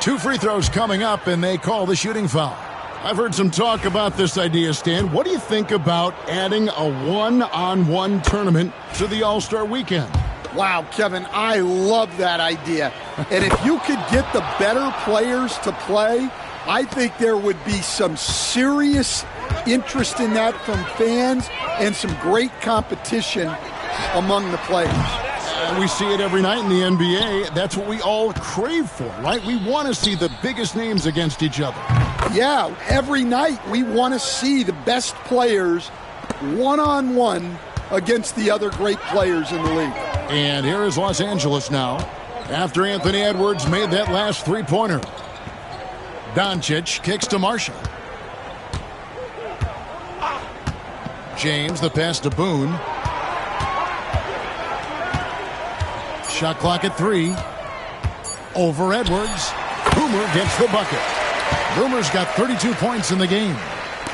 2 free throws coming up, and they call the shooting foul. I've heard some talk about this idea, Stan. What do you think about adding a one-on-one tournament to the All-Star Weekend? Wow, Kevin, I love that idea. And if you could get the better players to play, I think there would be some serious interest in that from fans and some great competition among the players. We see it every night in the NBA. That's what we all crave for, right? We want to see the biggest names against each other. Yeah, every night we want to see the best players one-on-one against the other great players in the league. And here is Los Angeles now, after Anthony Edwards made that last three-pointer. Doncic kicks to Marshall. James, the pass to Boone. Shot clock at 3. Over Edwards. Boomer gets the bucket. Boomer's got 32 points in the game.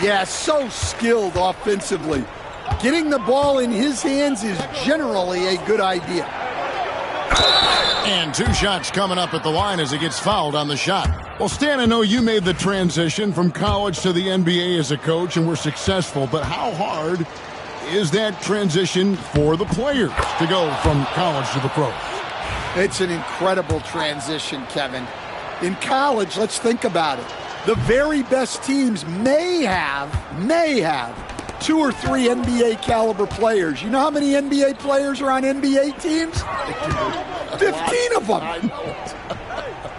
Yeah, so skilled offensively. Getting the ball in his hands is generally a good idea. And 2 shots coming up at the line as he gets fouled on the shot. Well, Stan, I know you made the transition from college to the NBA as a coach and were successful, but how hard is that transition for the players to go from college to the pros? It's an incredible transition, Kevin. In college, let's think about it. The very best teams may have 2 or 3 NBA caliber players. You know how many NBA players are on NBA teams? 15 of them.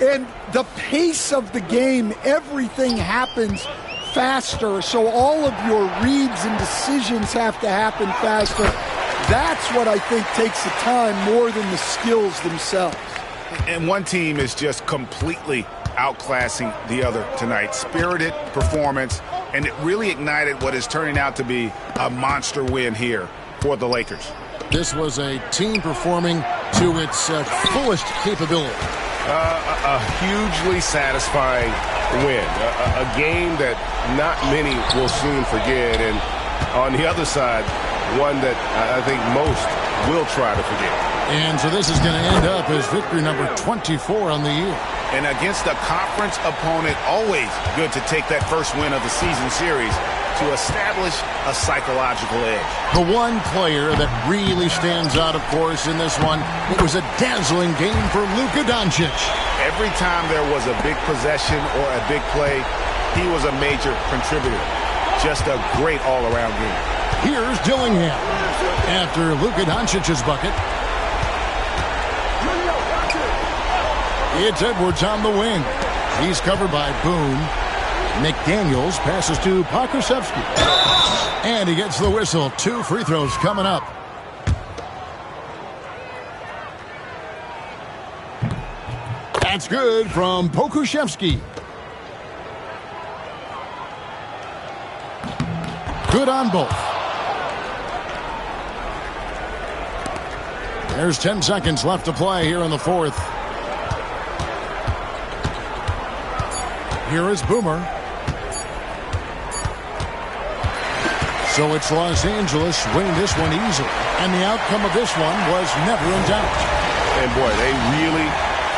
And the pace of the game, everything happens faster, so all of your reads and decisions have to happen faster. That's what I think takes the time more than the skills themselves. And one team is just completely outclassing the other tonight. Spirited performance, and it really ignited what is turning out to be a monster win here for the Lakers. This was a team performing to its fullest capability. A hugely satisfying win. A game that not many will soon forget. And on the other side, one that I think most will try to forget. And so this is going to end up as victory number 24 on the year. And against a conference opponent, always good to take that first win of the season series to establish a psychological edge. The one player that really stands out, of course, in this one, it was a dazzling game for Luka Doncic. Every time there was a big possession or a big play, he was a major contributor. Just a great all-around game. Here's Dillingham after Luka Doncic's bucket. It's Edwards on the wing. He's covered by Boone. McDaniels passes to Pokusevski. And he gets the whistle. 2 free throws coming up. That's good from Pokusevski. Good on both. There's 10 seconds left to play here in the fourth. Here is Boomer. So it's Los Angeles winning this one easily. And the outcome of this one was never in doubt. And boy, they really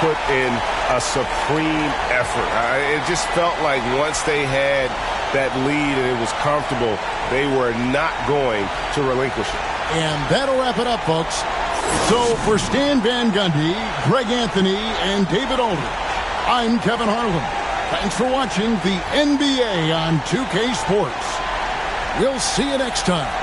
put in a supreme effort. It just felt like once they had that lead and it was comfortable, they were not going to relinquish it. And that'll wrap it up, folks. So for Stan Van Gundy, Greg Anthony, and David Aldridge, I'm Kevin Harlan. Thanks for watching the NBA on 2K Sports. We'll see you next time.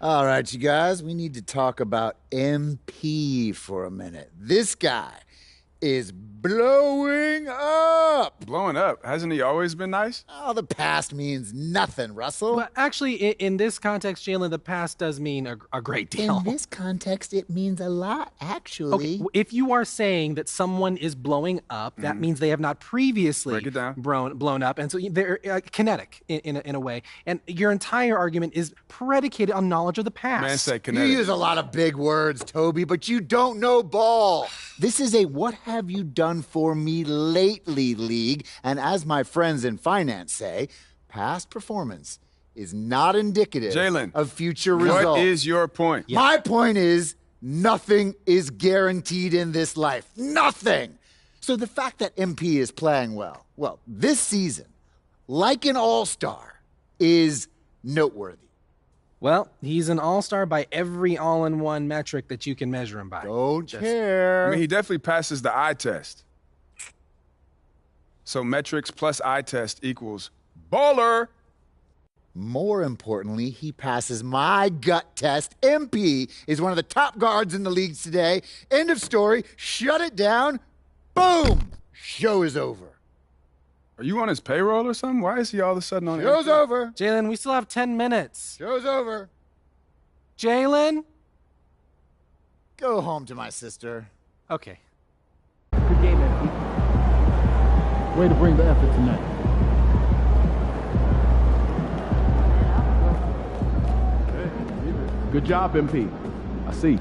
All right, you guys, we need to talk about MP for a minute. This guy is blowing up. Blowing up? Hasn't he always been nice? Oh, the past means nothing, Russell. Well, actually, in this context, Jalen, the past does mean a great deal. In this context, it means a lot, actually. Okay, if you are saying that someone is blowing up, that means they have not previously blown up, and so they're kinetic in a way. And your entire argument is predicated on knowledge of the past. Man said kinetic. You use a lot of big words, Toby, but you don't know ball. This is a what have you done for me lately league, and as my friends in finance say, past performance is not indicative of future results. What is your point? My point is nothing is guaranteed in this life. Nothing. So the fact that MP is playing well, this season, like an all-star, is noteworthy. Well, he's an all-star by every all-in-one metric that you can measure him by. Don't care. I mean, he definitely passes the eye test. So metrics plus eye test equals baller. More importantly, he passes my gut test. MP is one of the top guards in the leagues today. End of story. Shut it down. Boom. Show is over. Are you on his payroll or something? Why is he all of a sudden on Show's MP? over. Jalen, we still have 10 minutes. Show's over. Jalen? Go home to my sister. Okay. Good game, MP. Way to bring the effort tonight. Good job, MP. I see.